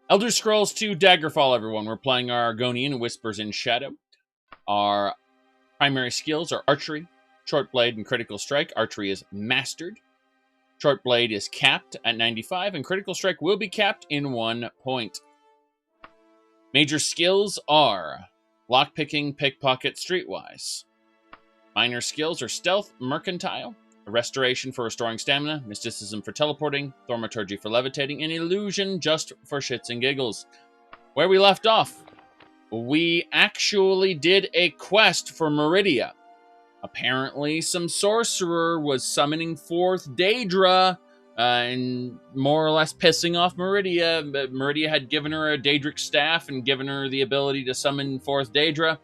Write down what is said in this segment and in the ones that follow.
Elder Scrolls 2 Daggerfall, everyone. We're playing Argonian Whispers in Shadow. Our primary skills are Archery, Short Blade, and Critical Strike. Archery is mastered. Short Blade is capped at 95, and Critical Strike will be capped in 1 point. Major skills are Lockpicking, Pickpocket, Streetwise. Minor skills are Stealth, Mercantile, Restoration for restoring stamina, Mysticism for teleporting, Thaumaturgy for levitating, and Illusion just for shits and giggles. Where we left off, we actually did a quest for Meridia. Apparently, some sorcerer was summoning forth Daedra and more or less pissing off Meridia. But Meridia had given her a Daedric staff and given her the ability to summon forth Daedra,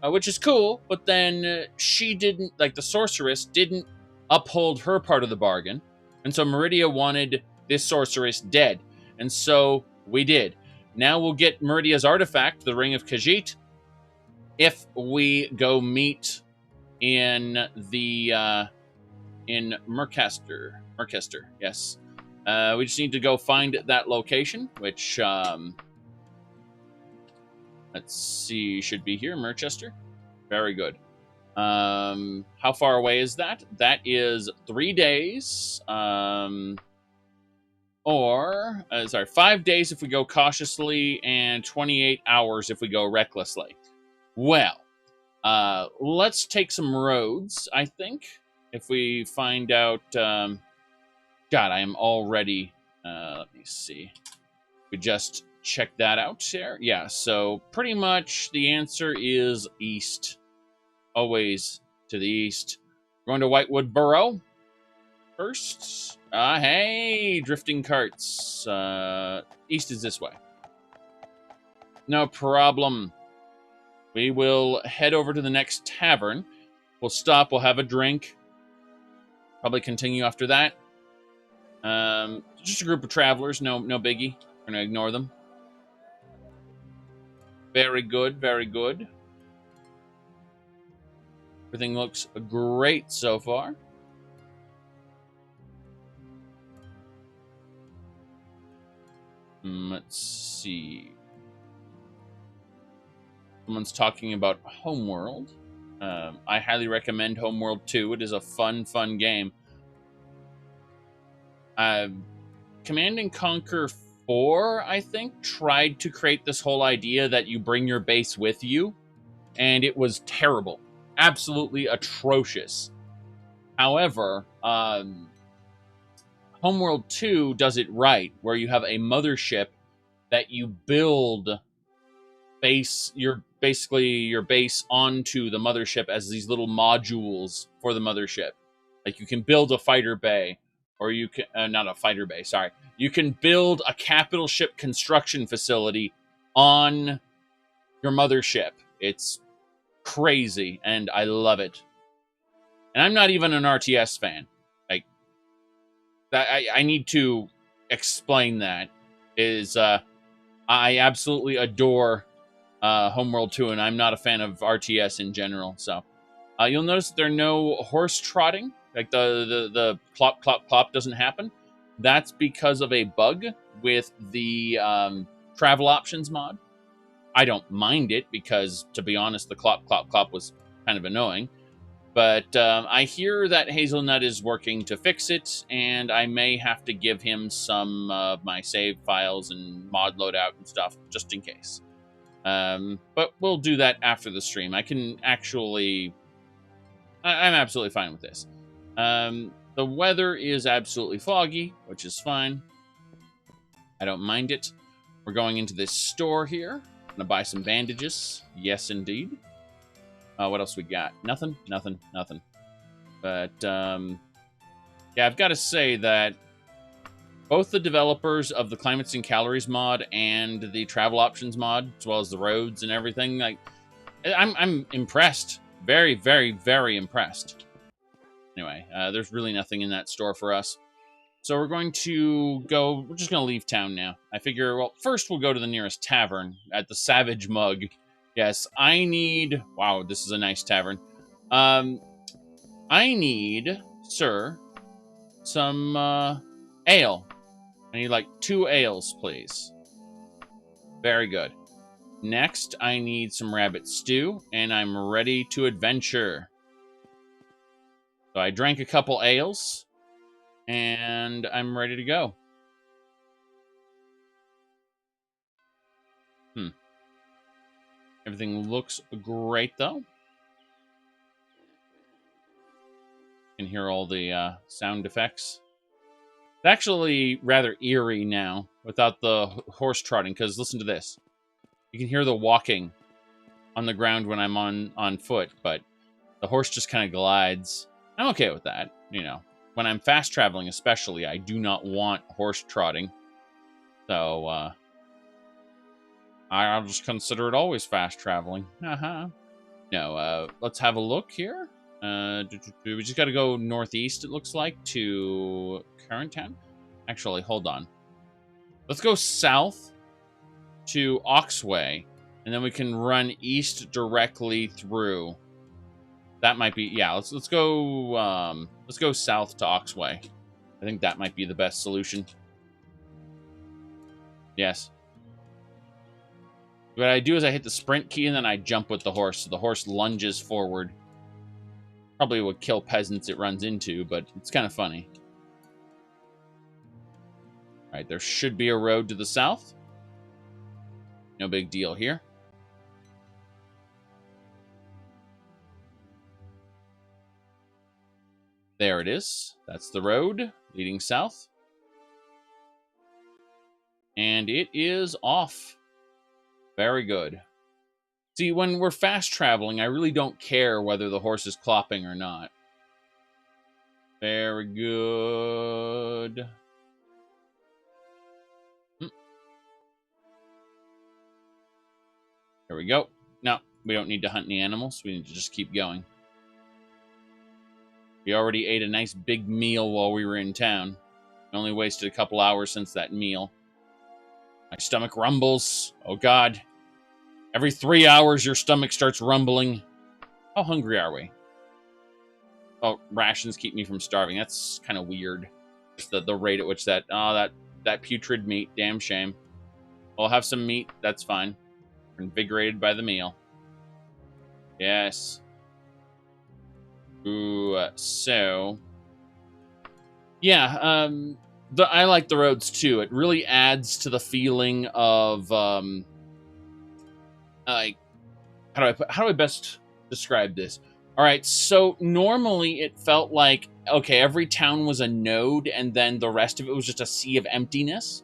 which is cool. But then she didn't, like the sorceress, didn't uphold her part of the bargain. And so Meridia wanted this sorceress dead. And so we did. Now we'll get Meridia's artifact, the Ring of Khajiit, if we go meet in the in Mercaster, yes. We just need to go find that location, which let's see, should be here, Merchester. Very good. How far away is that? That is 3 days. Or 5 days if we go cautiously, and 28 hours if we go recklessly. Well, let's take some roads, I think. If we find out... God, I am already... let me see. We just check that out there. Yeah, so pretty much the answer is east. Always to the east. Going to Whitewood Burrow first. Hey, drifting carts. East is this way. No problem. We will head over to the next tavern. We'll stop, we'll have a drink. Probably continue after that. Just a group of travelers, no biggie. We're going to ignore them. Very good, very good. Everything looks great so far. Let's see. Someone's talking about Homeworld. I highly recommend Homeworld 2. It is a fun game. Command and Conquer 4, I think, tried to create this whole idea that you bring your base with you, and it was terrible. Absolutely atrocious. However, Homeworld 2 does it right, where you have a mothership that you build your base onto the mothership as these little modules for the mothership. Like you can build a fighter bay, or you can not a fighter bay. Sorry, you can build a capital ship construction facility on your mothership. It's crazy, and I love it. And I'm not even an RTS fan. Like that, I need to explain that. I absolutely adore Homeworld 2, and I'm not a fan of RTS in general. So you'll notice that there are no horse trotting. Like the plop, plop, plop doesn't happen. That's because of a bug with the travel options mod. I don't mind it because, to be honest, the clop, clop, clop was kind of annoying. But I hear that Hazelnut is working to fix it, and I may have to give him some of my save files and mod loadout and stuff, just in case. But we'll do that after the stream. I can actually... I'm absolutely fine with this. The weather is absolutely foggy, which is fine. I don't mind it. We're going into this store here. I'm gonna buy some bandages. Yes, indeed. What else we got? Nothing. But, yeah, I've got to say that both the developers of the Climates and Calories mod and the travel options mod, as well as the roads and everything, like, I'm impressed. Very, very, very impressed. Anyway, there's really nothing in that store for us. So we're going to go... We're just going to leave town now. I figure, well, first we'll go to the nearest tavern at the Savage Mug. Yes, I need... Wow, this is a nice tavern. I need, sir, some ale. I need like 2 ales, please. Very good. Next, I need some rabbit stew, and I'm ready to adventure. So I drank a couple ales, and I'm ready to go. Everything looks great, though. You can hear all the sound effects. It's actually rather eerie now without the horse trotting, because listen to this. You can hear the walking on the ground when I'm on foot, but the horse just kind of glides. I'm okay with that, you know. When I'm fast traveling especially, I do not want horse trotting. So, I'll just consider it always fast traveling. No, let's have a look here. We just got to go northeast, it looks like, to Current Town. Actually, hold on. Let's go south to Oxway, and then we can run east directly through. That might be, yeah. Let's go south to Oxway. I think that might be the best solution. Yes. What I do is I hit the sprint key and then I jump with the horse. So the horse lunges forward. Probably would kill peasants it runs into, but it's kind of funny. All right, there should be a road to the south. No big deal here. There it is. That's the road leading south. And it is off. Very good. See, when we're fast traveling, I really don't care whether the horse is clopping or not. Very good. There we go. No, we don't need to hunt any animals. We need to just keep going. We already ate a nice big meal while we were in town. We only wasted a couple hours since that meal. My stomach rumbles. Oh, God. Every 3 hours, your stomach starts rumbling. How hungry are we? Oh, rations keep me from starving. That's kind of weird. Just the rate at which that... Oh, that putrid meat. Damn shame. We'll have some meat. That's fine. We're invigorated by the meal. Yes. Ooh, so... Yeah, I like the roads, too. It really adds to the feeling of... like, how do I best describe this? All right, so normally it felt like, okay, every town was a node, and then the rest of it was just a sea of emptiness.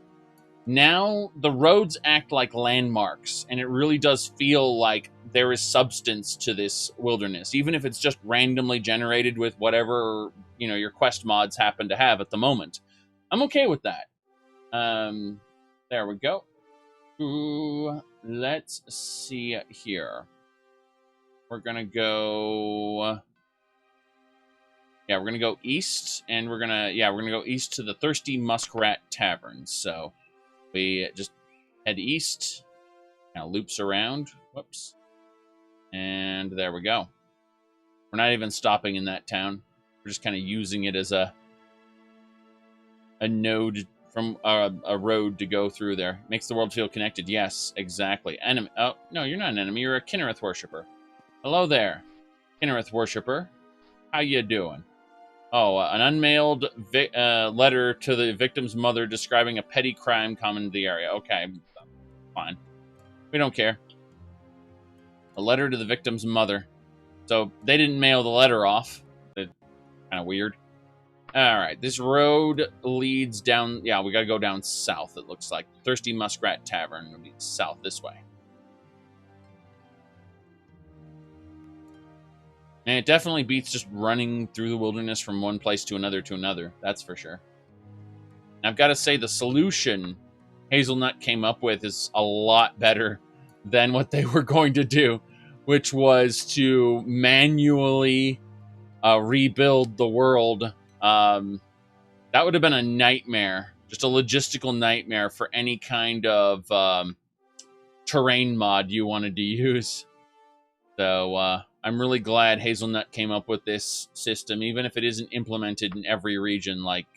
Now, the roads act like landmarks, and it really does feel like there is substance to this wilderness, even if it's just randomly generated with whatever, you know, your quest mods happen to have at the moment. I'm okay with that. There we go. Ooh, let's see here. We're gonna go... Yeah, we're gonna go east, and we're gonna go east to the Thirsty Muskrat Tavern. So we just head east, kind of loops around. Whoops. And there we go. We're not even stopping in that town. We're just kind of using it as a node from a road to go through there. Makes the world feel connected. Yes, exactly. Enemy. Oh, no, you're not an enemy. You're a Kinnereth worshiper. Hello there, Kinnereth worshiper. How you doing? Oh, an unmailed letter to the victim's mother describing a petty crime common in the area. Okay, fine. We don't care. A letter to the victim's mother. So they didn't mail the letter off. It's kind of weird. All right, this road leads down... Yeah, we got to go down south, it looks like. Thirsty Muskrat Tavern will be south this way. And it definitely beats just running through the wilderness from one place to another, that's for sure. And I've got to say, the solution Hazelnut came up with is a lot better than what they were going to do, which was to manually rebuild the world. That would have been a nightmare, just a logistical nightmare for any kind of terrain mod you wanted to use. So I'm really glad Hazelnut came up with this system, even if it isn't implemented in every region. Like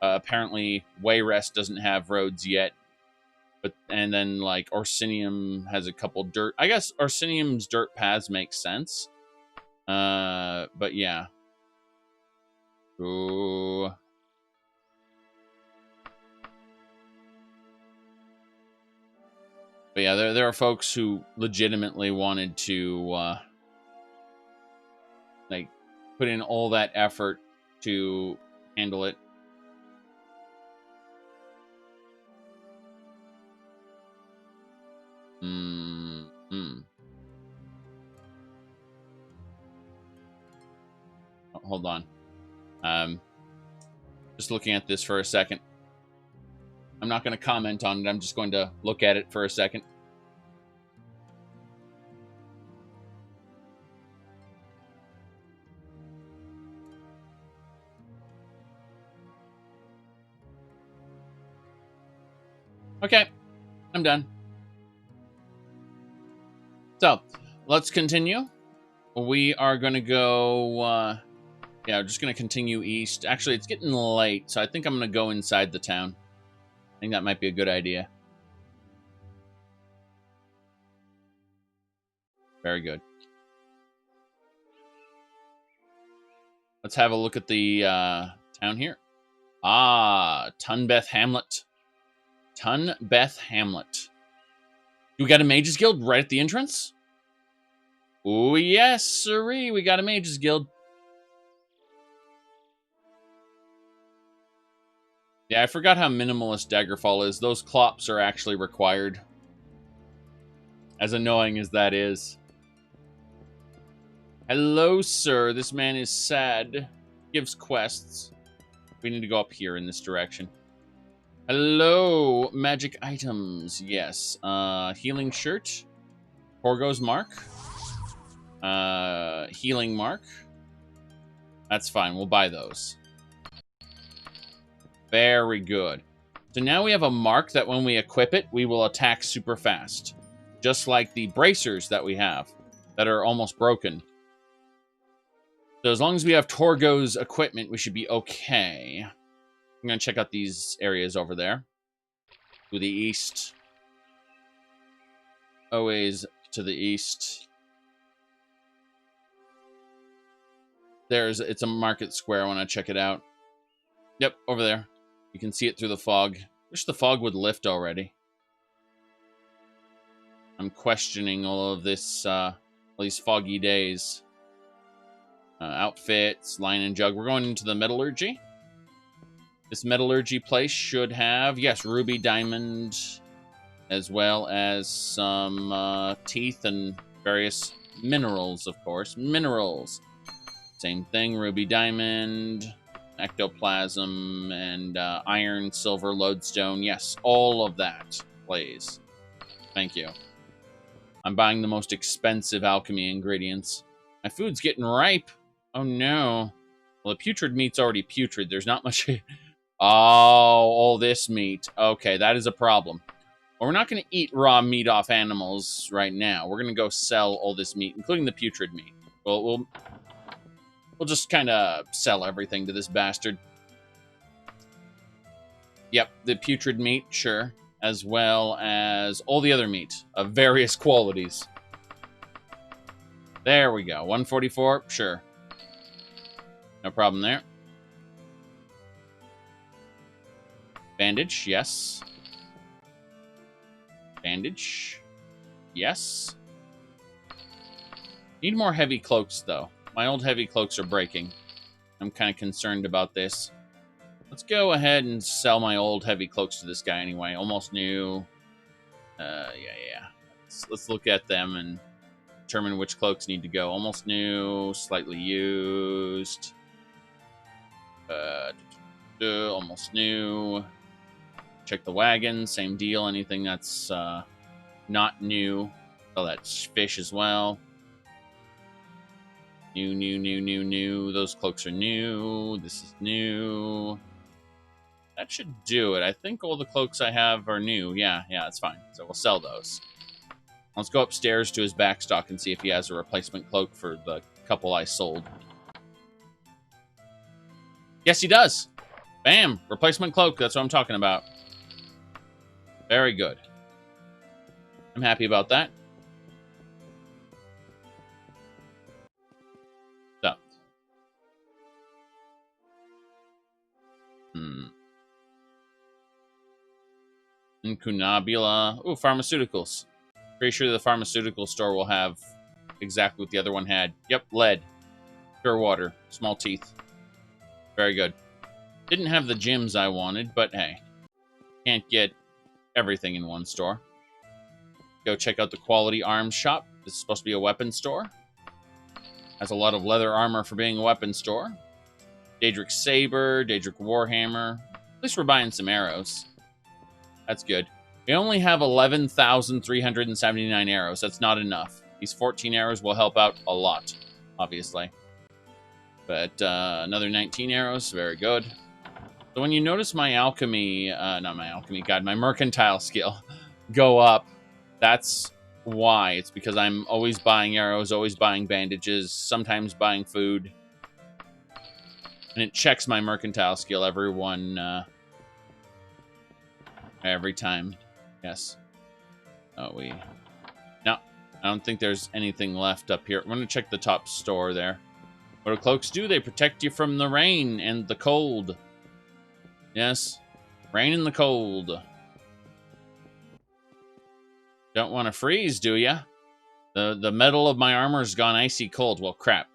apparently Wayrest doesn't have roads yet. But and then like Orsinium has a couple dirt. I guess Orsinium's dirt paths make sense. But yeah. Ooh. But yeah, there are folks who legitimately wanted to like put in all that effort to handle it. Oh, hold on. Just looking at this for a second. I'm not going to comment on it. I'm just going to look at it for a second. Okay, I'm done. So, let's continue. We are going to go, yeah, we're just going to continue east. Actually, it's getting late, so I think I'm going to go inside the town. I think that might be a good idea. Very good. Let's have a look at the town here. Ah, Tunbeth Hamlet. Tunbeth Hamlet. We got a Mages Guild right at the entrance? Oh, yes, sirree. We got a Mages Guild. Yeah, I forgot how minimalist Daggerfall is. Those clops are actually required. As annoying as that is. Hello, sir. This man is sad. Gives quests. We need to go up here in this direction. Hello, magic items. Yes. Healing shirt. Porgo's mark. Healing mark. That's fine. We'll buy those. Very good. So now we have a mark that when we equip it, we will attack super fast. Just like the bracers that we have that are almost broken. So as long as we have Torgo's equipment, we should be okay. I'm going to check out these areas over there. To the east. Always to the east. It's a market square. I want to check it out. Yep, over there. You can see it through the fog. Wish the fog would lift already. I'm questioning all of this, all these foggy days. Outfits, line and jug. We're going into the metallurgy. This metallurgy place should have, yes, ruby, diamond, as well as some teeth and various minerals, of course. Minerals. Same thing, ruby, diamond, ectoplasm, and iron, silver, lodestone. Yes, all of that, please. Thank you. I'm buying the most expensive alchemy ingredients. My food's getting ripe. Oh, no. Well, the putrid meat's already putrid. There's not much... Oh, all this meat. Okay, that is a problem. Well, we're not going to eat raw meat off animals right now. We're going to go sell all this meat, including the putrid meat. We'll just kind of sell everything to this bastard. Yep, the putrid meat, sure. As well as all the other meat of various qualities. There we go. 144, sure. No problem there. Bandage, yes. Bandage, yes. Need more heavy cloaks, though. My old heavy cloaks are breaking. I'm kind of concerned about this. Let's go ahead and sell my old heavy cloaks to this guy anyway. Almost new. Yeah. Let's look at them and determine which cloaks need to go. Almost new, slightly used. Almost new. Check the wagon, same deal. Anything that's not new. Oh, that's fish as well. New. Those cloaks are new. This is new. That should do it. I think all the cloaks I have are new. Yeah, that's fine. So we'll sell those. Let's go upstairs to his backstock and see if he has a replacement cloak for the couple I sold. Yes, he does. Bam! Replacement cloak. That's what I'm talking about. Very good. I'm happy about that. So. Incunabula. Ooh, pharmaceuticals. Pretty sure the pharmaceutical store will have exactly what the other one had. Yep, lead. Pure water. Small teeth. Very good. Didn't have the gems I wanted, but hey. Can't get everything in one store. Go check out the Quality Arms Shop. This is supposed to be a weapon store. Has a lot of leather armor for being a weapon store. Daedric Saber, Daedric Warhammer. At least we're buying some arrows. That's good. We only have 11,379 arrows. That's not enough. These 14 arrows will help out a lot, obviously. But another 19 arrows. Very good. So when you notice my alchemy, not my alchemy, God, my mercantile skill go up, that's why. It's because I'm always buying arrows, always buying bandages, sometimes buying food. And it checks my mercantile skill every time. Yes. Oh, no, I don't think there's anything left up here. I'm going to check the top store there. What do cloaks do? They protect you from the rain and the cold. Yes. Rain and the cold. Don't want to freeze, do ya? The metal of my armor's gone icy cold. Well, crap.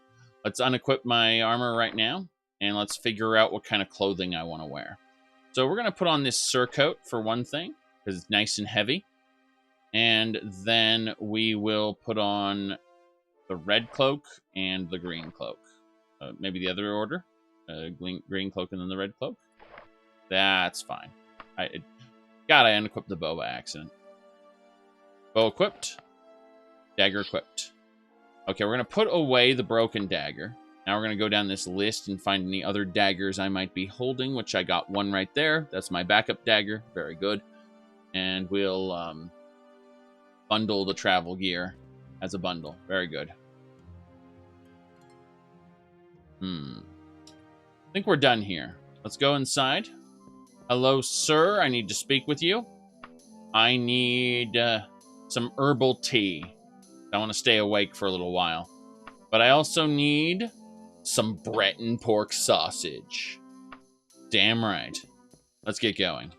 Let's unequip my armor right now. And let's figure out what kind of clothing I want to wear. So we're going to put on this surcoat for one thing, because it's nice and heavy. And then we will put on the red cloak and the green cloak. Maybe the other order. Green cloak and then the red cloak. That's fine. I unequipped the bow by accident. Bow equipped. Dagger equipped. Okay, we're going to put away the broken dagger. Now we're going to go down this list and find any other daggers I might be holding, which I got one right there. That's my backup dagger. Very good. And we'll bundle the travel gear as a bundle. Very good. I think we're done here. Let's go inside. Hello, sir. I need to speak with you. I need some herbal tea. I want to stay awake for a little while. But I also need some Breton pork sausage. Damn right. Let's get going.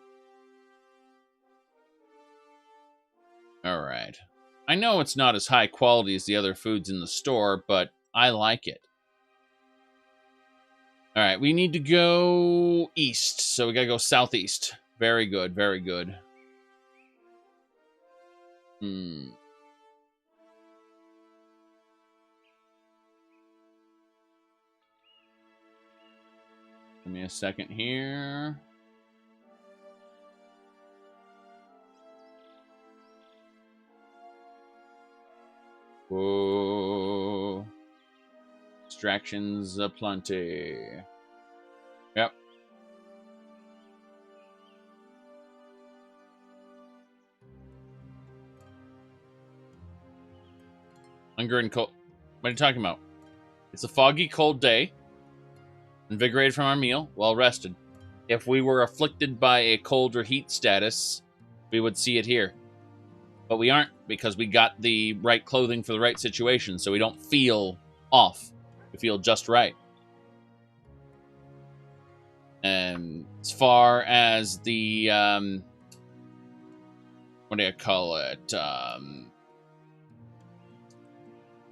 Alright. I know it's not as high quality as the other foods in the store, but I like it. Alright, we need to go east, so we gotta go southeast. Very good, very good. Give me a second here. Whoa. Distractions aplenty. Yep. Hunger and cold. What are you talking about? It's a foggy, cold day. Invigorated from our meal, well rested. If we were afflicted by a cold or heat status, we would see it here. But we aren't, because we got the right clothing for the right situation, so we don't feel off. We feel just right. And as far as the, what do you call it?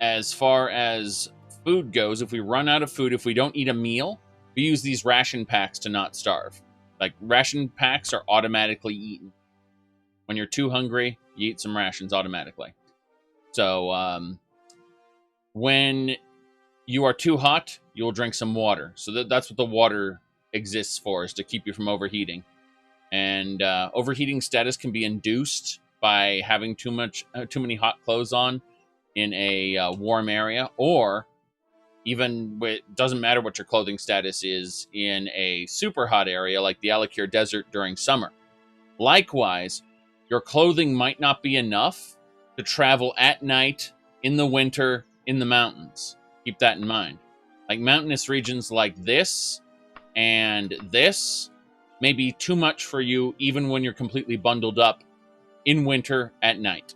As far as food goes, if we run out of food, if we don't eat a meal, we use these ration packs to not starve. Like, ration packs are automatically eaten. When you're too hungry, you eat some rations automatically. So, when you are too hot, you'll drink some water. So that's what the water exists for, is to keep you from overheating. And overheating status can be induced by having too many hot clothes on in a warm area, or even it doesn't matter what your clothing status is in a super hot area like the Alakir Desert during summer. Likewise, your clothing might not be enough to travel at night in the winter in the mountains. Keep that in mind. Like, mountainous regions like this and this may be too much for you even when you're completely bundled up in winter at night.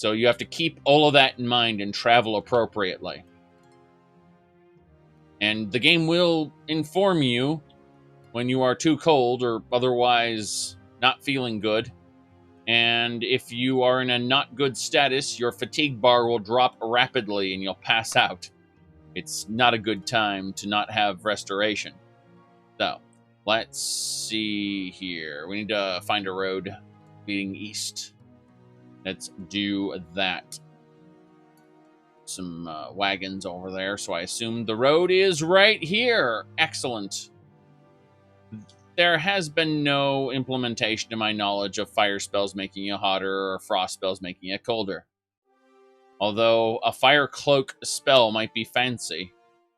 So you have to keep all of that in mind and travel appropriately. And the game will inform you when you are too cold or otherwise not feeling good. And if you are in a not good status, your fatigue bar will drop rapidly and you'll pass out. It's not a good time to not have restoration. So, let's see here. We need to find a road leading east. Let's do that. Some wagons over there, so I assume the road is right here. Excellent. There has been no implementation, to my knowledge, of fire spells making you hotter or frost spells making you colder. Although a fire cloak spell might be fancy.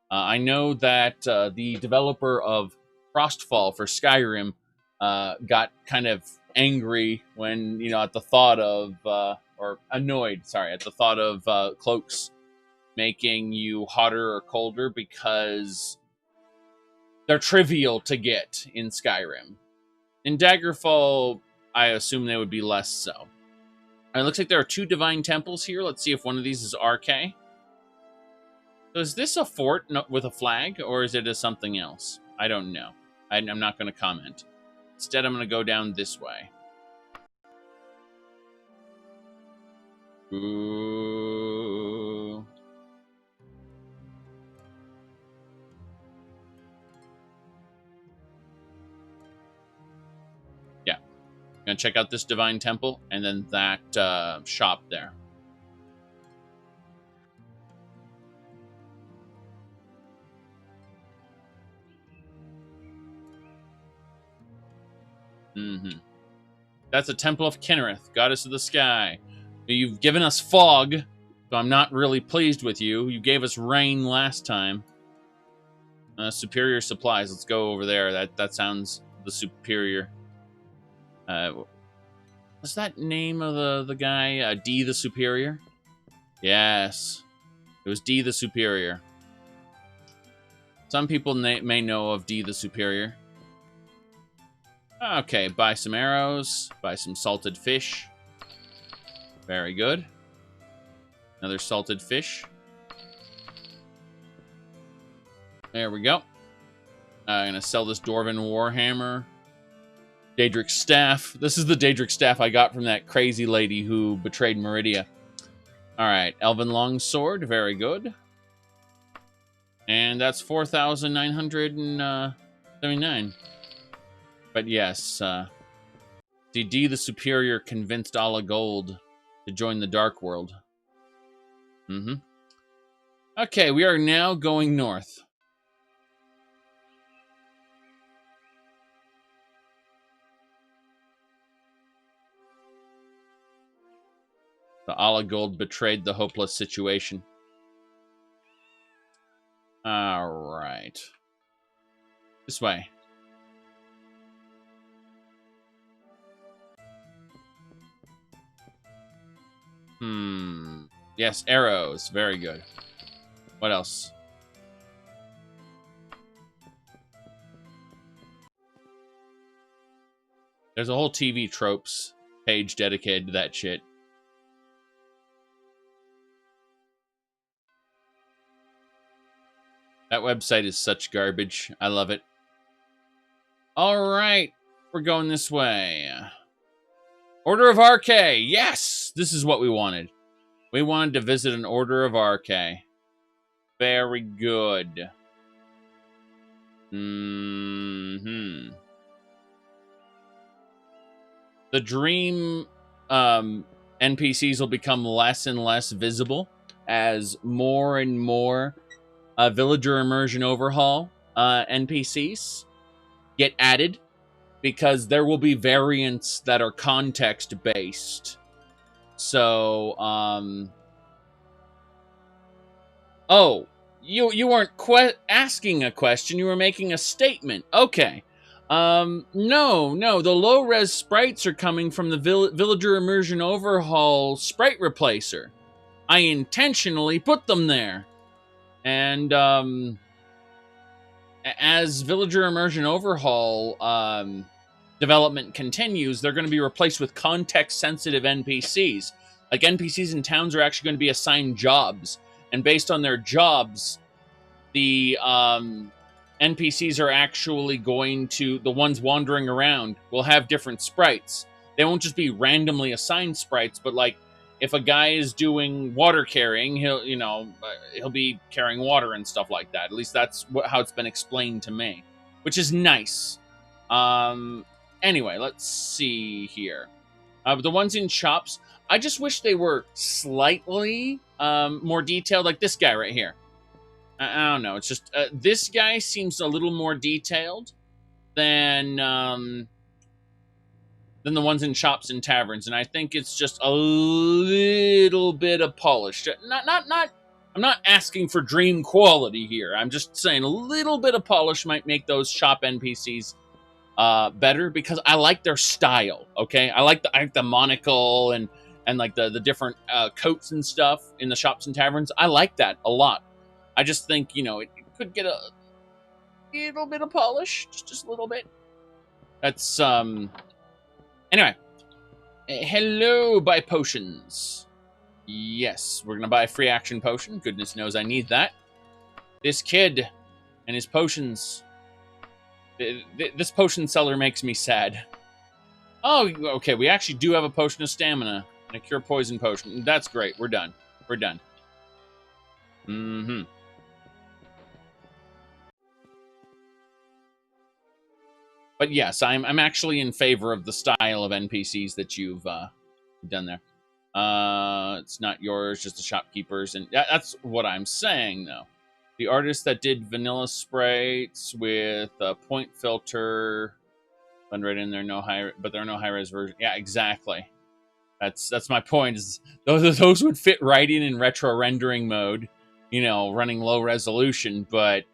I know that the developer of Frostfall for Skyrim got kind of angry when, at the thought of, or annoyed, sorry, at the thought of cloaks making you hotter or colder because they're trivial to get in Skyrim. In Daggerfall, I assume they would be less so. And it looks like there are 2 divine temples here. Let's see if one of these is RK. So is this a fort with a flag, or is it something else? I don't know. I'm not going to comment. Instead, I'm going to go down this way. Ooh. Yeah. Gonna check out this divine temple, and then that shop there. Mm-hmm. That's a temple of Kinnereth, goddess of the sky. You've given us fog, so I'm not really pleased with you. You gave us rain last time. Superior supplies. Let's go over there. That sounds the superior. What's that name of the guy? D the Superior? Yes. It was D the Superior. Some people may know of D the Superior. Okay, buy some arrows. Buy some salted fish. Very good. Another salted fish. There we go. I'm going to sell this Dwarven Warhammer. Daedric Staff. This is the Daedric Staff I got from that crazy lady who betrayed Meridia. Alright, Elven Longsword. Very good. And that's 4,979. But yes, D the Superior convinced Ala Gold to join the Dark World. Mm-hmm. Okay, we are now going north. The Ala Gold betrayed the hopeless situation. Alright. This way. Yes, arrows. Very good. What else? There's a whole TV tropes page dedicated to that shit. That website is such garbage. I love it. Alright. We're going this way. Order of RK. Yes! This is what we wanted. We wanted to visit an Order of RK. Very good. The dream NPCs will become less and less visible as more and more Villager Immersion Overhaul NPCs get added, because there will be variants that are context-based. So, oh, you weren't asking a question, you were making a statement. Okay. No, the low-res sprites are coming from the Villager Immersion Overhaul sprite replacer. I intentionally put them there. And, as Villager Immersion Overhaul development continues, they're going to be replaced with context-sensitive NPCs. Like, NPCs in towns are actually going to be assigned jobs. And based on their jobs, the NPCs are actually going to, the ones wandering around, will have different sprites. They won't just be randomly assigned sprites, but like, if a guy is doing water carrying, he'll be carrying water and stuff like that. At least that's how it's been explained to me, which is nice. Anyway, let's see here. The ones in shops, I just wish they were slightly more detailed, like this guy right here. I don't know. It's just this guy seems a little more detailed than the ones in shops and taverns, and I think it's just a little bit of polish. I'm not asking for dream quality here. I'm just saying a little bit of polish might make those shop NPCs better, because I like their style. Okay, I like the monocle and like the different coats and stuff in the shops and taverns. I like that a lot. I just think it could get a little bit of polish, just a little bit. That's Anyway, hello, buy potions. Yes, we're gonna buy a free action potion. Goodness knows I need that. This kid and his potions. This potion seller makes me sad. Oh, okay, we actually do have a potion of stamina and a cure poison potion. That's great. We're done. We're done. Mm-hmm. But yes, I'm actually in favor of the style of NPCs that you've done there. It's not yours, just the shopkeepers, and that's what I'm saying, though. The artist that did vanilla sprites with a point filter, and right in there, but there are no high-res versions. Yeah, exactly. That's my point. Is those would fit right in retro rendering mode, running low resolution, but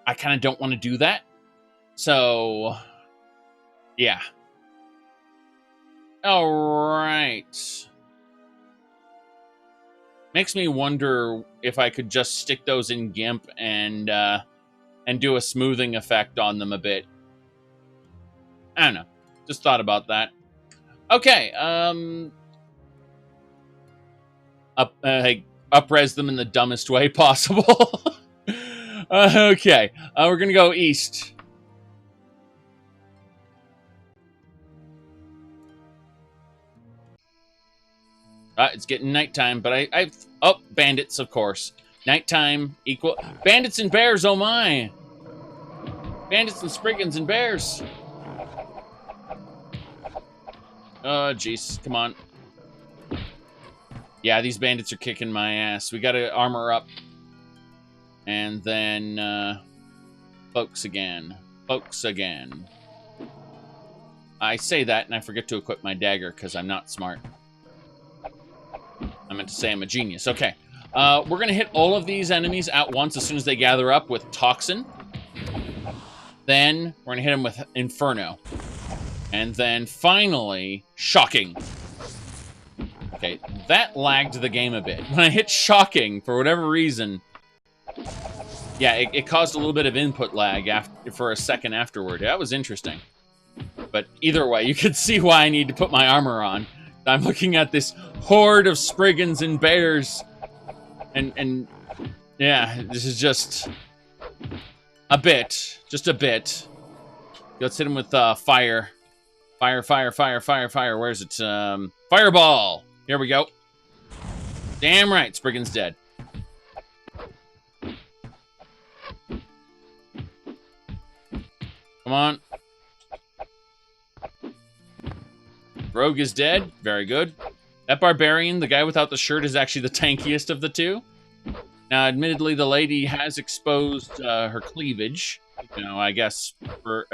I kind of don't want to do that. So, yeah. All right. Makes me wonder if I could just stick those in GIMP and do a smoothing effect on them a bit. I don't know. Just thought about that. Okay. Up-res them in the dumbest way possible. Okay, we're gonna go east. It's getting nighttime, but oh, bandits, of course. Nighttime equal bandits and bears. Oh my! Bandits and spriggans and bears. Oh jeez, come on. Yeah, these bandits are kicking my ass. We gotta armor up. And then, folks again. Folks again. I say that and I forget to equip my dagger because I'm not smart. I meant to say I'm a genius. Okay. We're going to hit all of these enemies at once as soon as they gather up with Toxin. Then we're going to hit them with Inferno. And then finally, Shocking. Okay, that lagged the game a bit. When I hit Shocking, for whatever reason... Yeah, it caused a little bit of input lag for a second afterward. That was interesting. But either way, you can see why I need to put my armor on. I'm looking at this horde of spriggans and bears. And yeah, this is just a bit. Just a bit. Let's hit him with fire. Fire, fire, fire, fire, fire. Where's it? Fireball! Here we go. Damn right, Spriggan's dead. Come on. Rogue is dead. Very good. That barbarian, the guy without the shirt, is actually the tankiest of the two. Now, admittedly, the lady has exposed her cleavage. I guess for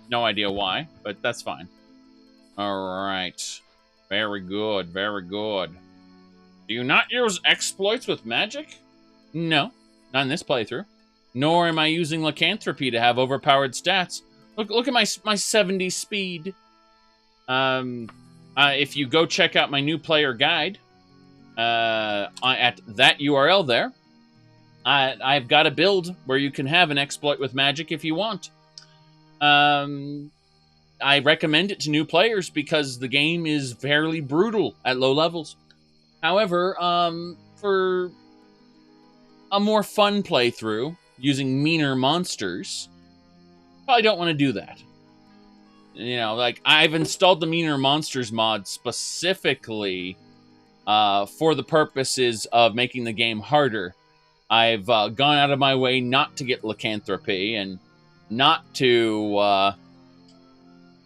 no idea why, but that's fine. All right. Very good. Very good. Do you not use exploits with magic? No, not in this playthrough. Nor am I using lycanthropy to have overpowered stats. Look at my 70 speed. If you go check out my new player guide at that URL there, I've got a build where you can have an exploit with magic if you want. I recommend it to new players because the game is fairly brutal at low levels. However, for a more fun playthrough using meaner monsters, probably don't want to do that. You know, like, I've installed the meaner monsters mod specifically for the purposes of making the game harder. I've gone out of my way not to get lycanthropy and not to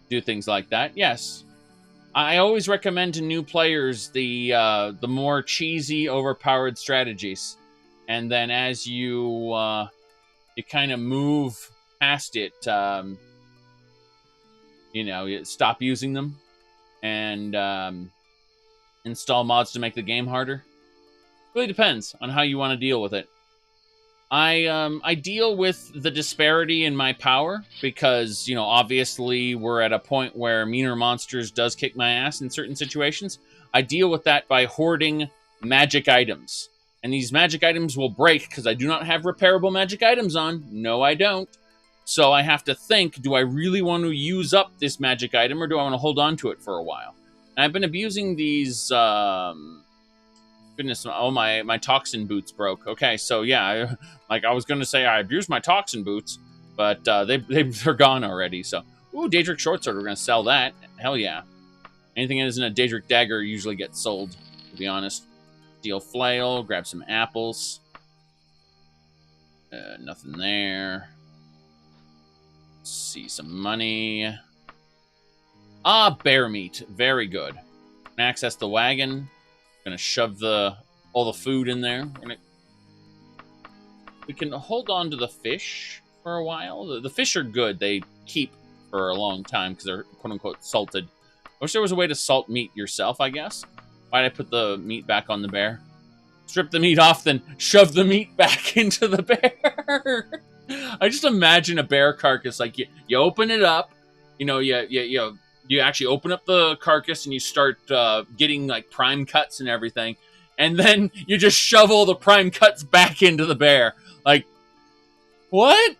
do things like that. Yes, I always recommend to new players the more cheesy, overpowered strategies, and then as you you kind of move past it, you know, you stop using them and install mods to make the game harder. Really depends on how you want to deal with it. I deal with the disparity in my power because, you know, obviously we're at a point where meaner monsters does kick my ass in certain situations. I deal with that by hoarding magic items. And these magic items will break because I do not have repairable magic items on. No, I don't. So I have to think, do I really want to use up this magic item or do I want to hold on to it for a while? And I've been abusing these... Goodness, oh, my toxin boots broke. Okay, so yeah, like I was going to say I abused my toxin boots, but they're gone already, so... Ooh, Daedric Short Sword, we're going to sell that. Hell yeah. Anything that isn't a Daedric Dagger usually gets sold, to be honest. Steel Flail, grab some apples. Nothing there. Let's see, some money. Ah, bear meat. Very good. Access the wagon. Gonna shove all the food in there. We can hold on to the fish for a while. The fish are good. They keep for a long time because they're quote-unquote salted. I wish there was a way to salt meat yourself, I guess. Why'd I put the meat back on the bear? Strip the meat off, then shove the meat back into the bear. I just imagine a bear carcass. Like, you open it up, you know, you actually open up the carcass and you start getting like prime cuts and everything, and then you just shove all the prime cuts back into the bear. Like, what?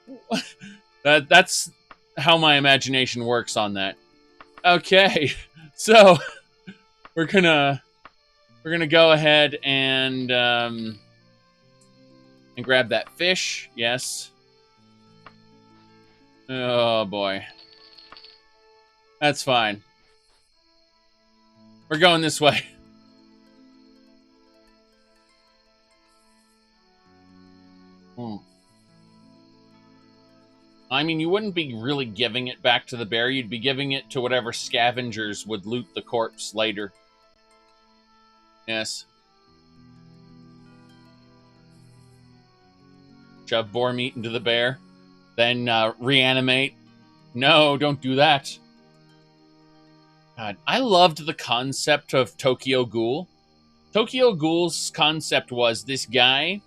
That's how my imagination works on that. Okay, so we're gonna go ahead and grab that fish. Yes. Oh boy. That's fine. We're going this way. I mean, you wouldn't be really giving it back to the bear. You'd be giving it to whatever scavengers would loot the corpse later. Yes. Shove boar meat into the bear. Then reanimate. No, don't do that. God, I loved the concept of Tokyo Ghoul. Tokyo Ghoul's concept was this guy.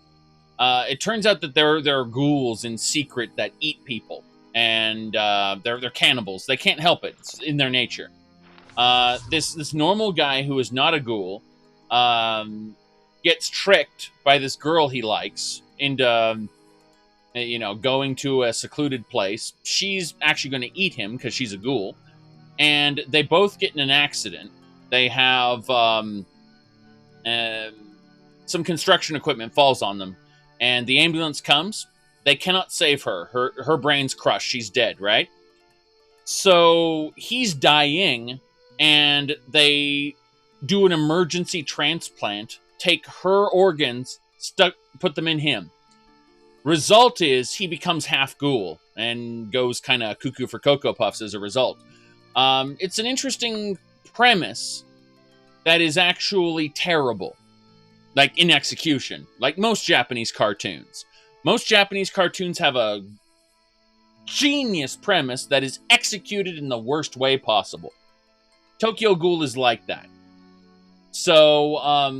It turns out that there are ghouls in secret that eat people, and they're cannibals. They can't help it; it's in their nature. This normal guy who is not a ghoul gets tricked by this girl he likes into going to a secluded place. She's actually going to eat him because she's a ghoul. And they both get in an accident. They have some construction equipment falls on them. And the ambulance comes. They cannot save her. Her brain's crushed. She's dead, right? So he's dying, and they do an emergency transplant, take her organs, put them in him. Result is he becomes half ghoul and goes kind of cuckoo for Cocoa Puffs as a result. It's an interesting premise that is actually terrible, like in execution, like most Japanese cartoons. Most Japanese cartoons have a genius premise that is executed in the worst way possible. Tokyo Ghoul is like that. So,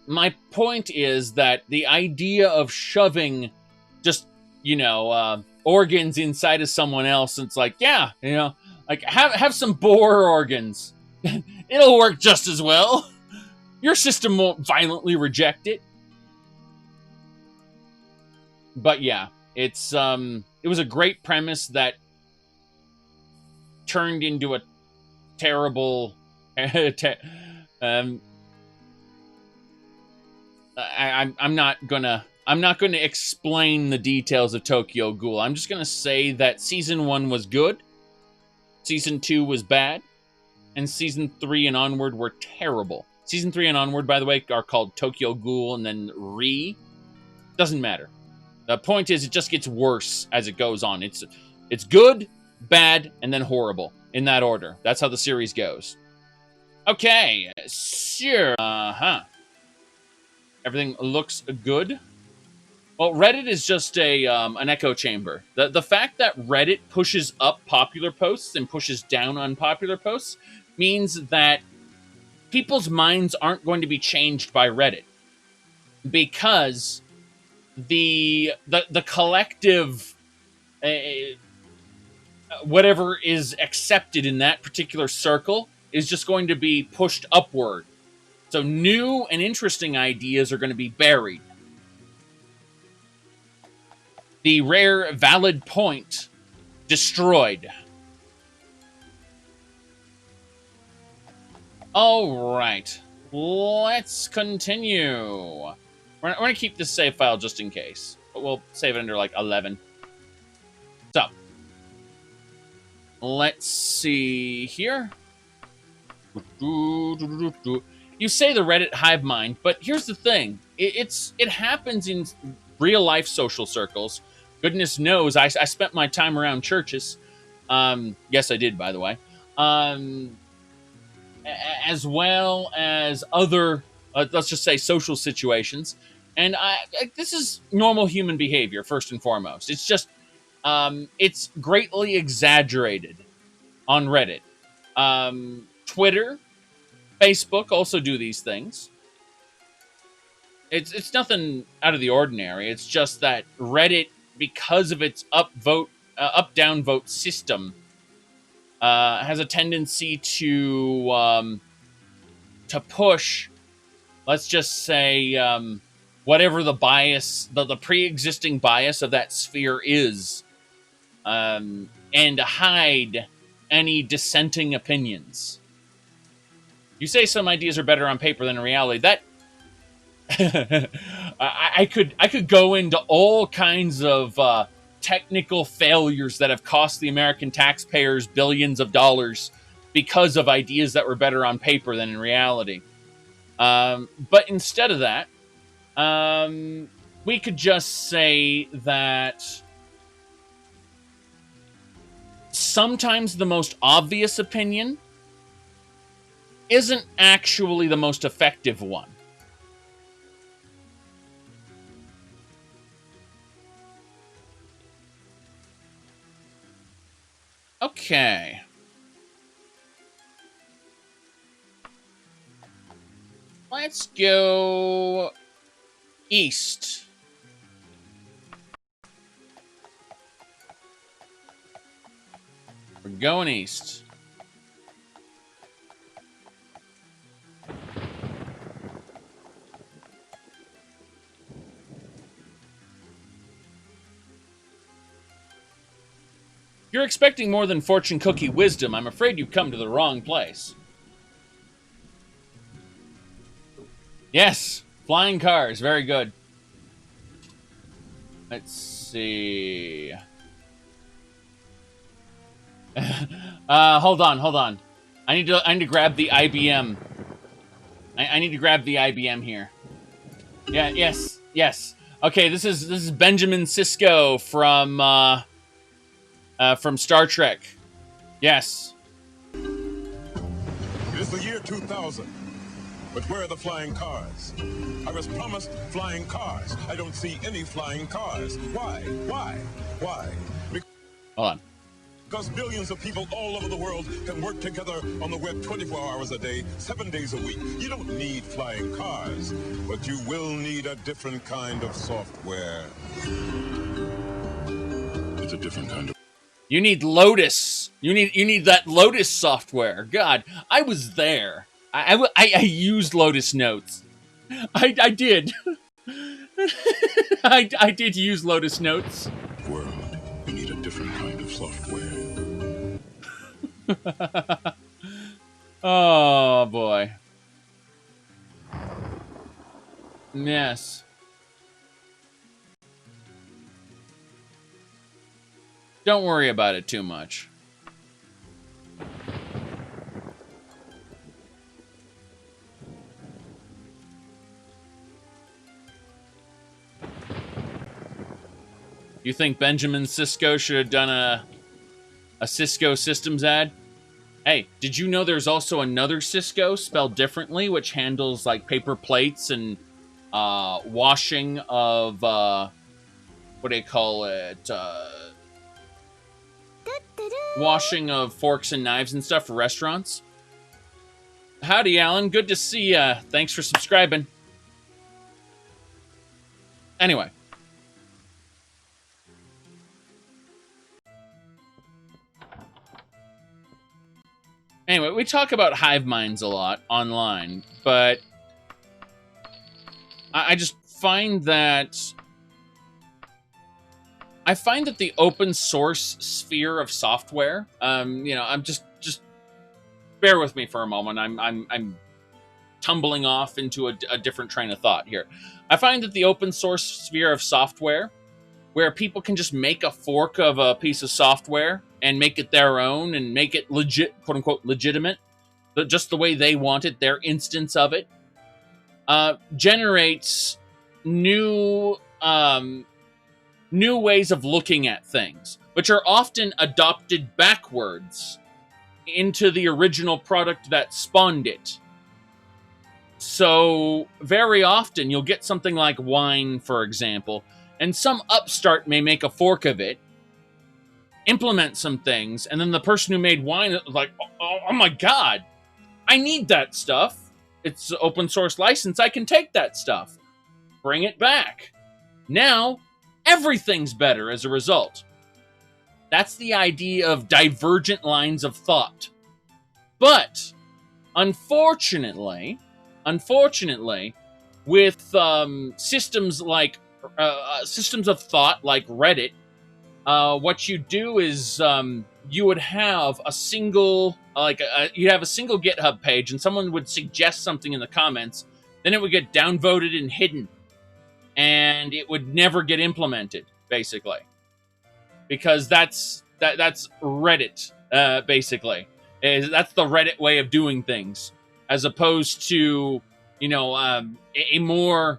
my point is that the idea of shoving just, organs inside of someone else, it's like, yeah, like have some boar organs. It'll work just as well. Your system won't violently reject it. But yeah, it was a great premise that turned into a terrible. I'm not gonna explain the details of Tokyo Ghoul. I'm just gonna say that season 1 was good, season 2 was bad, and season 3 and onward were terrible. Season 3 and onward, by the way, are called Tokyo Ghoul and then Doesn't matter. The point is, it just gets worse as it goes on. It's good, bad, and then horrible in that order. That's how the series goes. Okay, sure. Everything looks good. Well, Reddit is just an echo chamber. The fact that Reddit pushes up popular posts and pushes down unpopular posts means that people's minds aren't going to be changed by Reddit, because the collective whatever is accepted in that particular circle is just going to be pushed upward. So new and interesting ideas are going to be buried. The rare valid point destroyed. All right, let's continue. We're going to keep this save file just in case, but we'll save it under like 11. So let's see here. You say the Reddit hive mind, but here's the thing. It happens in real life social circles. Goodness knows, I spent my time around churches. Yes, I did, by the way. As well as other, let's just say, social situations. And this is normal human behavior, first and foremost. It's just, it's greatly exaggerated on Reddit. Twitter, Facebook also do these things. It's nothing out of the ordinary. It's just that Reddit, because of its up-down vote system, has a tendency to push, let's just say, whatever the bias, the pre-existing bias of that sphere is, and hide any dissenting opinions. You say some ideas are better on paper than in reality. That I could go into all kinds of technical failures that have cost the American taxpayers billions of dollars because of ideas that were better on paper than in reality. But instead of that, we could just say that sometimes the most obvious opinion isn't actually the most effective one. Okay. Let's go east. We're going east. You're expecting more than fortune cookie wisdom. I'm afraid you've come to the wrong place. Yes, flying cars. Very good. Let's see. Hold on. I need to grab the IBM. I need to grab the IBM here. Yeah, yes. Okay, this is Benjamin Sisko from Star Trek. Yes. It is the year 2000. But where are the flying cars? I was promised flying cars. I don't see any flying cars. Why? Hold on. Because billions of people all over the world can work together on the web 24 hours a day, 7 days a week. You don't need flying cars, but you will need a different kind of software. It's a different kind of... You need Lotus. You need that Lotus software. God, I was there. I used Lotus Notes. I did. I did use Lotus Notes. World, you need a different kind of software. Oh, boy. Yes. Don't worry about it too much. You think Benjamin Sisko should have done a Cisco Systems ad? Hey, did you know there's also another Cisco spelled differently, which handles like paper plates and washing of what do you call it? Washing of forks and knives and stuff for restaurants. Howdy, Alan. Good to see ya. Thanks for subscribing. Anyway. Anyway, we talk about hive minds a lot online, but I just find that the open source sphere of software, I'm just bear with me for a moment. I'm tumbling off into a different train of thought here. I find that the open source sphere of software, where people can just make a fork of a piece of software and make it their own and make it legit, quote unquote, legitimate, just the way they want it, their instance of it, generates new ways of looking at things, which are often adopted backwards into the original product that spawned it. So very often you'll get something like wine, for example, and some upstart may make a fork of it, implement some things, and then the person who made wine is like, oh my god, I need that stuff. It's an open source license. I can take that stuff. Bring it back. Now, everything's better as a result. That's the idea of divergent lines of thought. But, unfortunately, with systems of thought like Reddit, what you do is you would have a single GitHub page, and someone would suggest something in the comments. Then it would get downvoted and hidden, and it would never get implemented, basically, because that's Reddit, basically. That's the Reddit way of doing things, as opposed to a more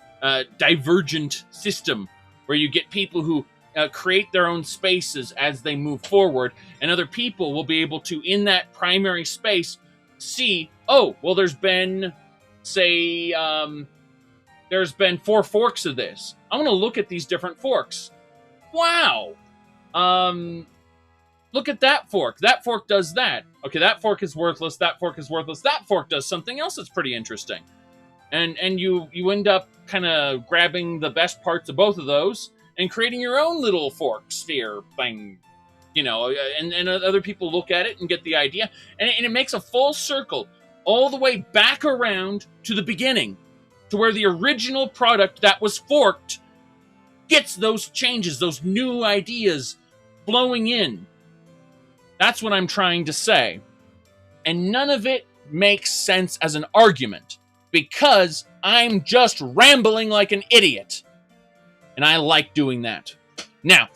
divergent system where you get people who create their own spaces as they move forward, and other people will be able to, in that primary space, see, oh, well, there's been 4 forks of this. I want to look at these different forks. Wow. Look at that fork. That fork does that. Okay, that fork is worthless. That fork is worthless. That fork does something else that's pretty interesting. And you end up kind of grabbing the best parts of both of those and creating your own little fork sphere thing, and other people look at it and get the idea. And it makes a full circle all the way back around to the beginning, to where the original product that was forked gets those changes, those new ideas flowing in. That's what I'm trying to say. And none of it makes sense as an argument, because I'm just rambling like an idiot. And I like doing that. Now,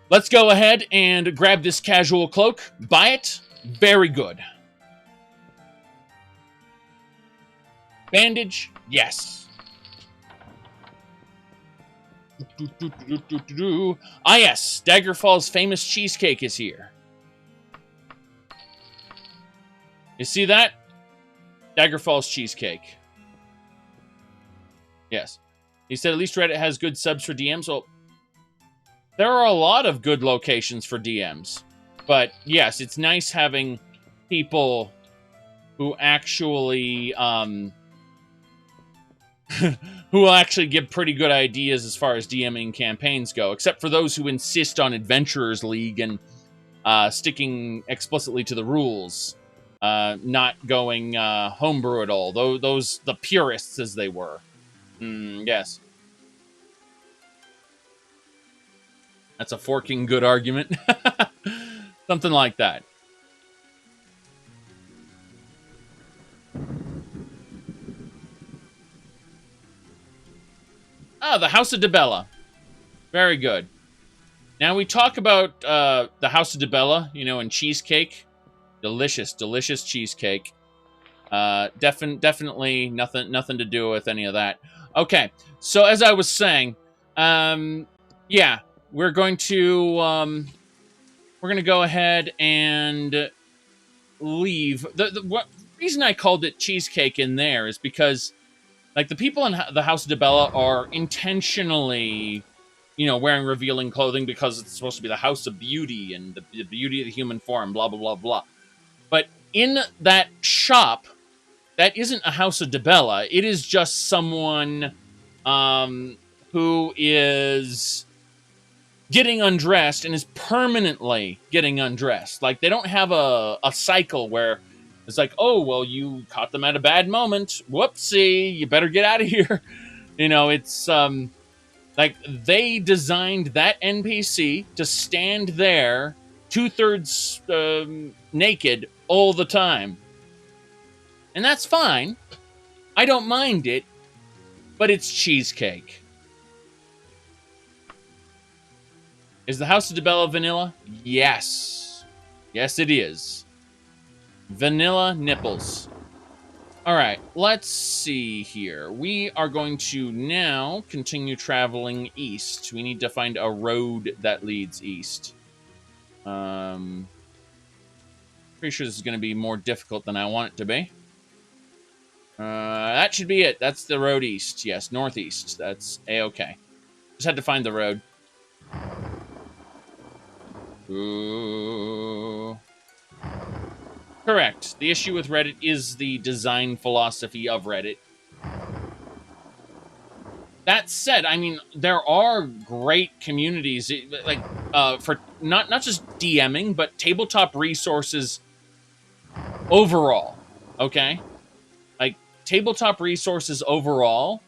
let's go ahead and grab this casual cloak. Buy it. Very good. Bandage. Yes. Ah, yes. Daggerfall's famous cheesecake is here. You see that? Daggerfall's cheesecake. Yes. He said at least Reddit has good subs for DMs. Well, there are a lot of good locations for DMs. But yes, it's nice having people who actually who will actually give pretty good ideas as far as DMing campaigns go, except for those who insist on Adventurers League and sticking explicitly to the rules, not going homebrew at all. Those the purists, as they were. Yes. That's a forking good argument. Something like that. Ah, the House of Dibella. Very good. Now we talk about the House of Dibella, you know, and cheesecake. Delicious, delicious cheesecake. Definitely nothing to do with any of that. Okay, so as I was saying, yeah, we're going to go ahead and leave. The reason I called it cheesecake in there is because, like, the people in the House of Dibella are intentionally, you know, wearing revealing clothing because it's supposed to be the House of Beauty and the beauty of the human form, blah, blah, blah, blah. But in that shop, that isn't a House of Dibella. It is just someone who is getting undressed and is permanently getting undressed. Like, they don't have a cycle where it's like, oh, well, you caught them at a bad moment. Whoopsie, you better get out of here. You know, it's like they designed that NPC to stand there 2/3 naked all the time. And that's fine. I don't mind it, but it's cheesecake. Is the House of Dibella vanilla? Yes. Yes, it is. Vanilla nipples. All right, let's see here. We are going to now continue traveling east. We need to find a road that leads east. Pretty sure this is going to be more difficult than I want it to be. That should be it. That's the road east. Yes, northeast. That's A-okay. Just had to find the road. Ooh. Correct. The issue with Reddit is the design philosophy of Reddit. That said, I mean, there are great communities, like, for not just DMing, but tabletop resources overall, okay? Like, tabletop resources overall,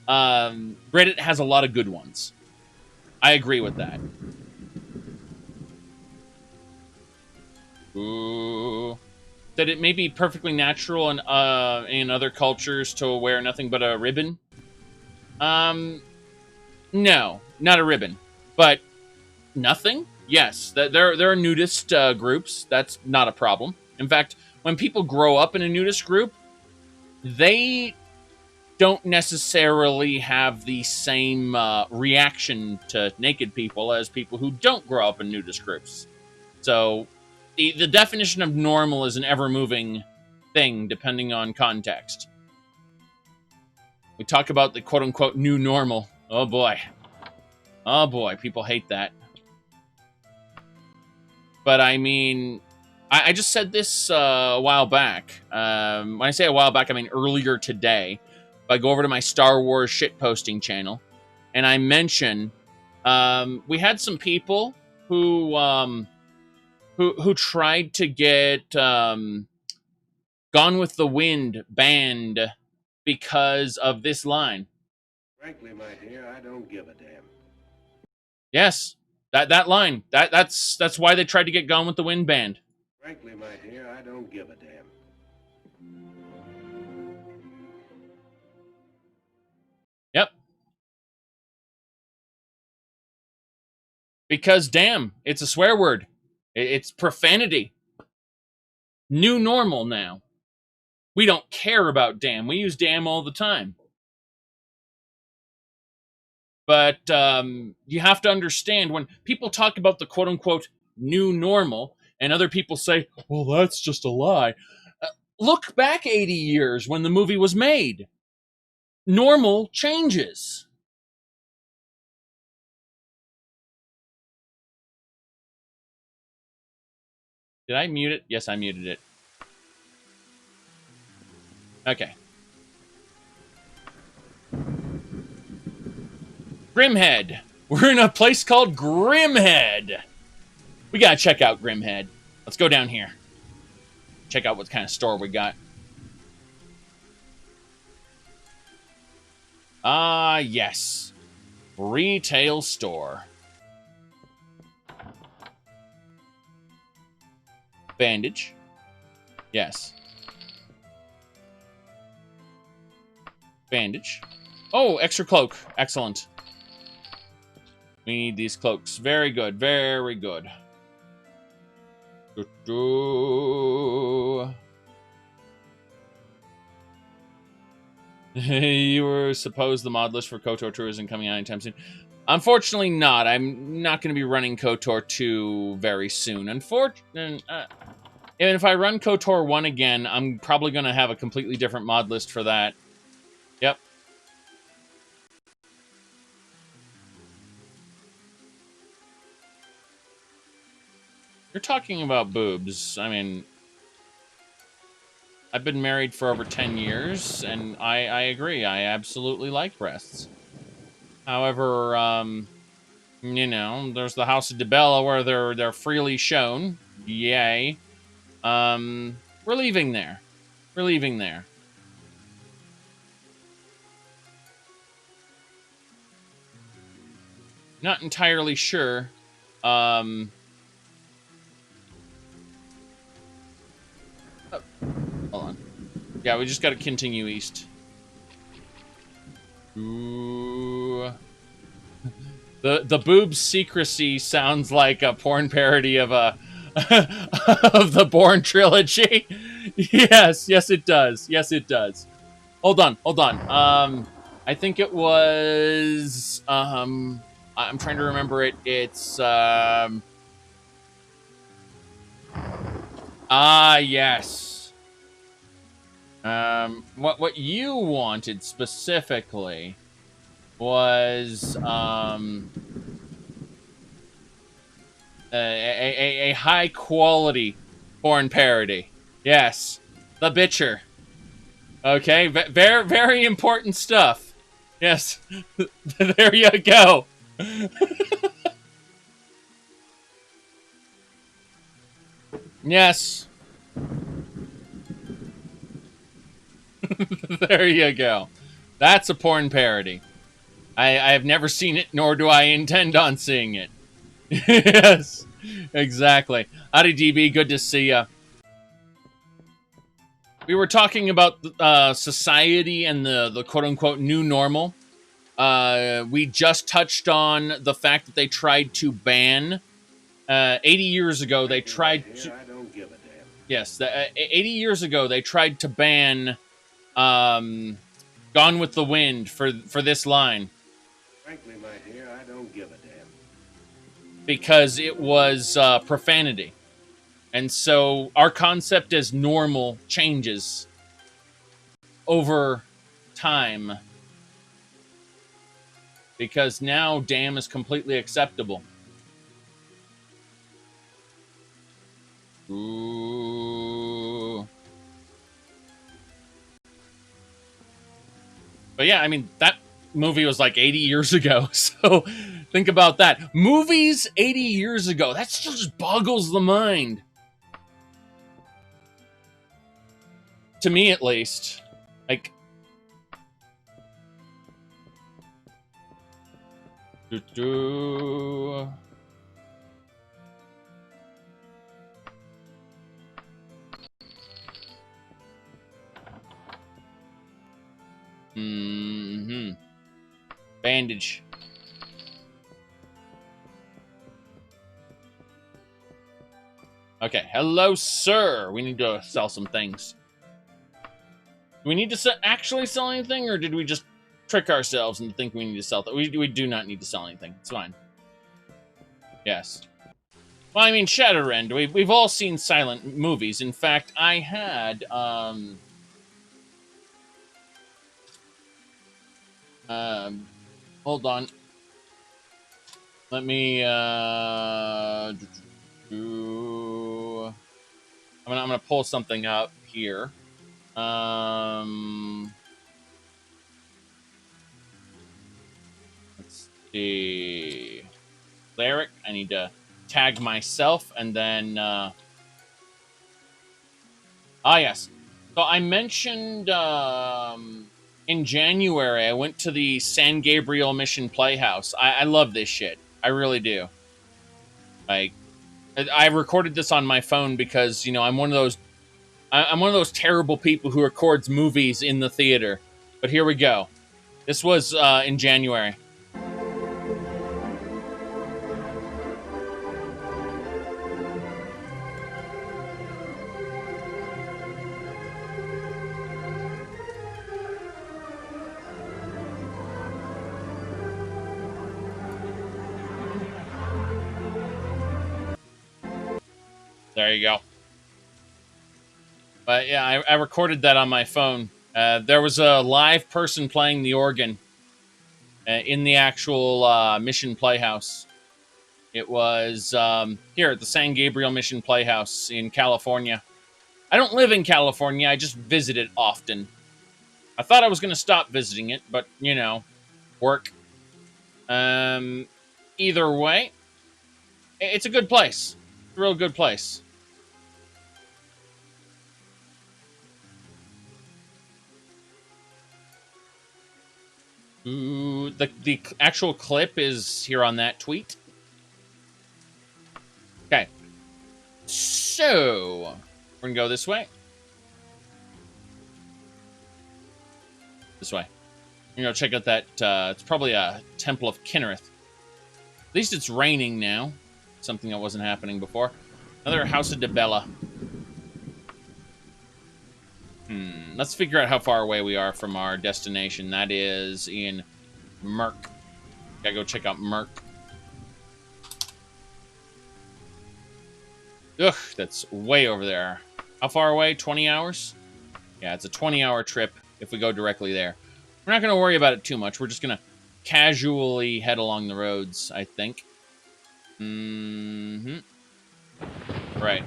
Reddit has a lot of good ones. I agree with that. Ooh. That it may be perfectly natural in other cultures to wear nothing but a ribbon. No, not a ribbon, but nothing. Yes, there are nudist groups. That's not a problem. In fact, when people grow up in a nudist group, they don't necessarily have the same reaction to naked people as people who don't grow up in nudist groups. So the definition of normal is an ever-moving thing, depending on context. We talk about the quote-unquote new normal. Oh, boy. Oh, boy. People hate that. But, I mean, I just said this a while back. When I say a while back, I mean earlier today. I go over to my Star Wars shitposting channel, and I mention we had some people who tried to get Gone with the Wind banned because of this line. Frankly, my dear, I don't give a damn. Yes, that line. That's why they tried to get Gone with the Wind banned. Frankly, my dear, I don't give a damn. Yep. Because, damn, it's a swear word. It's profanity. New normal now. We don't care about damn. We use damn all the time. But you have to understand, when people talk about the quote-unquote new normal, and other people say, well, that's just a lie. Look back 80 years when the movie was made. Normal changes. Did I mute it? Yes, I muted it. Okay. Grimhead. We're in a place called Grimhead. We gotta check out Grimhead. Let's go down here. Check out what kind of store we got. Ah, yes. Retail store. Bandage. Yes. Bandage. Oh, extra cloak. Excellent. We need these cloaks. Very good. Very good. You were supposed the mod list for KOTOR 2 isn't coming out anytime soon. Unfortunately not. I'm not going to be running KOTOR 2 very soon. Unfortunately, and if I run KOTOR 1 again, I'm probably going to have a completely different mod list for that. Yep. You're talking about boobs. I mean, I've been married for over 10 years, and I agree. I absolutely like breasts. However, you know, there's the House of DeBella where they're freely shown. Yay. We're leaving there. We're leaving there. Not entirely sure. Oh, hold on. Yeah, we just got to continue east. Ooh. The boobs secrecy sounds like a porn parody of a of the Bourne trilogy. Yes, yes it does. Yes it does. Hold on. I think it was I'm trying to remember it. It's yes. What you wanted specifically was a high quality porn parody. Yes, The Bitcher. Okay, very very important stuff. Yes, there you go. Yes. There you go. That's a porn parody. I have never seen it, nor do I intend on seeing it. Yes, exactly. Howdy, DB. Good to see ya. We were talking about society and the quote-unquote new normal. We just touched on the fact that they tried to ban... 80 years ago, they tried to... I don't give a damn. Yes, 80 years ago, they tried to ban Gone with the Wind for this line. Frankly, my dear, I don't give a damn. Because it was profanity. And so our concept as normal changes over time. Because now damn is completely acceptable. Ooh. But yeah, I mean, that movie was like 80 years ago, so think about that. Movies 80 years ago, that still just boggles the mind. To me, at least. Like... Bandage. Okay, hello, sir. We need to sell some things. Do we need to actually sell anything, or did we just trick ourselves into thinking we need to sell? We do not need to sell anything. It's fine. Yes. Well, I mean, Shadowrend. We've all seen silent movies. In fact, I had hold on. Let me I'm gonna pull something up here. Let's see. Zaric. I need to tag myself, and then yes. So I mentioned in January I went to the San Gabriel Mission Playhouse. I love this shit. I really do. Like, I recorded this on my phone because, you know, I'm one of those terrible people who records movies in the theater. But here we go. This was in January. There you go. But yeah, I recorded that on my phone. There was a live person playing the organ in the actual Mission Playhouse. It was here at the San Gabriel Mission Playhouse in California. I don't live in California, I just visit it often. I thought I was going to stop visiting it, but, you know, work. Either way, it's a good place. It's a real good place. Ooh, the actual clip is here on that tweet. Okay. So, we're going to go this way. This way. You know, check out that, it's probably a Temple of Kinnereth. At least it's raining now. Something that wasn't happening before. Another House of Dibella. Let's figure out how far away we are from our destination. That is in Merc. Gotta go check out Merc. Ugh, that's way over there. How far away? 20 hours? Yeah, it's a 20-hour trip if we go directly there. We're not going to worry about it too much. We're just going to casually head along the roads, I think. Right.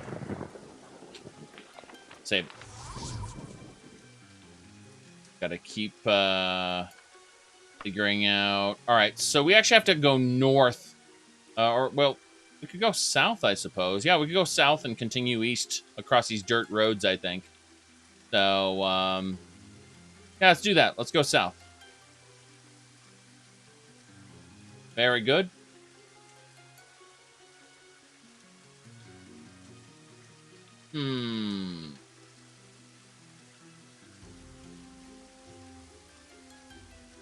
Save. Gotta keep figuring out... Alright, so we actually have to go north. Well, we could go south, I suppose. Yeah, we could go south and continue east across these dirt roads, I think. So, yeah, let's do that. Let's go south. Very good.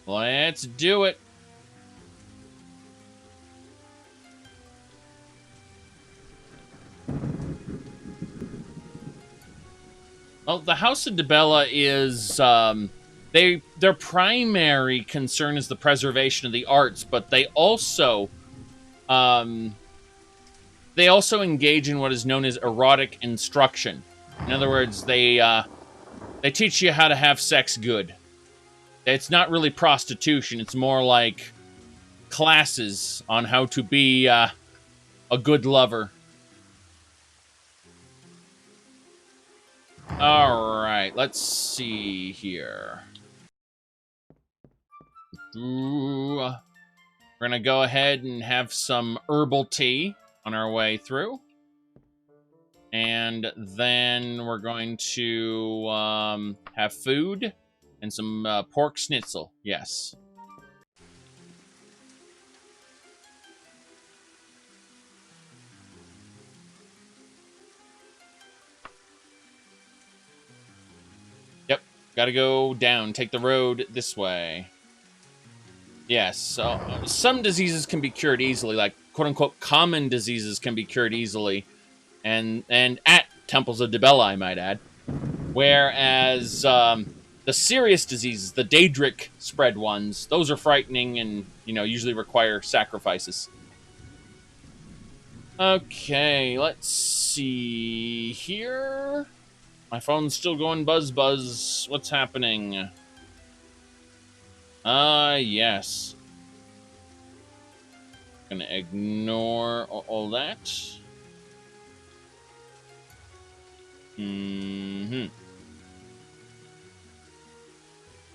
Let's do it. Well, the House of Dibella is, their primary concern is the preservation of the arts, but they also engage in what is known as erotic instruction. In other words, they teach you how to have sex good. It's not really prostitution. It's more like classes on how to be a good lover. All right, let's see here. We're going to go ahead and have some herbal tea on our way through. And then we're going to have food and some pork schnitzel. Yes. Yep. Got to go down. Take the road this way. Yes. So some diseases can be cured easily, like quote-unquote common diseases can be cured easily. And at Temples of Dibella, I might add. Whereas the serious diseases, the Daedric spread ones, those are frightening and, you know, usually require sacrifices. Okay, let's see here. My phone's still going buzz buzz. What's happening? Yes. Gonna ignore all that.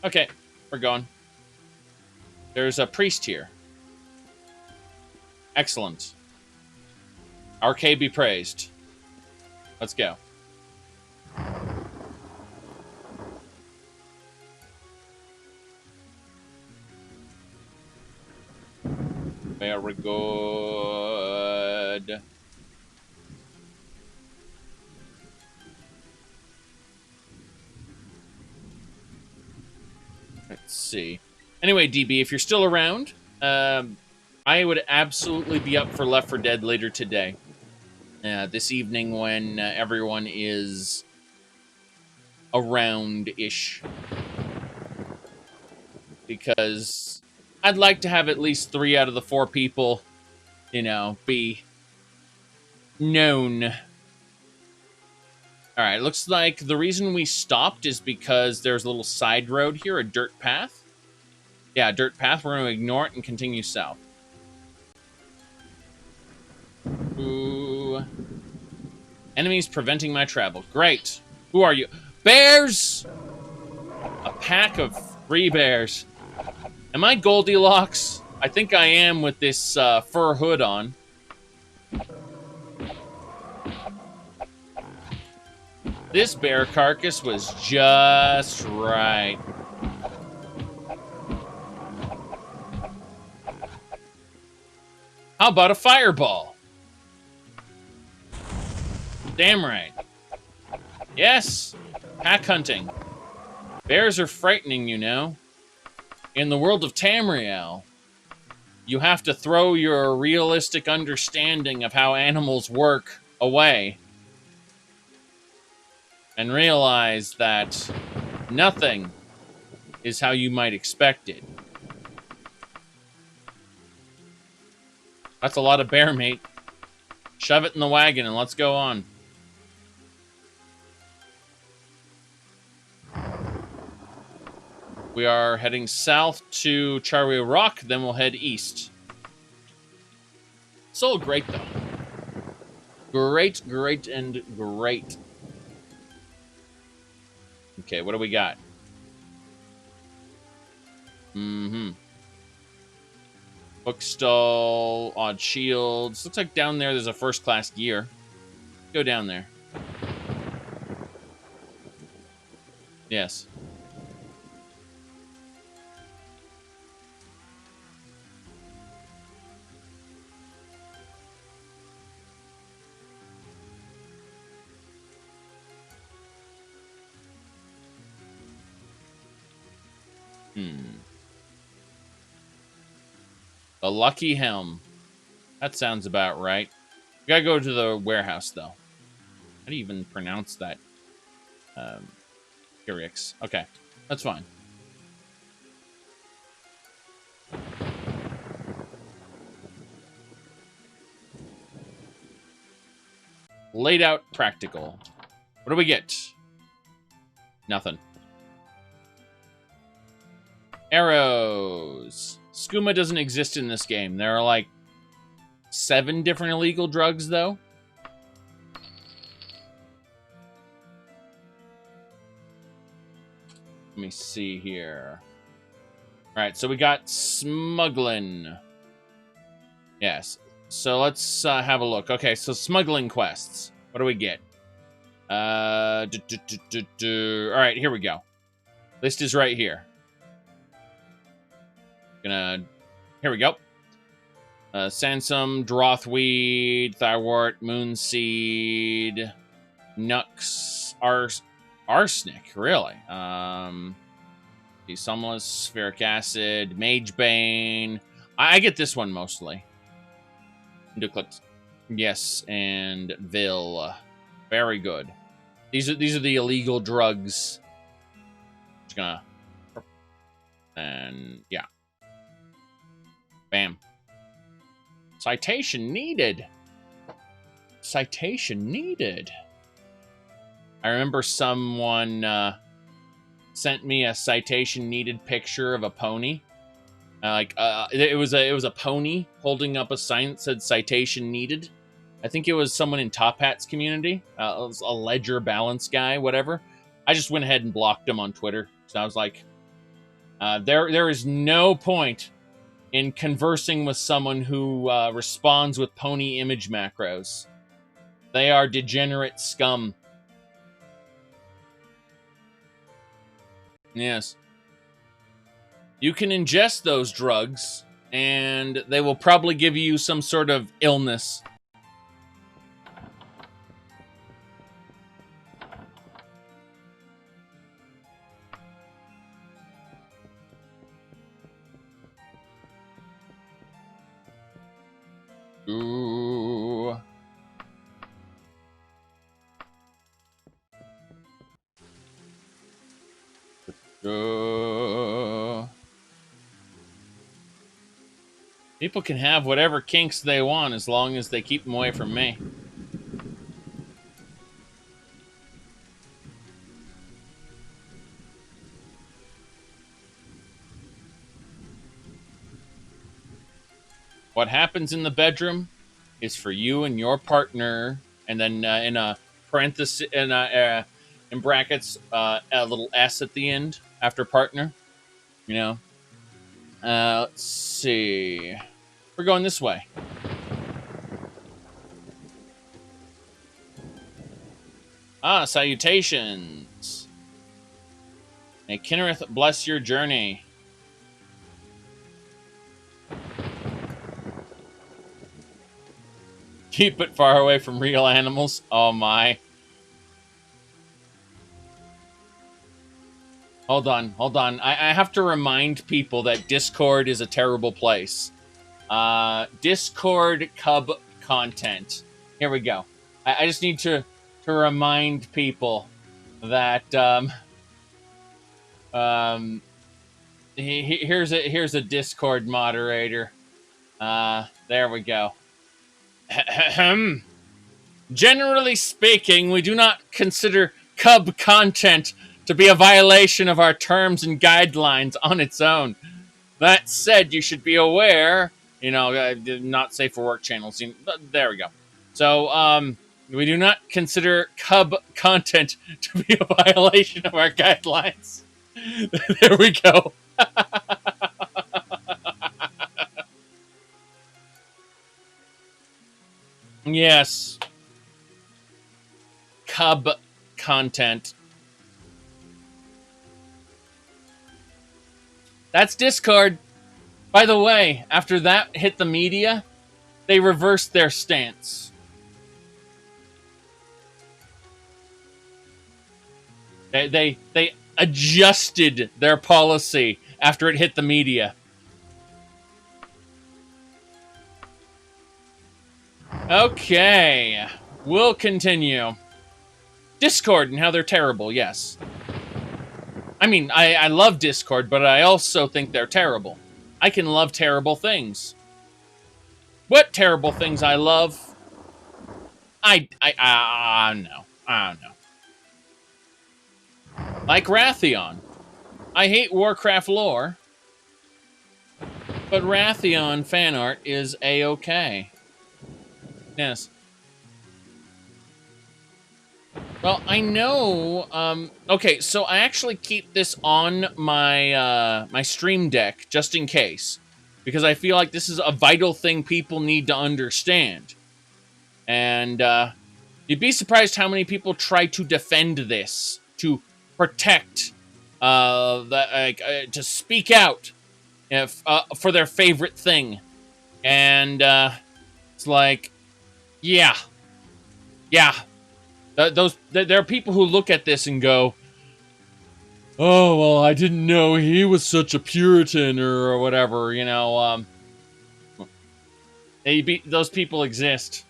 Okay, we're going. There's a priest here. Excellent. Arcade be praised. Let's go. Very good. Let's see. Anyway, DB, if you're still around, I would absolutely be up for Left 4 Dead later today. This evening when everyone is around-ish. Because I'd like to have at least 3 out of the 4 people, you know, be known. Alright, looks like the reason we stopped is because there's a little side road here, a dirt path. Yeah, dirt path. We're going to ignore it and continue south. Ooh. Enemies preventing my travel. Great. Who are you? Bears! A pack of 3 bears. Am I Goldilocks? I think I am with this fur hood on. This bear carcass was just right. How about a fireball? Damn right. Yes, pack hunting. Bears are frightening, you know. In the world of Tamriel, you have to throw your realistic understanding of how animals work away and realize that nothing is how you might expect it. That's a lot of bear meat. Shove it in the wagon and let's go on. We are heading south to Charway Rock, then we'll head east. So great, though. Great, great, and great. Okay, what do we got? Bookstall, odd shields. Looks like down there there's a first-class gear. Go down there. Yes. The Lucky Helm. That sounds about right. We gotta go to the warehouse, though. How do you even pronounce that? Zaric. Okay, that's fine. Laid out practical. What do we get? Nothing. Arrows. Skooma doesn't exist in this game. There are like 7 different illegal drugs, though. Let me see here. All right, so we got smuggling. Yes. So let's have a look. Okay, so smuggling quests. What do we get? All right, here we go. List is right here. Here we go. Sansum, Drothweed, Thywart, Moonseed, Nux, Arsenic, really. Somnolus, Ferric Acid, Magebane. I get this one mostly. Duclet. Yes, and Vil. Very good. These are the illegal drugs. Just gonna... And, yeah. Bam. Citation needed. Citation needed. I remember someone sent me a citation needed picture of a pony. It was a pony holding up a sign that said citation needed. I think it was someone in Top Hat's community. It was a ledger balance guy, whatever. I just went ahead and blocked him on Twitter. So I was like, there is no point in conversing with someone who responds with pony image macros. They are degenerate scum. Yes. You can ingest those drugs, and they will probably give you some sort of illness. Ooh. People can have whatever kinks they want as long as they keep them away from me. What happens in the bedroom is for you and your partner, and then in a parenthesis, in brackets, a little S at the end after partner. You know. Let's see. We're going this way. Ah, salutations. May Kinnereth bless your journey. Keep it far away from real animals. Oh my. Hold on. I have to remind people that Discord is a terrible place. Discord Cub content. Here we go. I just need to remind people that here's a Discord moderator. There we go. Generally speaking, we do not consider Cub content to be a violation of our terms and guidelines on its own. That said, you should be aware, not safe for work channels. There we go. So, we do not consider Cub content to be a violation of our guidelines. There we go. Yes. Cub content. That's Discord. By the way, after that hit the media, they reversed their stance. They adjusted their policy after it hit the media. Okay, we'll continue. Discord and how they're terrible, yes. I mean, I love Discord, but I also think they're terrible. I can love terrible things. What terrible things I love? I don't know. Like Wrathion. I hate Warcraft lore, but Wrathion fan art is a-okay. Yes. Well, I know, okay, so I actually keep this on my, my Stream Deck, just in case. Because I feel like this is a vital thing people need to understand. And, you'd be surprised how many people try to defend this, to protect, to speak out if, for their favorite thing. And, it's like, yeah. There are people who look at this and go, oh, well, I didn't know he was such a Puritan or whatever, those people exist.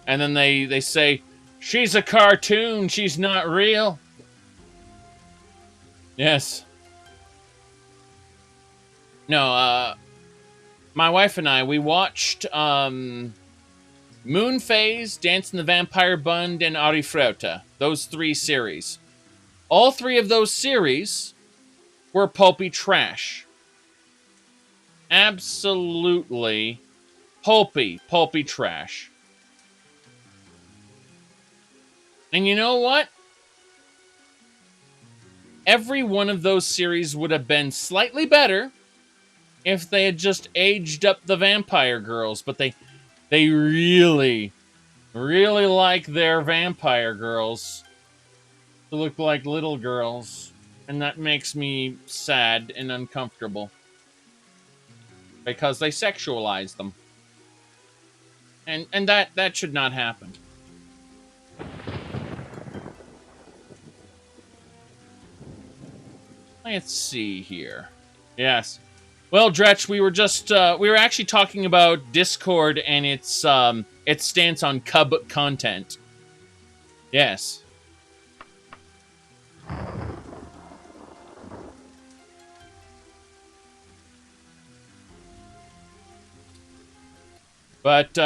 And then they say, she's a cartoon, she's not real. Yes. No, my wife and I, we watched, Moonphase, Dance in the Vampire Bund, and Arifrota. Those 3 series. All 3 of those series were pulpy trash. Absolutely pulpy trash. And you know what? Every one of those series would have been slightly better if they had just aged up the vampire girls, but they really like their vampire girls to look like little girls. And that makes me sad and uncomfortable. Because they sexualize them. And that should not happen. Let's see here. Yes. Well, Dretch, we were actually talking about Discord and its stance on cub content. Yes. But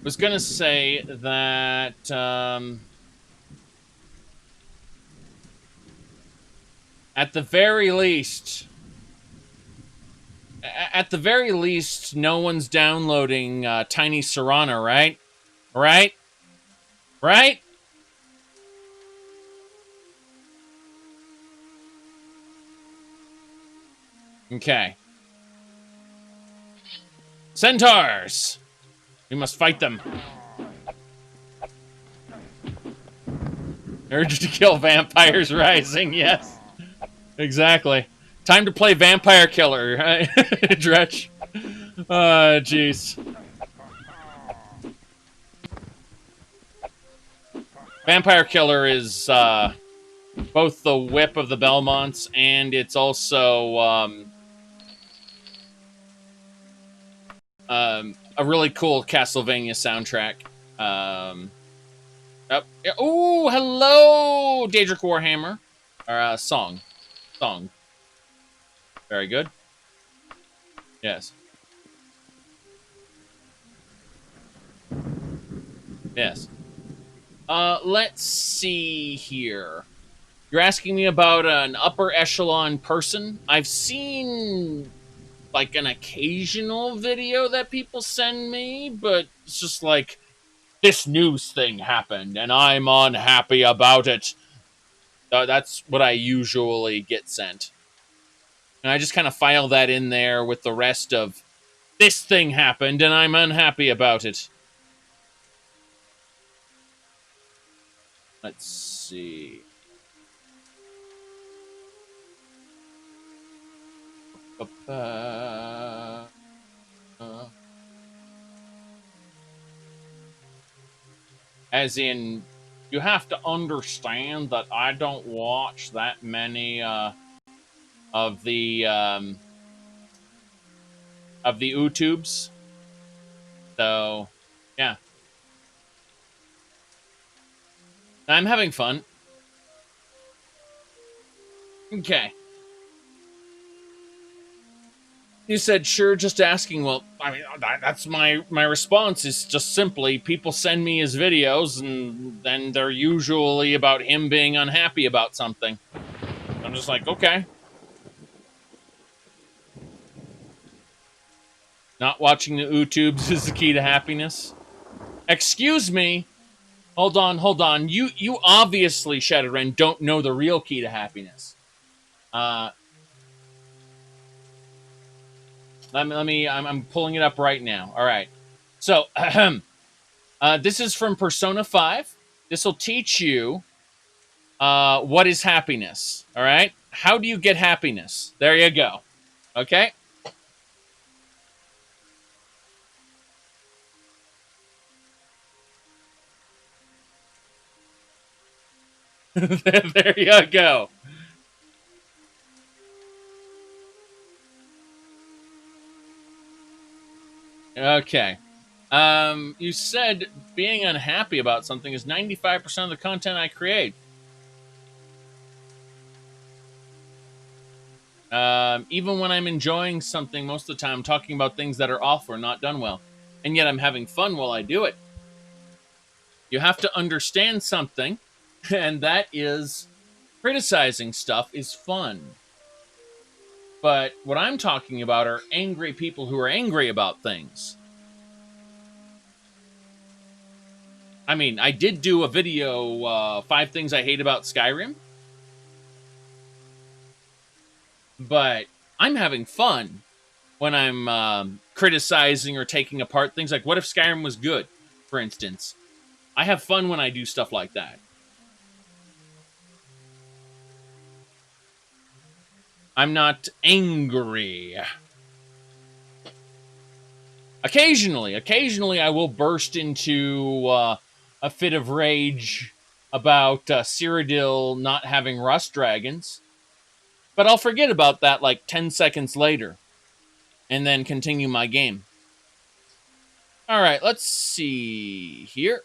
was gonna say that at the very least, no one's downloading Tiny Serrana, right? Right? Right? Okay. Centaurs! We must fight them. Urge to kill vampires rising, yes. Exactly. Time to play Vampire Killer, right? Dretch. Jeez. Vampire Killer is both the whip of the Belmonts, and it's also a really cool Castlevania soundtrack. Oh, hello, Daedric Warhammer. Or song. Very good. Yes. Yes. Let's see here. You're asking me about an upper echelon person? I've seen like an occasional video that people send me, but it's just like, this news thing happened and I'm unhappy about it. That's what I usually get sent. And I just kind of file that in there with the rest of, this thing happened and I'm unhappy about it. Let's see. As in, you have to understand that I don't watch that many of the YouTubes. So, yeah. I'm having fun. Okay. You said, sure, just asking. Well, I mean, that's my response is just simply, people send me his videos, and then they're usually about him being unhappy about something. I'm just like, okay. Not watching the YouTubes is the key to happiness. Excuse me. Hold on. You obviously, Shadowren, don't know the real key to happiness. I'm pulling it up right now. All right. So, this is from Persona 5. This will teach you what is happiness. All right. How do you get happiness? There you go. Okay. There you go. Okay. You said being unhappy about something is 95% of the content I create. Even when I'm enjoying something, most of the time I'm talking about things that are off or not done well. And yet I'm having fun while I do it. You have to understand something, and that is criticizing stuff is fun. But what I'm talking about are angry people who are angry about things. I mean, I did do a video, 5 things I hate about Skyrim. But I'm having fun when I'm criticizing or taking apart things. Like, what if Skyrim was good, for instance? I have fun when I do stuff like that. I'm not angry. Occasionally I will burst into a fit of rage about Cyrodiil not having rust dragons. But I'll forget about that like 10 seconds later and then continue my game. All right, let's see here.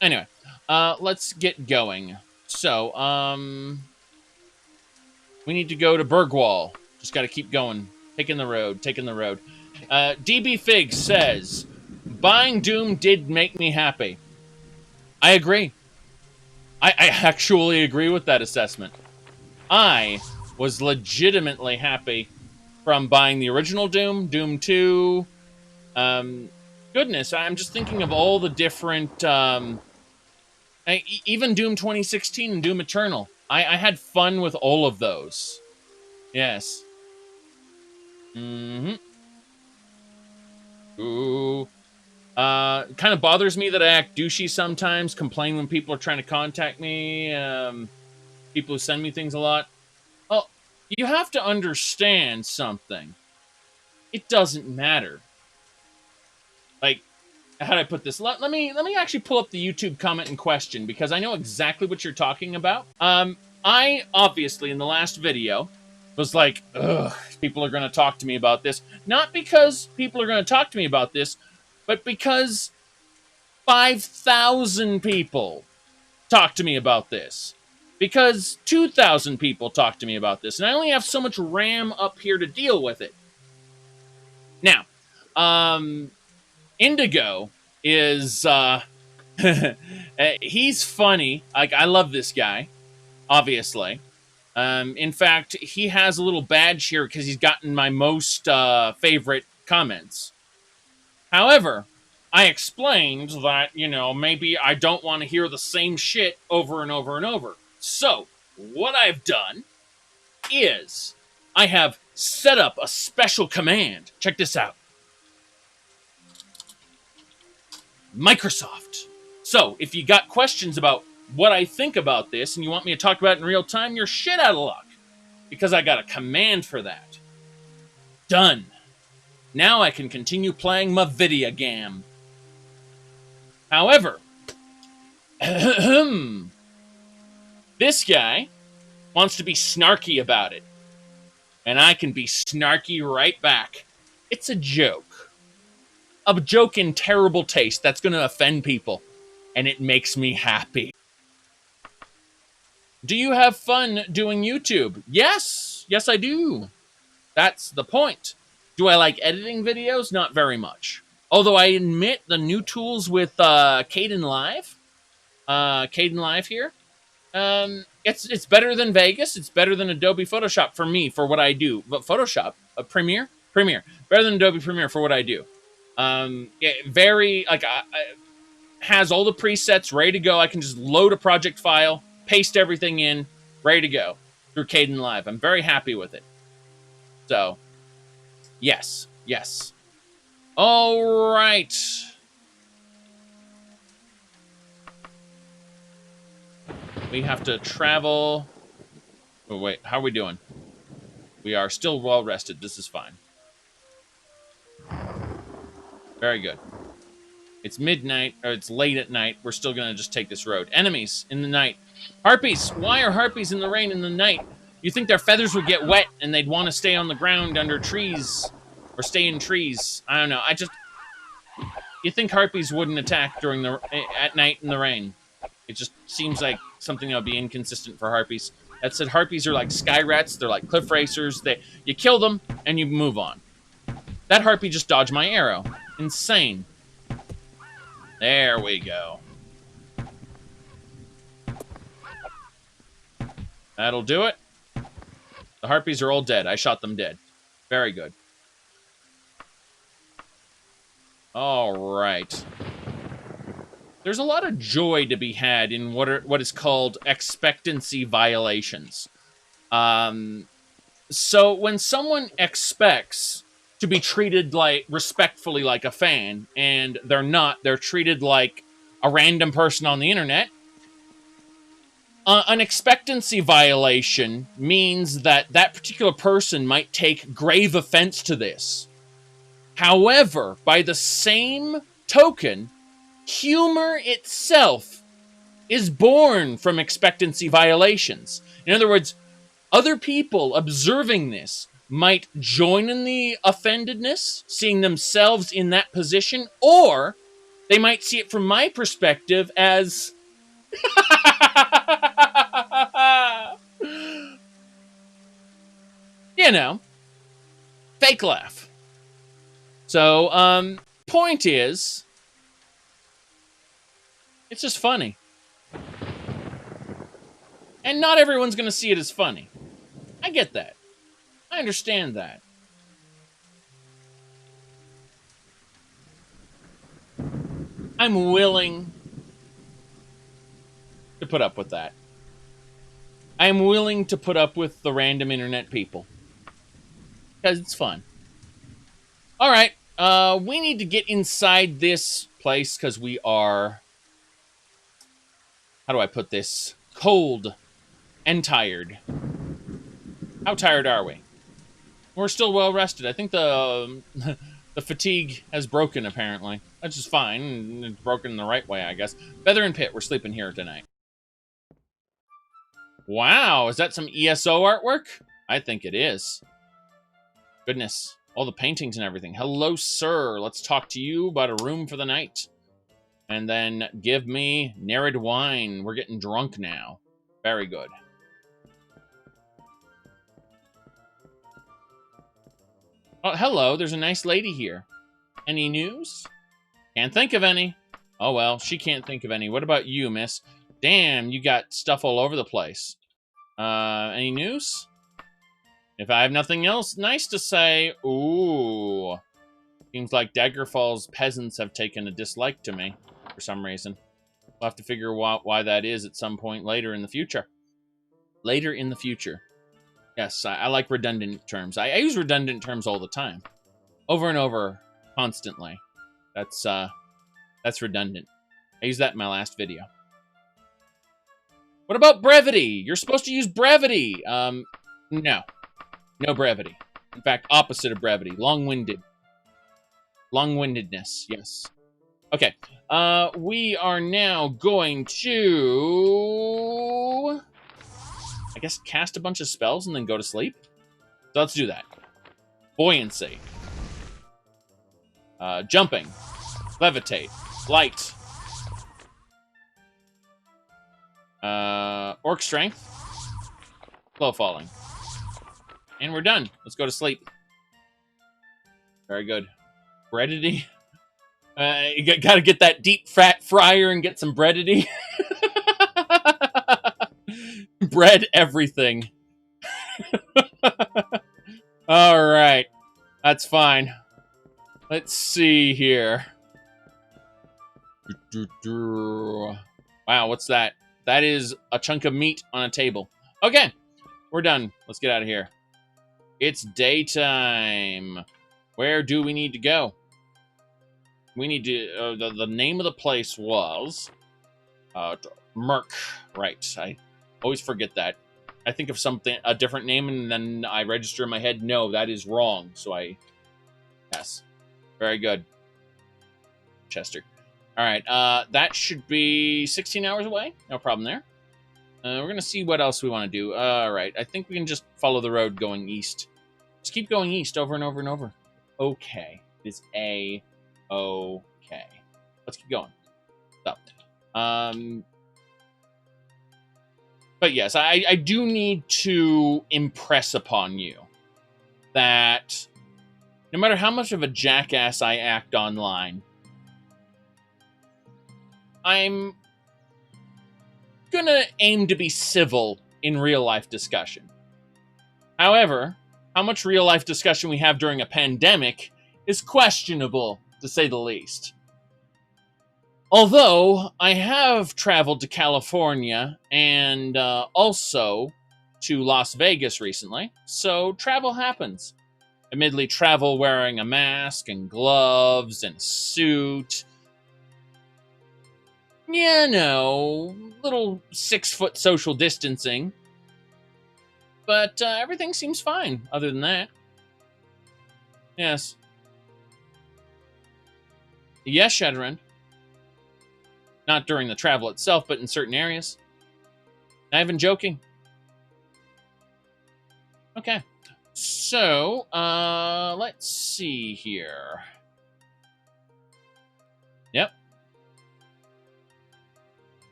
Anyway, let's get going. So, we need to go to Bergwall. Just got to keep going. Taking the road. DB Fig says, buying Doom did make me happy. I agree. I actually agree with that assessment. I was legitimately happy from buying the original Doom, Doom 2. Goodness, I'm just thinking of all the different... even Doom 2016 and Doom Eternal. I had fun with all of those. Yes. Mm-hmm. Ooh. Kind of bothers me that I act douchey sometimes, complain when people are trying to contact me, people who send me things a lot. Oh, you have to understand something. It doesn't matter. Like, how do I put this? Let me actually pull up the YouTube comment in question, because I know exactly what you're talking about. I obviously in the last video was like, ugh, people are going to talk to me about this. Not because people are going to talk to me about this, but because 5,000 people talked to me about this. Because 2,000 people talked to me about this, and I only have so much RAM up here to deal with it. Now, Indigo is, he's funny. Like, I love this guy, obviously. In fact, he has a little badge here because he's gotten my most favorite comments. However, I explained that, you know, maybe I don't want to hear the same shit over and over and over. So, what I've done is I have set up a special command. Check this out. Microsoft. So, if you got questions about what I think about this and you want me to talk about it in real time, you're shit out of luck. Because I got a command for that. Done. Now I can continue playing my video game. However, this guy wants to be snarky about it. And I can be snarky right back. It's a joke. A joke in terrible taste that's going to offend people. And it makes me happy. Do you have fun doing YouTube? Yes. Yes, I do. That's the point. Do I like editing videos? Not very much. Although I admit the new tools with Kden Live here, it's better than Vegas. It's better than Adobe Photoshop for me, for what I do. But Photoshop, Premiere, better than Adobe Premiere for what I do. Very, like, has all the presets ready to go. I can just load a project file, paste everything in, ready to go through Kden Live. I'm very happy with it. So, yes. All right. We have to travel. Oh, wait. How are we doing? We are still well rested. This is fine. Very good. It's midnight, or it's late at night. We're still going to just take this road. Enemies in the night. Harpies. Why are harpies in the rain in the night? You think their feathers would get wet and they'd want to stay on the ground under trees or stay in trees. I don't know. You think harpies wouldn't attack at night in the rain. It just seems like something that would be inconsistent for harpies. That said, harpies are like sky rats. They're like cliff racers. You kill them and you move on. That harpy just dodged my arrow. Insane. There we go. That'll do it. The harpies are all dead. I shot them dead. Very good. All right. There's a lot of joy to be had in what is called expectancy violations. So when someone expects to be treated respectfully like a fan, and they're not, they're treated like a random person on the internet, an expectancy violation means that that particular person might take grave offense to this. However, by the same token, humor itself is born from expectancy violations. In other words, other people observing this might join in the offendedness, seeing themselves in that position, or they might see it from my perspective as you know, fake laugh. So, point is, it's just funny. And not everyone's going to see it as funny. I get that. I understand that. I'm willing to put up with that. I'm willing to put up with the random internet people. Because it's fun. Alright, we need to get inside this place because we are... How do I put this? Cold and tired. How tired are we? We're still well rested. I think the fatigue has broken, apparently. That's just fine. It's broken the right way, I guess. Feather and Pit, we're sleeping here tonight. Wow, is that some ESO artwork? I think it is. Goodness, all the paintings and everything. Hello, sir. Let's talk to you about a room for the night. And then give me Nerid wine. We're getting drunk now. Very good. Oh, hello. There's a nice lady here. Any news? Can't think of any. Oh, well, she can't think of any. What about you, miss? Damn, you got stuff all over the place. Any news? If I have nothing else nice to say... Ooh. Seems like Daggerfall's peasants have taken a dislike to me for some reason. We'll have to figure out why that is at some point later in the future. Later in the future. Yes, I like redundant terms. I use redundant terms all the time. Over and over, constantly. That's redundant. I used that in my last video. What about brevity? You're supposed to use brevity. No. No brevity. In fact, opposite of brevity. Long-winded. Long-windedness, yes. Okay. We are now going to... I guess cast a bunch of spells and then go to sleep? So let's do that. Buoyancy. Jumping. Levitate. Light. Orc strength. Slow falling. And we're done. Let's go to sleep. Very good. Breadity. You gotta get that deep fat fryer and get some breadity. Bread everything. Alright. That's fine. Let's see here. Wow, what's that? That is a chunk of meat on a table. Okay, we're done. Let's get out of here. It's daytime. Where do we need to go? We need to... the name of the place was... Merc. Right, I always forget that. I think of something, a different name, and then I register in my head, no, that is wrong. So I... Yes. Very good. Chester. Alright, that should be 16 hours away. No problem there. We're going to see what else we want to do. Alright, I think we can just follow the road going east. Just keep going east over and over and over. Okay. It's A-okay. Let's keep going. So, but yes, I do need to impress upon you that no matter how much of a jackass I act online, I'm gonna aim to be civil in real-life discussion. However, how much real-life discussion we have during a pandemic is questionable, to say the least. Although, I have traveled to California and also to Las Vegas recently, so travel happens. Admittedly, travel wearing a mask and gloves and a suit. You know, little 6-foot social distancing. But everything seems fine, other than that. Yes. Yes, Zhakaron. Not during the travel itself, but in certain areas. Not even joking. Okay. So, let's see here. Yep.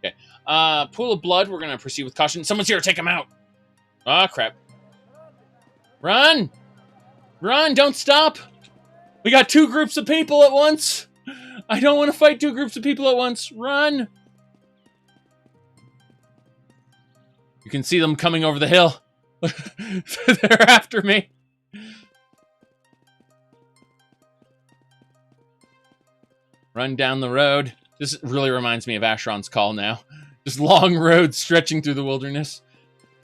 Okay. Pool of blood. We're going to proceed with caution. Someone's here. Take him out. Oh, crap. Run! Run! Don't stop! We got 2 groups of people at once! I don't want to fight 2 groups of people at once. Run! You can see them coming over the hill. They're after me. Run down the road. This really reminds me of Asheron's Call now. Just long roads stretching through the wilderness.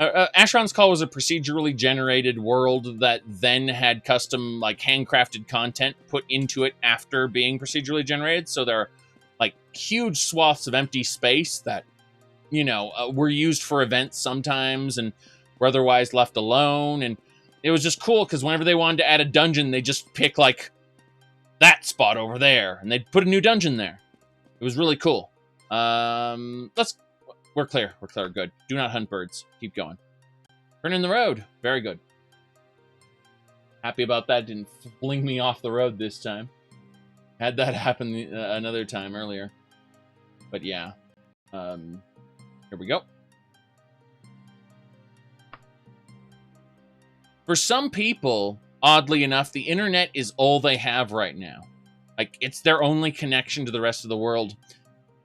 Asheron's Call was a procedurally generated world that then had custom, like, handcrafted content put into it after being procedurally generated. So there are, like, huge swaths of empty space that, you know, were used for events sometimes and were otherwise left alone. And it was just cool because whenever they wanted to add a dungeon, they just pick, like, that spot over there, and they'd put a new dungeon there. It was really cool. We're clear. We're clear. Good. Do not hunt birds. Keep going. Turn in the road. Very good. Happy about that. Didn't fling me off the road this time. Had that happen another time earlier. But yeah. Here we go. For some people, oddly enough, the internet is all they have right now. Like, it's their only connection to the rest of the world.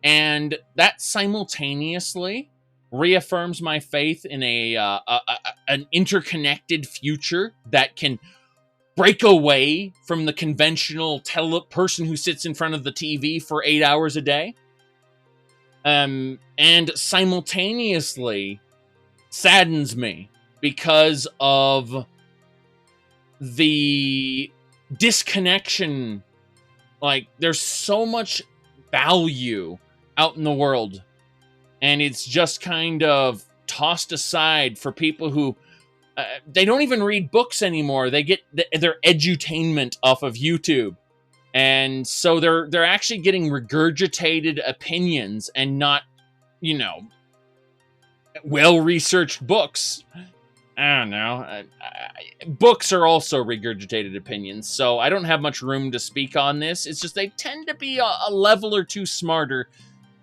And that simultaneously reaffirms my faith in an interconnected future that can break away from the conventional person who sits in front of the TV for 8 hours a day. And simultaneously saddens me because of the disconnection. Like, there's so much value out in the world, and it's just kind of tossed aside for people who they don't even read books anymore. They get their edutainment off of YouTube, and so they're actually getting regurgitated opinions and not, you know, well-researched books. I don't know. Books are also regurgitated opinions, so I don't have much room to speak on this. It's just they tend to be a level or two smarter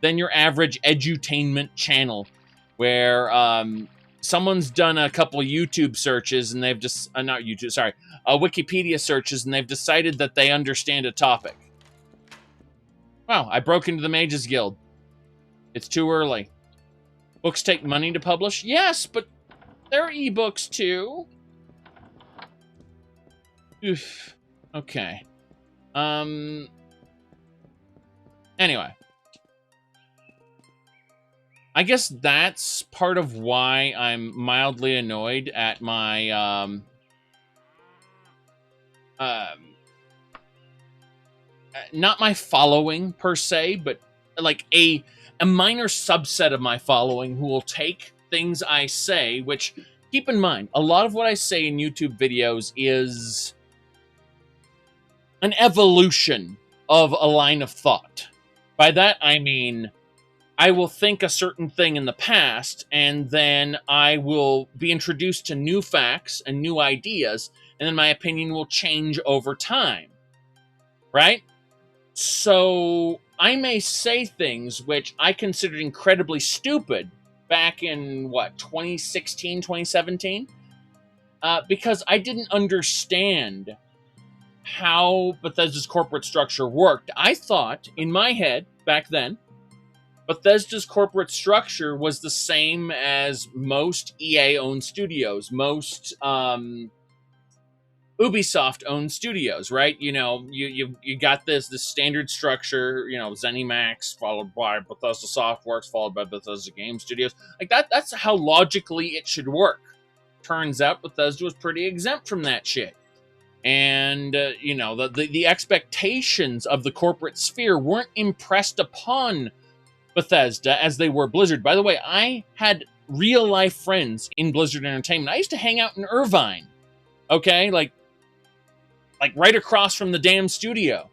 than your average edutainment channel, where someone's done a couple of YouTube searches and they've just not YouTube, sorry, Wikipedia searches, and they've decided that they understand a topic. Wow, I broke into the Mages Guild. It's too early. Books take money to publish? Yes, but there are ebooks too. Oof. Okay. Anyway. I guess that's part of why I'm mildly annoyed at my, not my following per se, but like a minor subset of my following who will take things I say, which, keep in mind, a lot of what I say in YouTube videos is an evolution of a line of thought. By that, I mean, I will think a certain thing in the past, and then I will be introduced to new facts and new ideas, and then my opinion will change over time. Right? So, I may say things which I considered incredibly stupid back in, 2016, 2017? Because I didn't understand how Bethesda's corporate structure worked. I thought, in my head, back then, Bethesda's corporate structure was the same as most EA-owned studios, most Ubisoft-owned studios, right? You know, you got this standard structure, you know, ZeniMax, followed by Bethesda Softworks, followed by Bethesda Game Studios. Like, that's how logically it should work. Turns out Bethesda was pretty exempt from that shit. And, you know, the expectations of the corporate sphere weren't impressed upon Bethesda as they were Blizzard. By the way, I had real-life friends in Blizzard Entertainment. I used to hang out in Irvine, okay? Like like right across from the damn studio.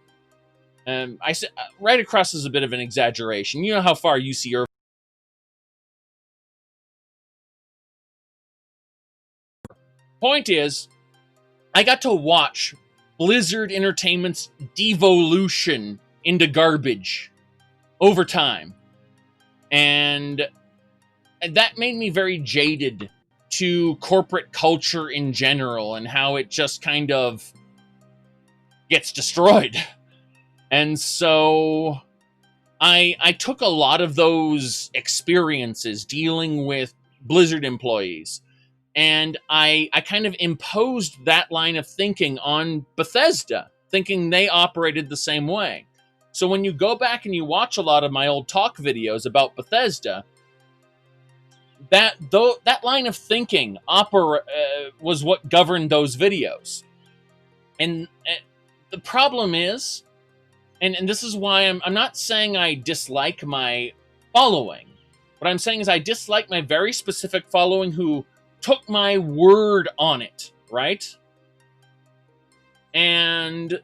I said right across is a bit of an exaggeration. You know how far UC Irvine. Point is, I got to watch Blizzard Entertainment's devolution into garbage over time. And that made me very jaded to corporate culture in general and how it just kind of gets destroyed. And so I took a lot of those experiences dealing with Blizzard employees, and I kind of imposed that line of thinking on Bethesda, thinking they operated the same way. So when you go back and you watch a lot of my old talk videos about Bethesda, that line of thinking was what governed those videos. And the problem is, and this is why I'm not saying I dislike my following. What I'm saying is I dislike my very specific following who took my word on it, right? And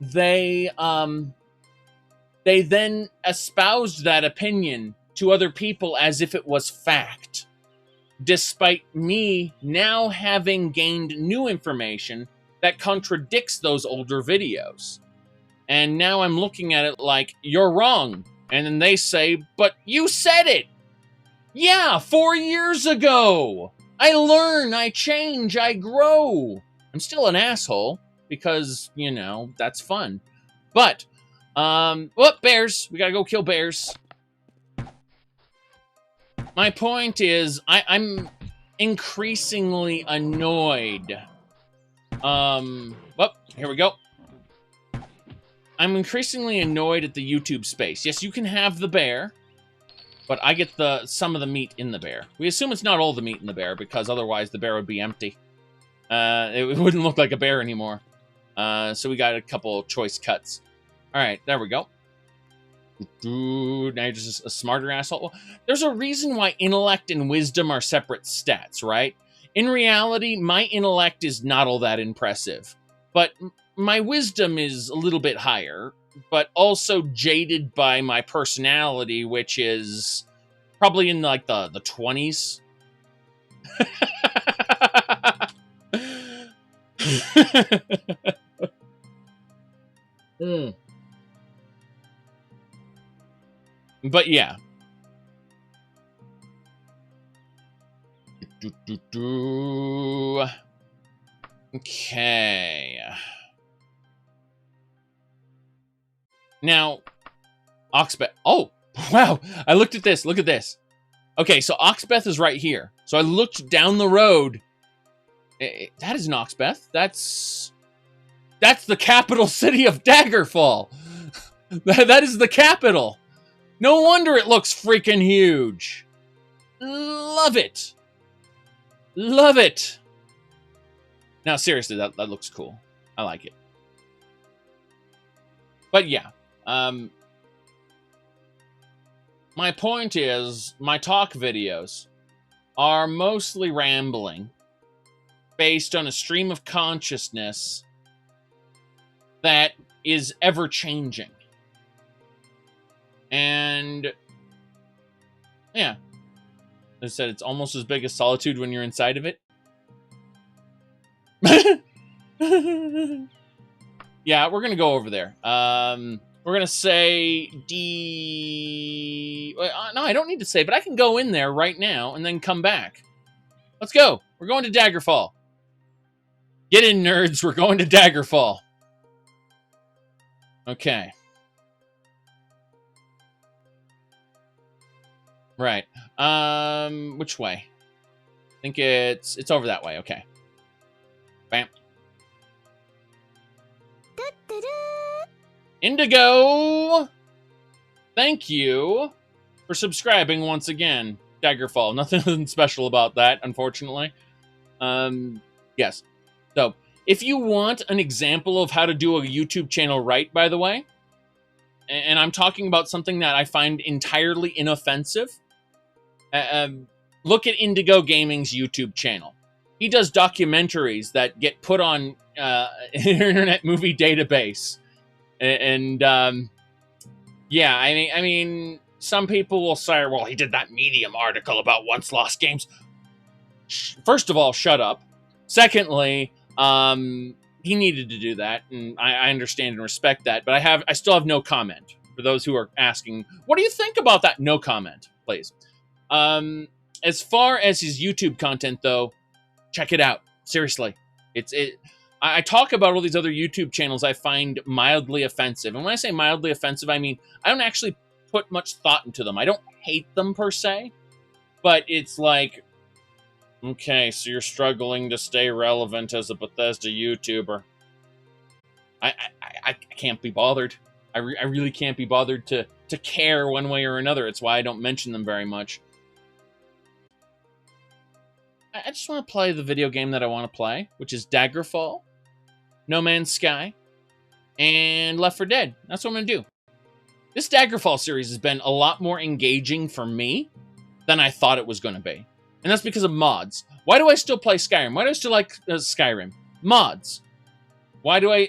they then espoused that opinion to other people as if it was fact, despite me now having gained new information that contradicts those older videos. And now I'm looking at it like, you're wrong. And then they say, but you said it. Yeah, 4 years ago. I learn, I change, I grow. I'm still an asshole because, you know, that's fun. But, bears. We gotta go kill bears. My point is, I'm increasingly annoyed. Here we go. I'm increasingly annoyed at the YouTube space. Yes, you can have the bear, but I get some of the meat in the bear. We assume it's not all the meat in the bear, because otherwise the bear would be empty. It wouldn't look like a bear anymore. So we got a couple choice cuts. All right, there we go. Now you're just a smarter asshole. Well, there's a reason why intellect and wisdom are separate stats, right? In reality, my intellect is not all that impressive, but my wisdom is a little bit higher, but also jaded by my personality, which is probably in like the 20s. But yeah. Okay. Now, Oxbeth. Oh, wow. I looked at this. Look at this. Okay, so Oxbeth is right here. So I looked down the road. That isn't Oxbeth. That's the capital city of Daggerfall. That is the capital. No wonder it looks freaking huge. Love it. Love it. Now, seriously, that looks cool. I like it. But yeah. My point is, my talk videos are mostly rambling based on a stream of consciousness that is ever-changing. And, yeah. As I said, it's almost as big as Solitude when you're inside of it. Yeah, we're going to go over there. We're going to say D... No, I don't need to say, but I can go in there right now and then come back. Let's go. We're going to Daggerfall. Get in, nerds. We're going to Daggerfall. Okay. Right. Which way? I think it's over that way. Okay. Bam. Indigo! Thank you for subscribing once again. Daggerfall. Nothing special about that, unfortunately. Yes. So, if you want an example of how to do a YouTube channel right, by the way, and I'm talking about something that I find entirely inoffensive, look at Indigo Gaming's YouTube channel. he does documentaries that get put on Internet Movie Database, and yeah, I mean, some people will say, well, he did that Medium article about once lost games. First of all, shut up. Secondly, he needed to do that, and I understand and respect that. But I still have no comment for those who are asking, what do you think about that? No comment, please. As far as his YouTube content, though, check it out. Seriously, I talk about all these other YouTube channels I find mildly offensive, and when I say mildly offensive, I mean I don't actually put much thought into them. I don't hate them per se, but it's like, okay, so you're struggling to stay relevant as a Bethesda YouTuber. I can't be bothered. I really can't be bothered to care one way or another. It's why I don't mention them very much. I just want to play the video game that I want to play, which is Daggerfall, No Man's Sky, and Left 4 Dead. That's what I'm going to do. This Daggerfall series has been a lot more engaging for me than I thought it was going to be. And that's because of mods. Why do I still play Skyrim? Why do I still like Skyrim? Mods. Why do I,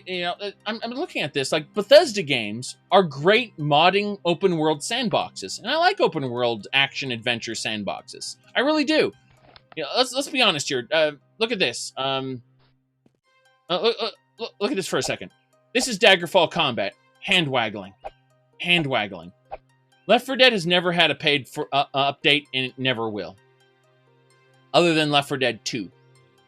I'm looking at this, like, Bethesda games are great modding open world sandboxes. And I like open world action adventure sandboxes. I really do. Let's be honest here. Look at this. Look at this for a second. This is Daggerfall combat. Hand waggling. Hand waggling. Left 4 Dead has never had a paid update, and it never will. Other than Left 4 Dead 2.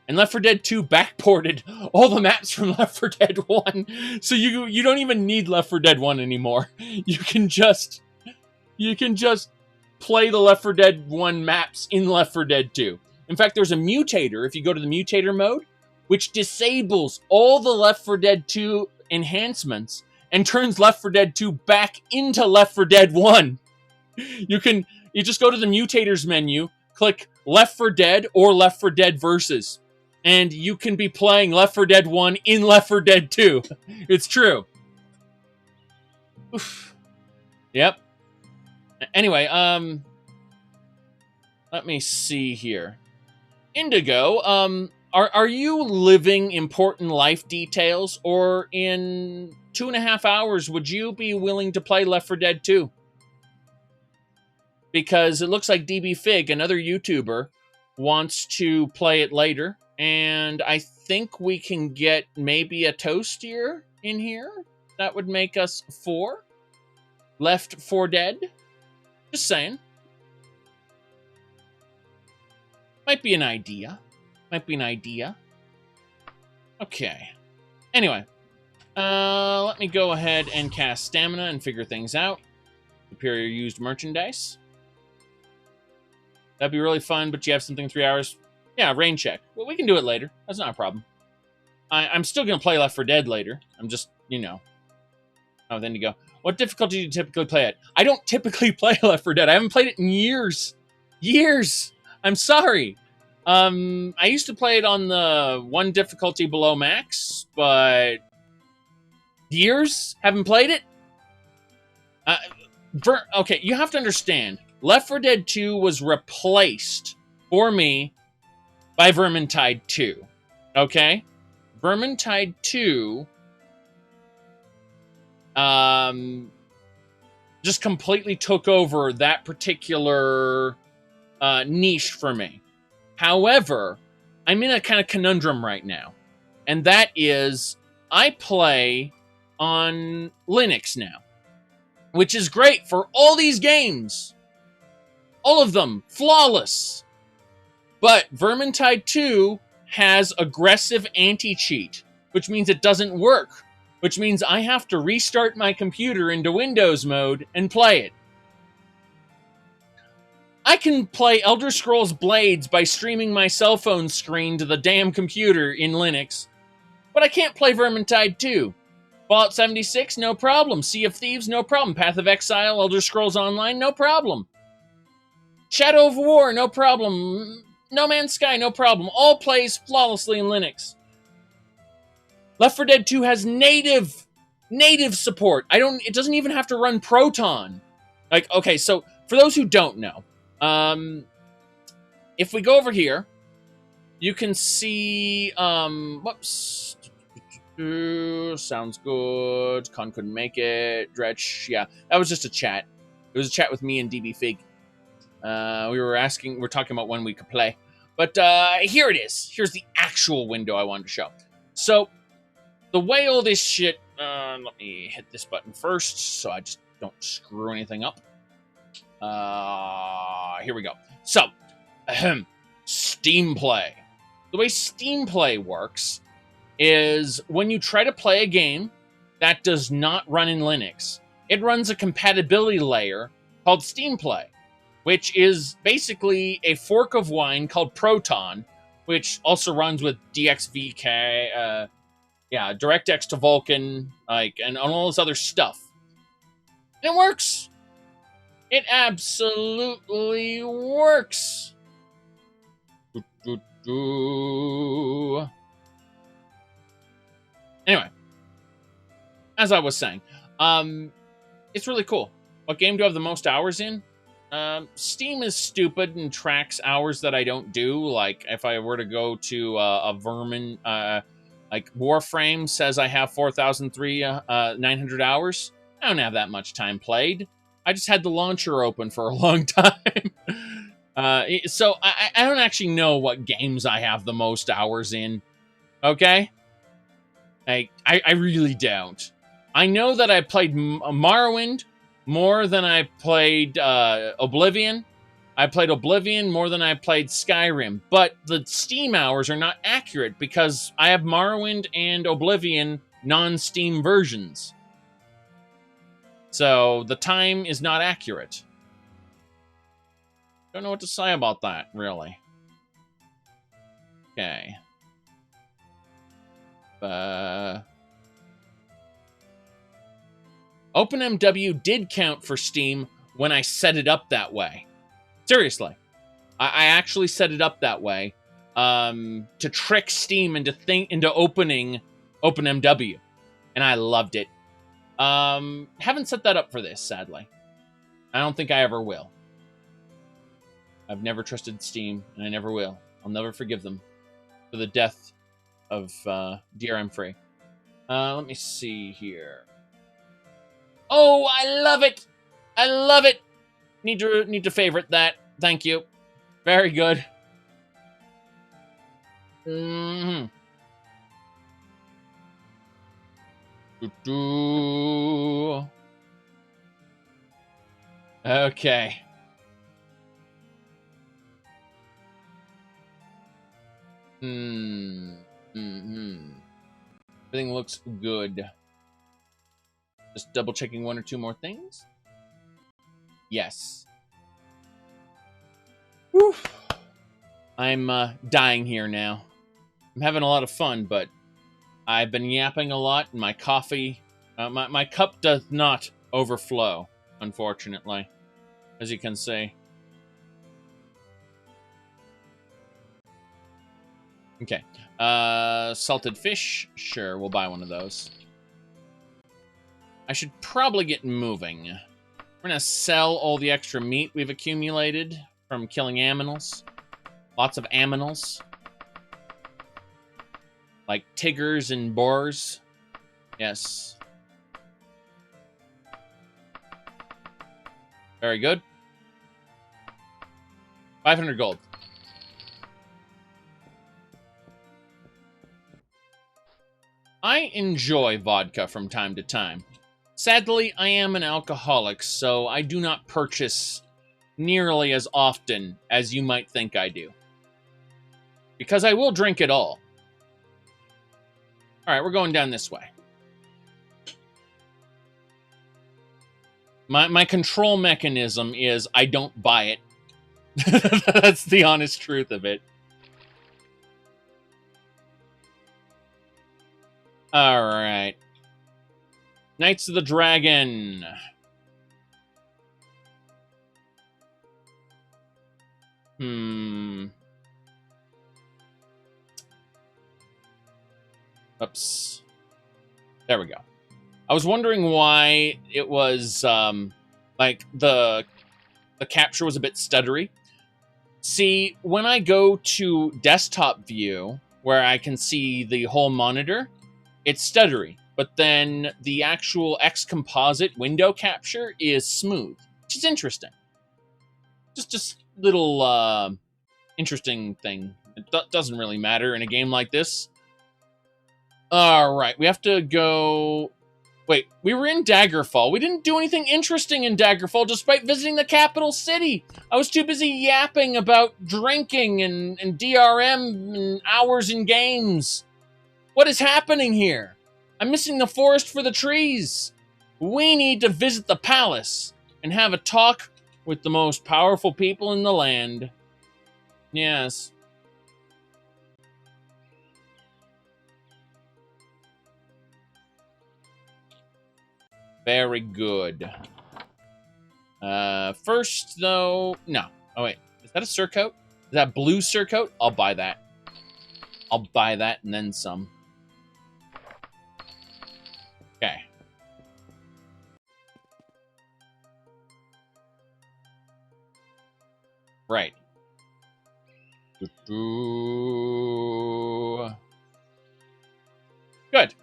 And Left 4 Dead 2 backported all the maps from Left 4 Dead 1. So you don't even need Left 4 Dead 1 anymore. You can just play the Left 4 Dead 1 maps in Left 4 Dead 2. In fact, there's a mutator, if you go to the mutator mode, which disables all the Left 4 Dead 2 enhancements and turns Left 4 Dead 2 back into Left 4 Dead 1. You just go to the mutators menu, click Left 4 Dead or Left 4 Dead Versus, and you can be playing Left 4 Dead 1 in Left 4 Dead 2. It's true. Oof. Yep. Anyway, let me see here. Indigo, are you living important life details, or in 2.5 hours would you be willing to play Left 4 Dead 2? Because it looks like DB Fig, another YouTuber, wants to play it later, and I think we can get maybe a toastier in here. That would make us 4. Left 4 Dead. Just saying. Might be an idea. Might be an idea. Okay. Anyway. Let me go ahead and cast Stamina and figure things out. Superior used merchandise. That'd be really fun, but you have something in 3 hours. Yeah, rain check. Well, we can do it later. That's not a problem. I'm still going to play Left 4 Dead later. I'm just, Oh, then you go. What difficulty do you typically play at? I don't typically play Left 4 Dead. I haven't played it in years. Years! I'm sorry. I used to play it on the 1 difficulty below max, but years? Haven't played it? Okay, you have to understand. Left 4 Dead 2 was replaced, for me, by Vermintide 2. Okay? Vermintide 2 just completely took over that particular niche for me. However, I'm in a kind of conundrum right now. And that is, I play on Linux now. Which is great for all these games. All of them. Flawless. But Vermintide 2 has aggressive anti-cheat. Which means it doesn't work. Which means I have to restart my computer into Windows mode and play it. I can play Elder Scrolls Blades by streaming my cell phone screen to the damn computer in Linux. But I can't play Vermintide 2. Fallout 76, no problem. Sea of Thieves, no problem. Path of Exile, Elder Scrolls Online, no problem. Shadow of War, no problem. No Man's Sky, no problem. All plays flawlessly in Linux. Left 4 Dead 2 has native support. It doesn't even have to run Proton. Like, okay, so for those who don't know, if we go over here you can see, whoops. Sounds good. Con couldn't make it. Dretch, yeah. That was just a chat. It was a chat with me and DB Fig. We're talking about when we could play. But here it is. Here's the actual window I wanted to show. So, the way all this shit... let me hit this button first, so I just don't screw anything up. Here we go. So, Steam Play. The way Steam Play works is when you try to play a game that does not run in Linux, it runs a compatibility layer called Steam Play, which is basically a fork of wine called Proton, which also runs with DXVK, DirectX to Vulkan, and all this other stuff. And it works. It absolutely works. Anyway, as I was saying, it's really cool. What game do I have the most hours in? Steam is stupid and tracks hours that I don't do. Like, if I were to go to a Vermin, like Warframe says I have 900 hours. I don't have that much time played. I just had the launcher open for a long time. So I don't actually know what games I have the most hours in. Okay? I really don't. I know that I played Morrowind more than I played Oblivion. I played Oblivion more than I played Skyrim. But the Steam hours are not accurate because I have Morrowind and Oblivion non-Steam versions. So the time is not accurate. Don't know what to say about that, really. Okay. OpenMW did count for Steam when I set it up that way. Seriously. I actually set it up that way to trick Steam into opening OpenMW. And I loved it. Haven't set that up for this, sadly. I don't think I ever will. I've never trusted Steam, and I never will. I'll never forgive them for the death of DRM Free. Let me see here. Oh, I love it! I love it! Need to favorite that. Thank you. Very good. Mm-hmm. Okay. Everything looks good. Just double checking one or two more things. Yes. Whew. I'm dying here now. I'm having a lot of fun, but I've been yapping a lot, and my coffee, my cup does not overflow, unfortunately, as you can see. Okay. Salted fish? Sure, we'll buy one of those. I should probably get moving. We're gonna sell all the extra meat we've accumulated from killing aminals. Lots of aminals. Like tigers and boars. Yes. Very good. 500 gold. I enjoy vodka from time to time. Sadly, I am an alcoholic, so I do not purchase nearly as often as you might think I do. Because I will drink it all. Alright, we're going down this way. My control mechanism is I don't buy it. That's the honest truth of it. Alright. Knights of the Dragon. Oops. There we go. I was wondering why it was, like, the capture was a bit stuttery. See, when I go to desktop view, where I can see the whole monitor, it's stuttery. But then the actual X composite window capture is smooth, which is interesting. Just little interesting thing. It doesn't really matter in a game like this. All right, we have to go. Wait, we were in Daggerfall. We didn't do anything interesting in Daggerfall despite visiting the capital city. I was too busy yapping about drinking and DRM and hours in games. What is happening here? I'm missing the forest for the trees. We need to visit the palace and have a talk with the most powerful people in the land. Yes. Very good. First, though... No. Oh, wait. Is that a surcoat? Is that blue surcoat? I'll buy that. I'll buy that and then some. Okay. Right. Good.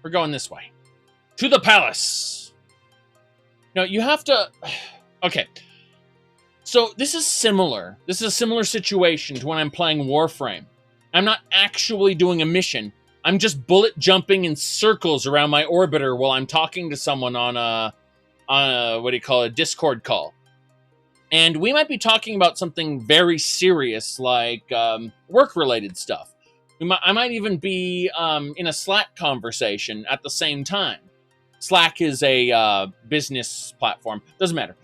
We're going this way. To the palace! Now, you have to... Okay. So, this is similar. This is a similar situation to when I'm playing Warframe. I'm not actually doing a mission. I'm just bullet jumping in circles around my orbiter while I'm talking to someone on a what do you call it, a Discord call. And we might be talking about something very serious, like work-related stuff. I might even be in a Slack conversation at the same time. Slack is a business platform. Doesn't matter.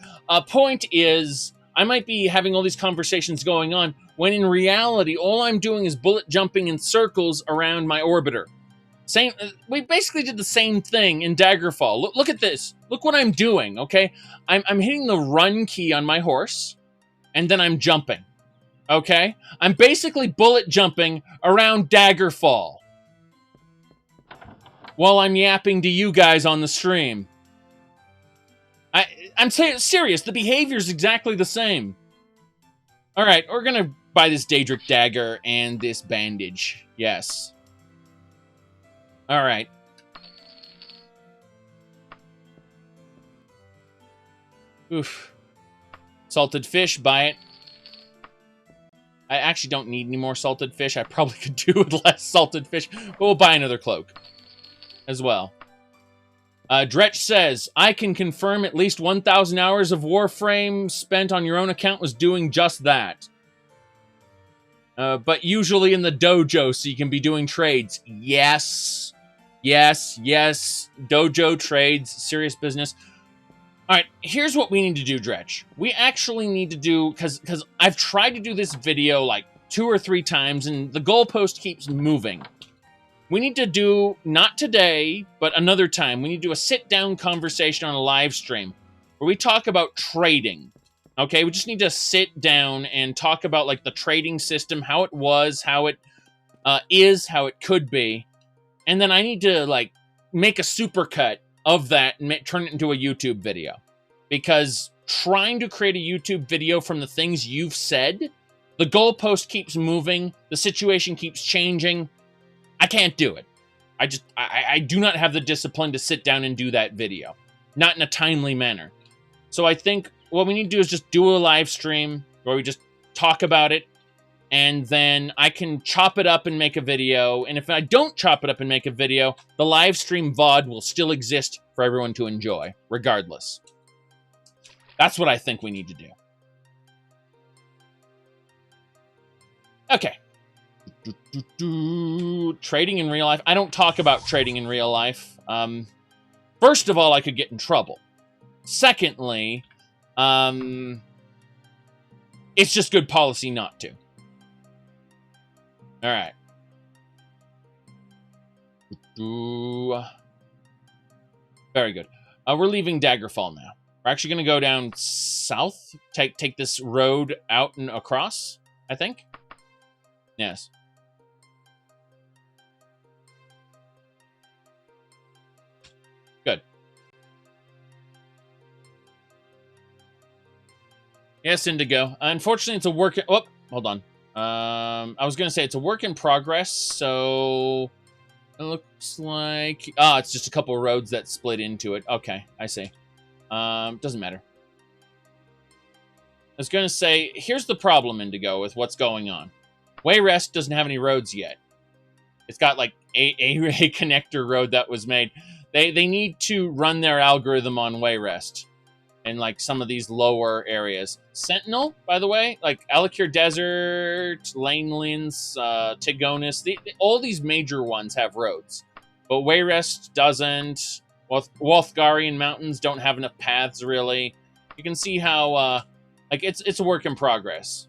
Point is, I might be having all these conversations going on when in reality, all I'm doing is bullet jumping in circles around my orbiter. We basically did the same thing in Daggerfall. Look at this. Look what I'm doing, okay? I'm hitting the run key on my horse, and then I'm jumping, okay? I'm basically bullet jumping around Daggerfall while I'm yapping to you guys on the stream. I'm serious. The behavior's exactly the same. All right, we're going to buy this Daedric dagger and this bandage. Yes. All right. Oof. Salted fish, buy it. I actually don't need any more salted fish. I probably could do with less salted fish, but we'll buy another cloak as well. Dretch says, I can confirm at least 1,000 hours of Warframe spent on your own account was doing just that. But usually in the dojo, so you can be doing trades. Yes. Yes, yes. Dojo trades, serious business. All right, here's what we need to do, Dretch. We actually need to do, because I've tried to do this video like 2 or 3 times, and the goalpost keeps moving. We need to do, not today, but another time, we need to do a sit-down conversation on a live stream where we talk about trading. Okay, we just need to sit down and talk about like the trading system, how it was, how it is, how it could be. And then I need to like make a supercut of that and turn it into a YouTube video. Because trying to create a YouTube video from the things you've said, the goalpost keeps moving, the situation keeps changing. I can't do it. I do not have the discipline to sit down and do that video. Not in a timely manner. So I think what we need to do is just do a live stream where we just talk about it, and then I can chop it up and make a video. And if I don't chop it up and make a video, the live stream VOD will still exist for everyone to enjoy, regardless. That's what I think we need to do. Okay. Trading in real life. I don't talk about trading in real life. First of all, I could get in trouble. Secondly, it's just good policy not to. All right. Very good. We're leaving Daggerfall now. We're actually going to go down south. Take this road out and across, I think. Yes. Good. Yes, Indigo. Unfortunately, it's a work... Oh, hold on. I was going to say it's a work in progress, so... It looks like... Ah, it's just a couple of roads that split into it. Okay, I see. Doesn't matter. I was going to say, here's the problem, Indigo, with what's going on. Wayrest doesn't have any roads yet. It's got, like, a connector road that was made. They need to run their algorithm on Wayrest. In like some of these lower areas. Sentinel, by the way, like Alikir Desert, Lanelands, Tigonis, all these major ones have roads. But Wayrest doesn't. Walthgarian Mountains don't have enough paths, really. You can see how, like, it's a work in progress.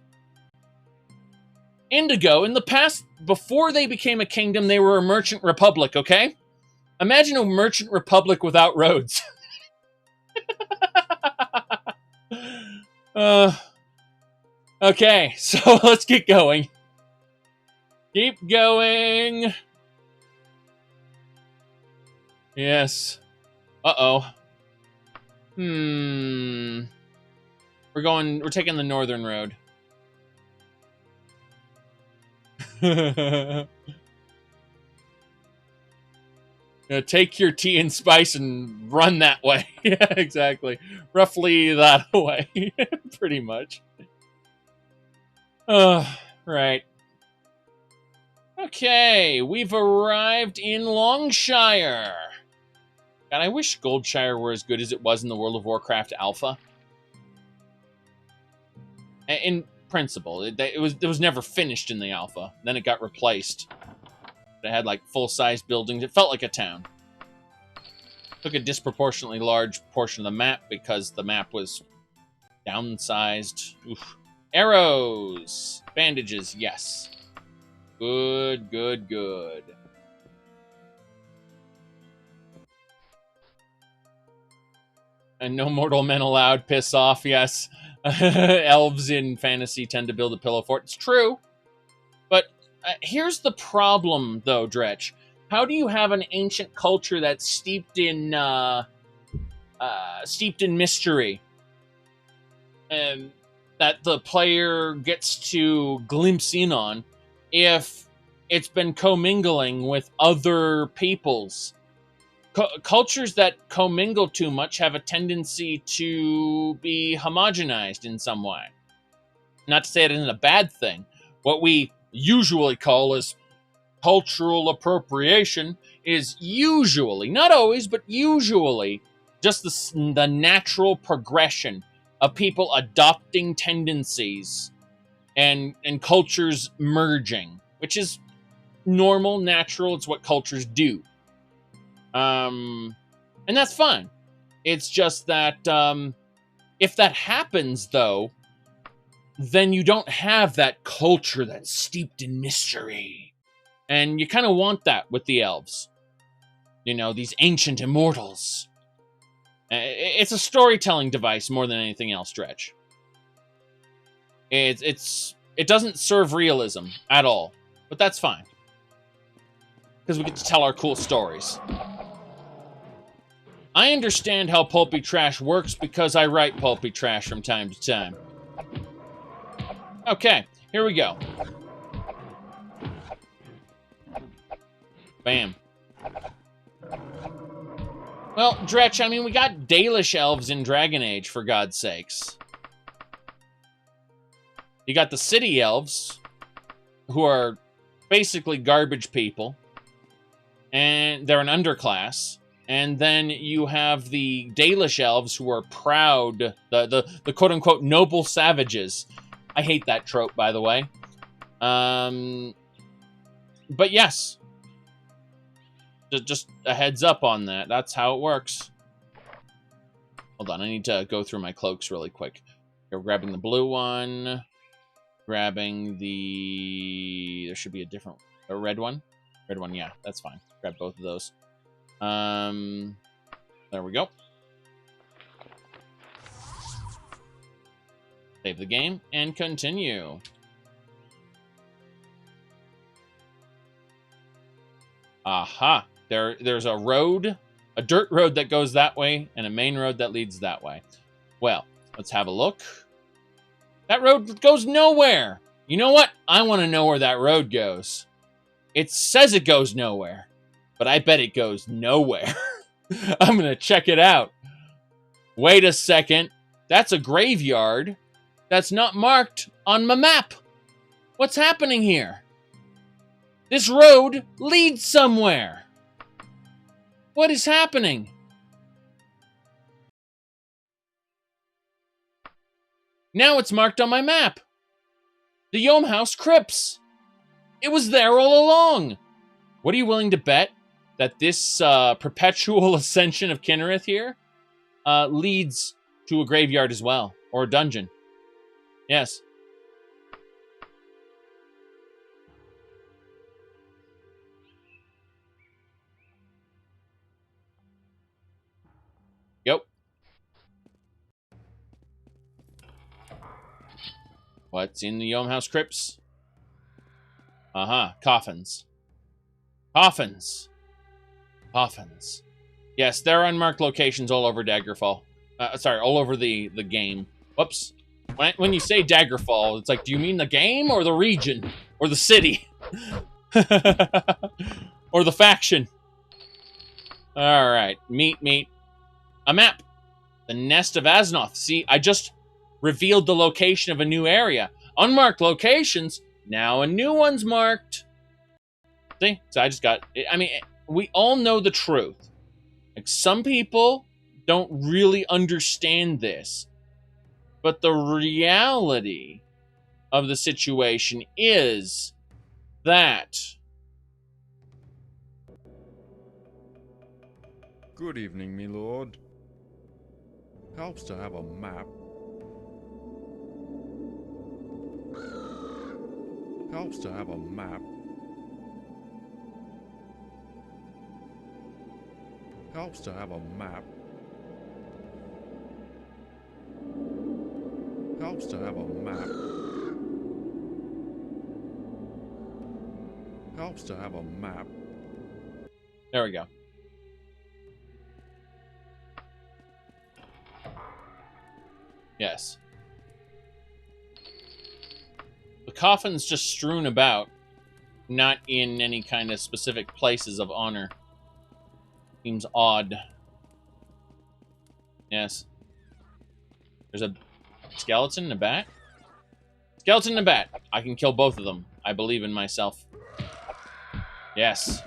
Indigo, in the past, before they became a kingdom, they were a merchant republic, okay? Imagine a merchant republic without roads. Okay, so let's get going. Keep going. Yes. Uh-oh. We're taking the northern road. Take your tea and spice and run that way. Yeah, exactly. Roughly that way. Pretty much. Right. Okay, we've arrived in Longshire. God, I wish Goldshire were as good as it was in the World of Warcraft Alpha. In principle, it was never finished in the Alpha. Then it got replaced. It had like full-size buildings. It felt like a town. Took a disproportionately large portion of the map because the map was downsized. Oof. Arrows. Bandages, yes. Good, good, good. And no mortal men allowed. Piss off, yes. Elves in fantasy tend to build a pillow fort. It's true. But here's the problem, though, Dretch. How do you have an ancient culture that's steeped in mystery, and that the player gets to glimpse in on, if it's been commingling with other peoples? Cultures that commingle too much have a tendency to be homogenized in some way. Not to say it isn't a bad thing. What we usually call as cultural appropriation is usually, not always, but usually, just the natural progression of people adopting tendencies and cultures merging, which is normal, natural. It's what cultures do. And that's fine. It's just that if that happens, though, then you don't have that culture that's steeped in mystery. And you kind of want that with the elves. You know, these ancient immortals. It's a storytelling device more than anything else, Dretch. It doesn't serve realism at all. But that's fine. Because we get to tell our cool stories. I understand how pulpy trash works because I write pulpy trash from time to time. Okay, here we go. Bam. Well, Dretch, I mean, we got Dalish elves in Dragon Age, for God's sakes. You got the city elves, who are basically garbage people, and they're an underclass. And then you have the Dalish elves, who are proud, the quote-unquote noble savages. I hate that trope, by the way. But yes. Just a heads up on that. That's how it works. Hold on, I need to go through my cloaks really quick. You're grabbing the blue one. Grabbing the... There should be a red one. Red one, yeah, that's fine. Grab both of those. There we go. Save the game and continue. Aha. There's a road, a dirt road that goes that way, and a main road that leads that way. Well, let's have a look. That road goes nowhere. You know what? I want to know where that road goes. It says it goes nowhere, but I bet it goes nowhere. I'm going to check it out. Wait a second. That's a graveyard. That's not marked on my map. What's happening here? This road leads somewhere. What is happening? Now it's marked on my map. The Yom House Crypts. It was there all along. What are you willing to bet that this perpetual ascension of Kinnereth here leads to a graveyard as well, or a dungeon? Yes. Yep. What's in the Yom House Crypts? Coffins. Coffins. Coffins. Yes, there are unmarked locations all over Daggerfall. Sorry, all over the game. Whoops. When you say Daggerfall, it's like, do you mean the game or the region? Or the city? Or the faction? Alright, meet. A map. The Nest of Aznoth. See, I just revealed the location of a new area. Unmarked locations. Now a new one's marked. See? So I just got... I mean, we all know the truth. Like, some people don't really understand this. But the reality of the situation is that... Good evening, me lord. Helps to have a map. Helps to have a map. Helps to have a map. Helps to have a map. Helps to have a map. There we go. Yes. The coffin's just strewn about, not in any kind of specific places of honor. Seems odd. Yes. There's a skeleton and a bat? Skeleton and a bat. I can kill both of them. I believe in myself. Yes.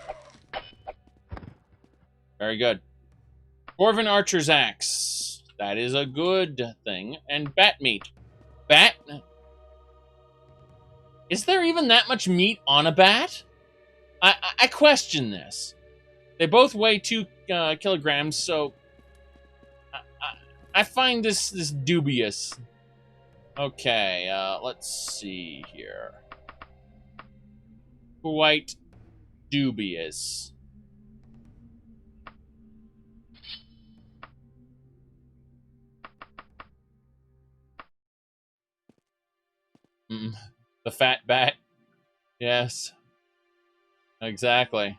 Very good. Dwarven Archer's Axe. That is a good thing. And bat meat. Bat? Is there even that much meat on a bat? I question this. They both weigh 2 kilograms, so... I find this dubious. Okay, let's see here. Quite dubious. The fat bat. Yes. Exactly.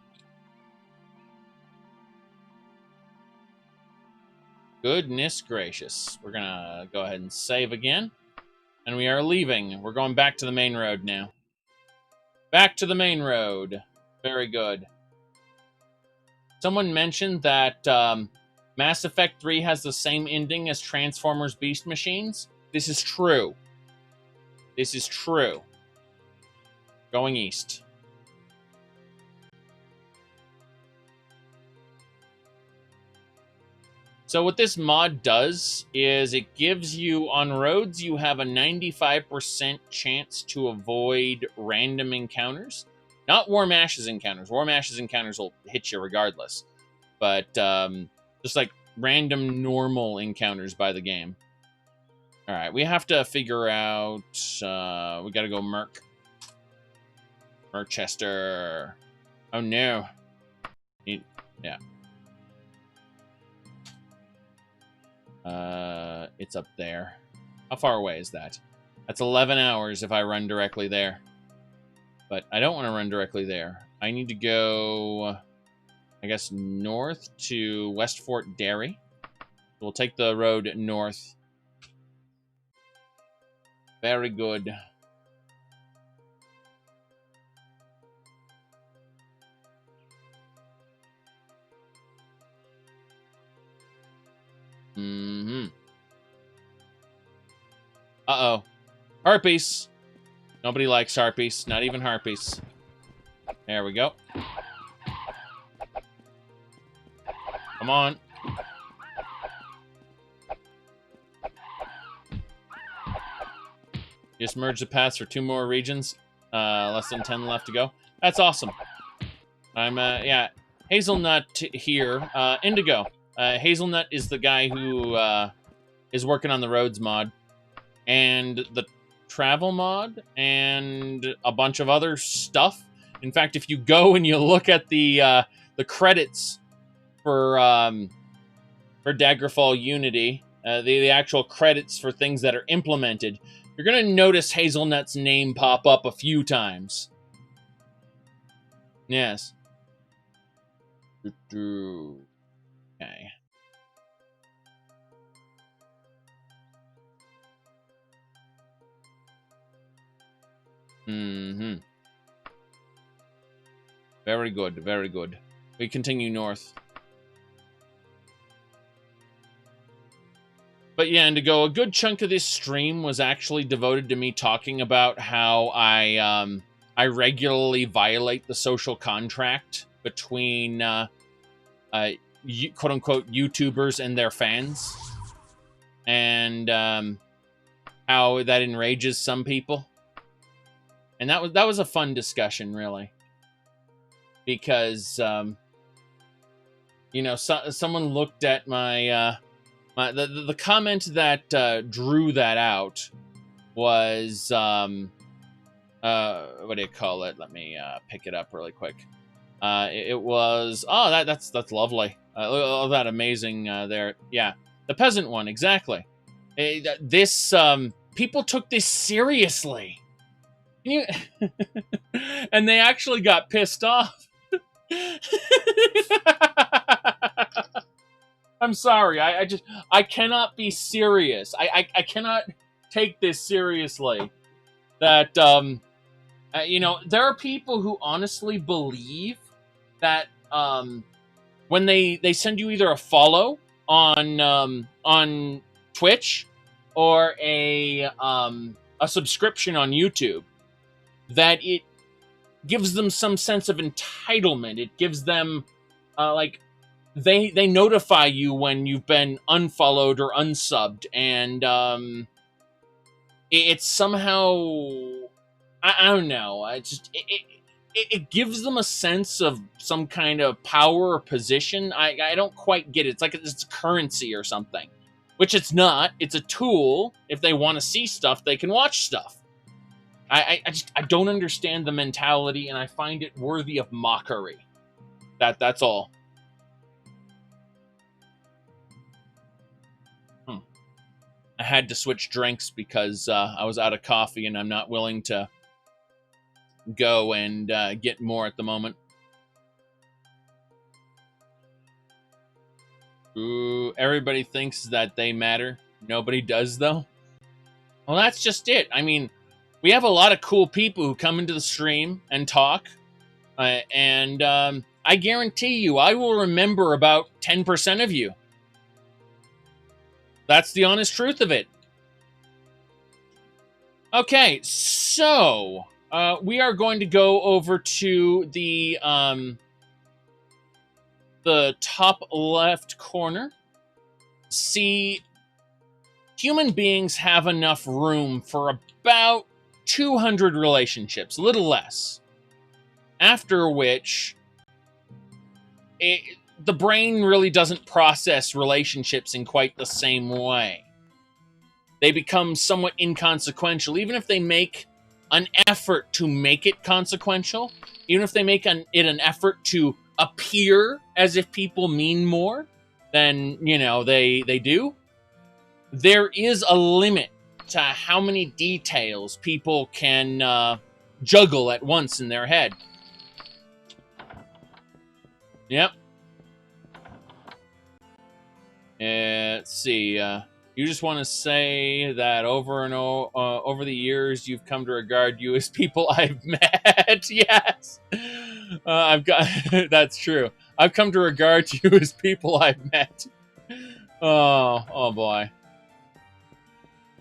Goodness gracious. We're gonna go ahead and save again. And we are leaving. We're going back to the main road now. Back to the main road. Very good. Someone mentioned that Mass Effect 3 has the same ending as Transformers Beast Machines. This is true. This is true. Going east. So what this mod does is it gives you, on roads, you have a 95% chance to avoid random encounters. Not Warm Ashes encounters. Warm Ashes encounters will hit you regardless. But just like random normal encounters by the game. Alright, we have to figure out... we gotta go Merchester. Oh no. Yeah. It's up there. How far away is that? That's 11 hours if I run directly there. But I don't want to run directly there. I need to go, I guess, north to West Fort Derry. We'll take the road north. Very good. Mm-hmm. Uh-oh. Harpies. Nobody likes harpies. Not even harpies. There we go. Come on. Just merge the paths for 2 more regions. Less than 10 left to go. That's awesome. I'm, yeah. Hazelnut here. Indigo. Hazelnut is the guy who, is working on the roads mod. And the travel mod. And a bunch of other stuff. In fact, if you go and you look at the credits for Daggerfall Unity, the actual credits for things that are implemented, you're going to notice Hazelnut's name pop up a few times. Yes. Okay. Mm-hmm. Very good, very good. We continue north. But yeah, and to go, a good chunk of this stream was actually devoted to me talking about how I regularly violate the social contract between quote-unquote YouTubers and their fans. And how that enrages some people. And that was a fun discussion, really. Because, you know, someone looked at my... the comment that drew that out was what do you call it? Let me pick it up really quick. It was that's lovely. All that amazing there. Yeah, the peasant one, exactly. This people took this seriously. And they actually got pissed off. I'm sorry. I cannot be serious. I cannot take this seriously. That you know, there are people who honestly believe that when they send you either a follow on Twitch or a subscription on YouTube, that it gives them some sense of entitlement. It gives them like they notify you when you've been unfollowed or unsubbed, and it's somehow I don't know. It gives them a sense of some kind of power or position. I don't quite get it. It's like it's a currency or something, which it's not. It's a tool. If they want to see stuff, they can watch stuff. I don't understand the mentality, and I find it worthy of mockery. That's all. I had to switch drinks because I was out of coffee, and I'm not willing to go and get more at the moment. Ooh, everybody thinks that they matter. Nobody does, though. Well, that's just it. I mean, we have a lot of cool people who come into the stream and talk, and I guarantee you, I will remember about 10% of you. That's the honest truth of it. Okay, so we are going to go over to the top left corner. See, human beings have enough room for about 200 relationships, a little less. After which, the brain really doesn't process relationships in quite the same way. They become somewhat inconsequential, even if they make an effort to make it consequential, even if they make an effort to appear as if people mean more than, you know, they do. There is a limit to how many details people can juggle at once in their head. Yep. Let's see. You just want to say that over the years, you've come to regard you as people I've met. Yes, I've got. That's true. I've come to regard you as people I've met. Oh boy.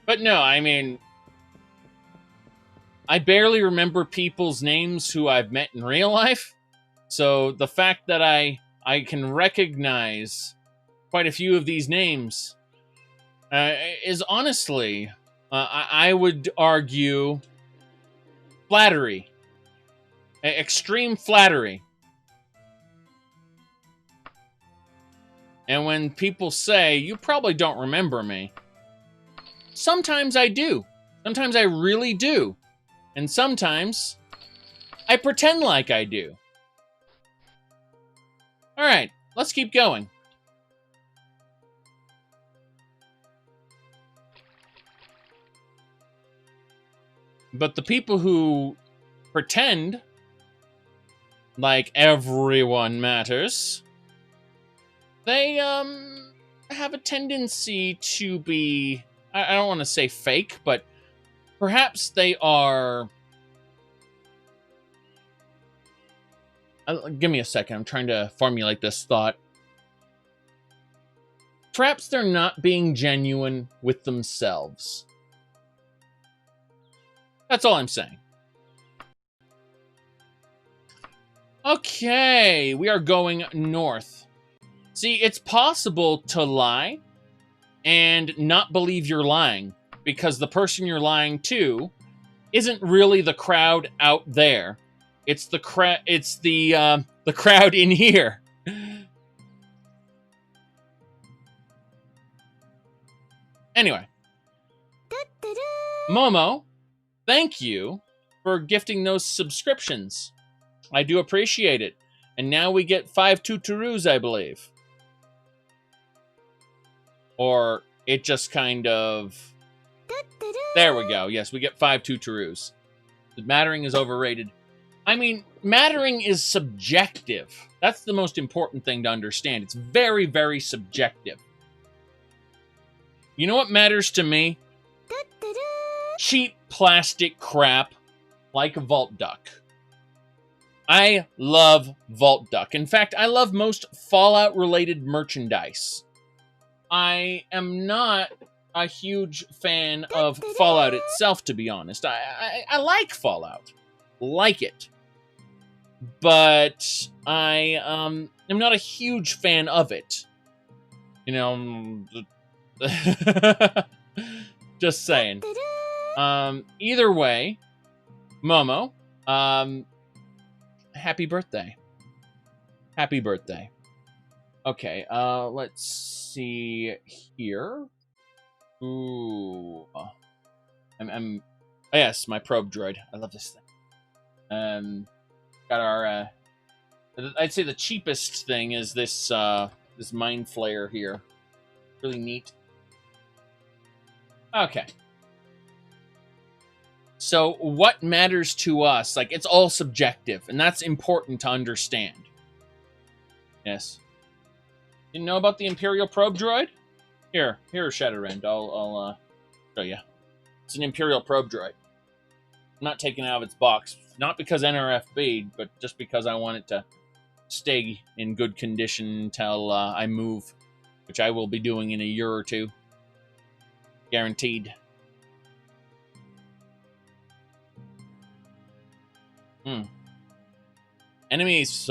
But no, I mean, I barely remember people's names who I've met in real life. So the fact that I can recognize quite a few of these names is honestly, I would argue, flattery. Extreme flattery. And when people say, you probably don't remember me, sometimes I do. Sometimes I really do. And sometimes I pretend like I do. All right, let's keep going. But the people who pretend like everyone matters, they have a tendency to be, I don't want to say fake, but perhaps they are... Give me a second, I'm trying to formulate this thought. Perhaps they're not being genuine with themselves. That's all I'm saying. Okay, we are going north. See, it's possible to lie and not believe you're lying, because the person you're lying to isn't really the crowd out there. It's the crowd in here. Anyway, Momo, thank you for gifting those subscriptions. I do appreciate it. And now we get 5 tuturus, I believe. Or it just kind of... There we go. Yes, we get 5 tuturus. The mattering is overrated. I mean, mattering is subjective. That's the most important thing to understand. It's very, very subjective. You know what matters to me? Cheap plastic crap like a Vault Duck. I love Vault Duck. In fact, I love most Fallout-related merchandise. I am not a huge fan of Fallout itself, to be honest. I like Fallout. Like it. But I am not a huge fan of it. You know, just saying. Either way, Momo, happy birthday. Happy birthday. Okay, let's see here. Ooh. Yes, my probe droid. I love this thing. Got our, I'd say the cheapest thing is this, this Mind Flayer here. Really neat. Okay. So, what matters to us? Like, it's all subjective, and that's important to understand. Yes. Didn't know about the Imperial Probe Droid? Here, Shadowrend. I'll show you. It's an Imperial Probe Droid. I'm not taking it out of its box. Not because NRFB, but just because I want it to stay in good condition until I move, which I will be doing in a year or two. Guaranteed. Enemies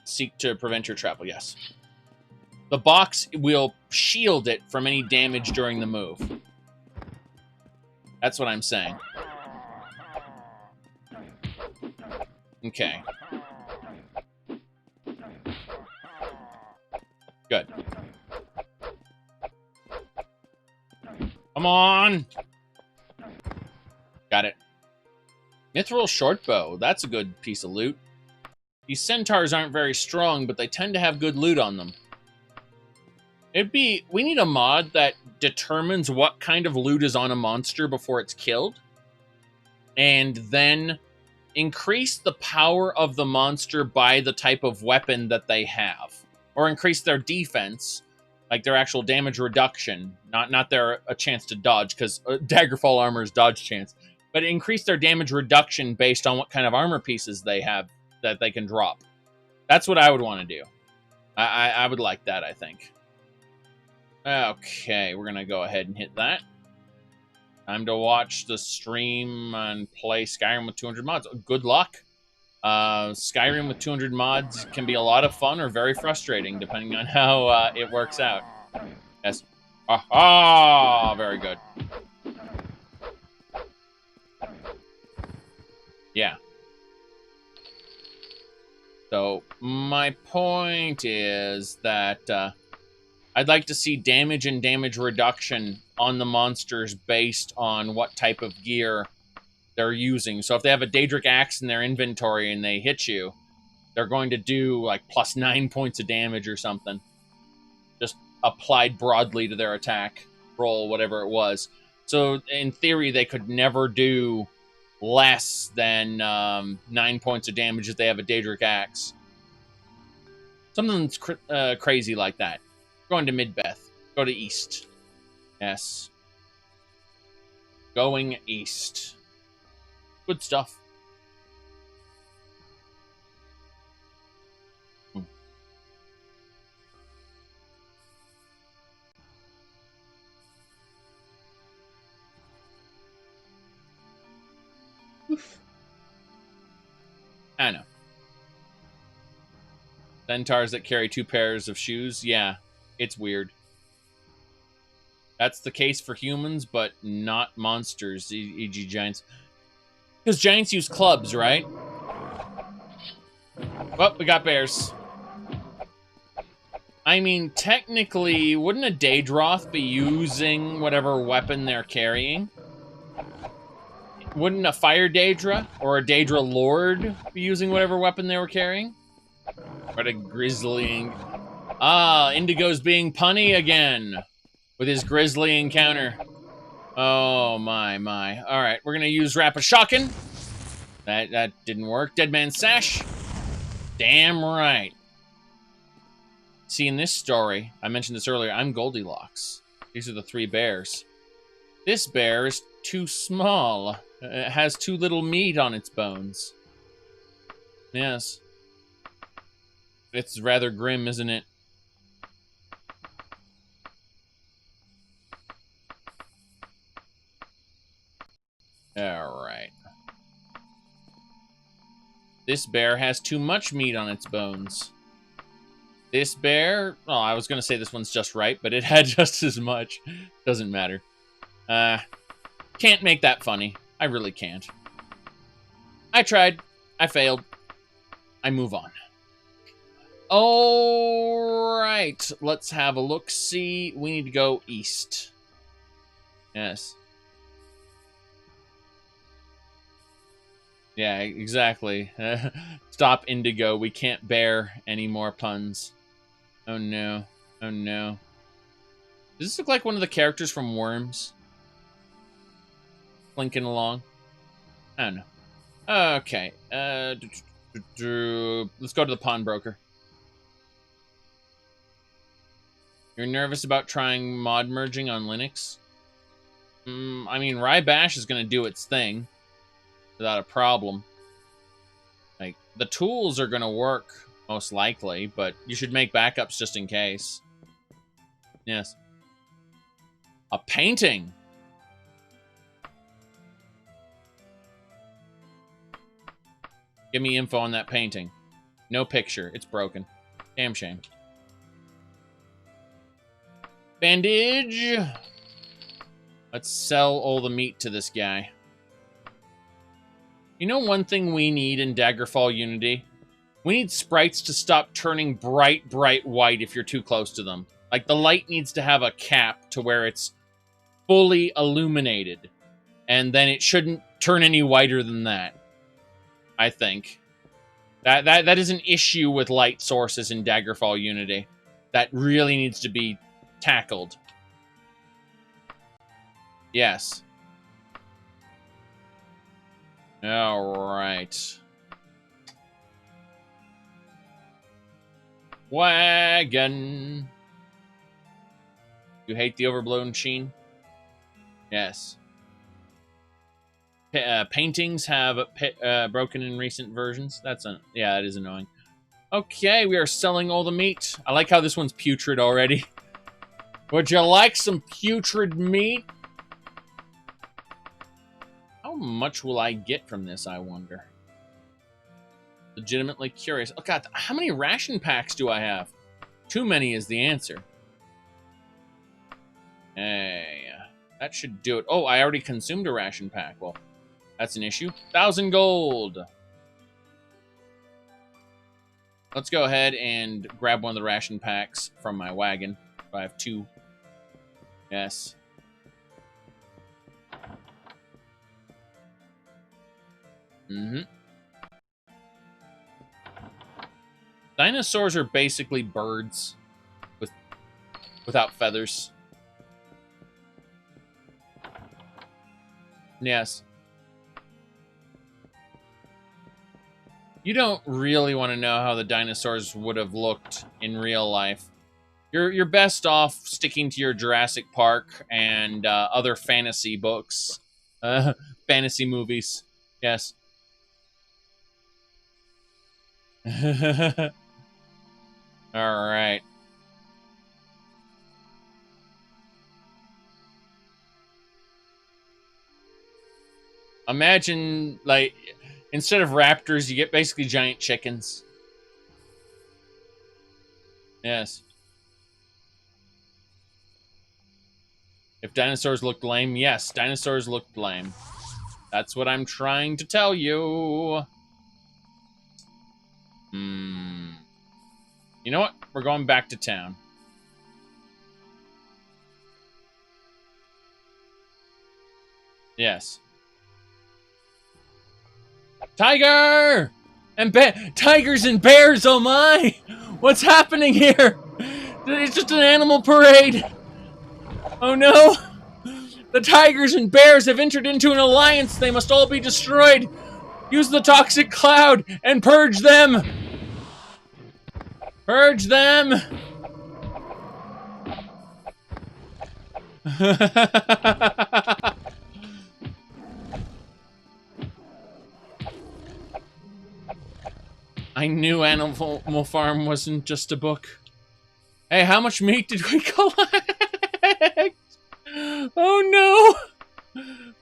seek to prevent your travel, yes. The box will shield it from any damage during the move. That's what I'm saying. Okay. Good. Come on! Got it. Mithril Shortbow. That's a good piece of loot. These centaurs aren't very strong, but they tend to have good loot on them. We need a mod that determines what kind of loot is on a monster before it's killed, and then increase the power of the monster by the type of weapon that they have, or increase their defense like their actual damage reduction, not their a chance to dodge, because Daggerfall armor is dodge chance, but increase their damage reduction based on what kind of armor pieces they have that they can drop. That's what I would want to do. I would like that, I think. Okay, we're gonna go ahead and hit that. Time to watch the stream and play Skyrim with 200 mods. Good luck. Skyrim with 200 mods can be a lot of fun or very frustrating, depending on how it works out. Yes. Aha! Very good. Yeah. So, my point is that I'd like to see damage and damage reduction on the monsters based on what type of gear they're using. So if they have a Daedric Axe in their inventory and they hit you, they're going to do like plus 9 points of damage or something. Just applied broadly to their attack roll, whatever it was. So in theory, they could never do less than 9 points of damage if they have a Daedric Axe. Something that's crazy like that. Going to Midbeth. Go to East. Yes. Going East. Good stuff. Oof. I know. Centaurs that carry 2 pairs of shoes? Yeah, it's weird. That's the case for humans, but not monsters, e.g. giants. Because giants use clubs, right? Well, we got bears. I mean, technically, wouldn't a Daedroth be using whatever weapon they're carrying? Wouldn't a Fire Daedra or a Daedra Lord be using whatever weapon they were carrying? What a grizzly... Ah, Indigo's being punny again with his grisly encounter. Oh, my. All right, we're going to use Rapid Shocking. That didn't work. Dead Man's Sash. Damn right. See, in this story, I mentioned this earlier, I'm Goldilocks. These are the 3 bears. This bear is too small. It has too little meat on its bones. Yes. It's rather grim, isn't it? Alright. This bear has too much meat on its bones. This bear... Oh, I was going to say this one's just right, but it had just as much. Doesn't matter. Can't make that funny. I really can't. I tried. I failed. I move on. Alright. Let's have a look-see. We need to go east. Yes. Yeah, exactly. Stop, Indigo. We can't bear any more puns. Oh no. Oh no. Does this look like one of the characters from Worms? Blinking along? I don't know. Okay. Let's go to the pawnbroker. You're nervous about trying mod merging on Linux? I mean, Rybash is going to do its thing without a problem. Like, the tools are going to work, most likely, but you should make backups just in case. Yes. A painting! Give me info on that painting. No picture. It's broken. Damn shame. Bandage! Let's sell all the meat to this guy. You know one thing we need in Daggerfall Unity? We need sprites to stop turning bright white if you're too close to them. Like, the light needs to have a cap to where it's fully illuminated. And then it shouldn't turn any whiter than that. I think. That is an issue with light sources in Daggerfall Unity. That really needs to be tackled. Yes. Alright. Wagon. You hate the overblown sheen? Yes. Paintings have broken in recent versions. Yeah, that is annoying. Okay, we are selling all the meat. I like how this one's putrid already. Would you like some putrid meat? How much will I get from this, I wonder? Legitimately curious. Oh god, how many ration packs do I have? Too many is the answer. Hey, that should do it. Oh, I already consumed a ration pack. Well, that's an issue. 1,000 gold. Let's go ahead and grab one of the ration packs from my wagon. I have 2. Yes. Mm-hmm. Dinosaurs are basically birds without feathers. Yes. You don't really want to know how the dinosaurs would have looked in real life. You're best off sticking to your Jurassic Park and other fantasy books. Fantasy movies. Yes. Alright. Imagine, like, instead of raptors, you get basically giant chickens. Yes. If dinosaurs looked lame, yes, dinosaurs looked lame. That's what I'm trying to tell you. You know what? We're going back to town. Yes. Tiger! And tigers and bears, oh my! What's happening here? It's just an animal parade. Oh no! The tigers and bears have entered into an alliance. They must all be destroyed. Use the toxic cloud and purge them. Purge them. I knew Animal Farm wasn't just a book. Hey, how much meat did we collect? Oh no!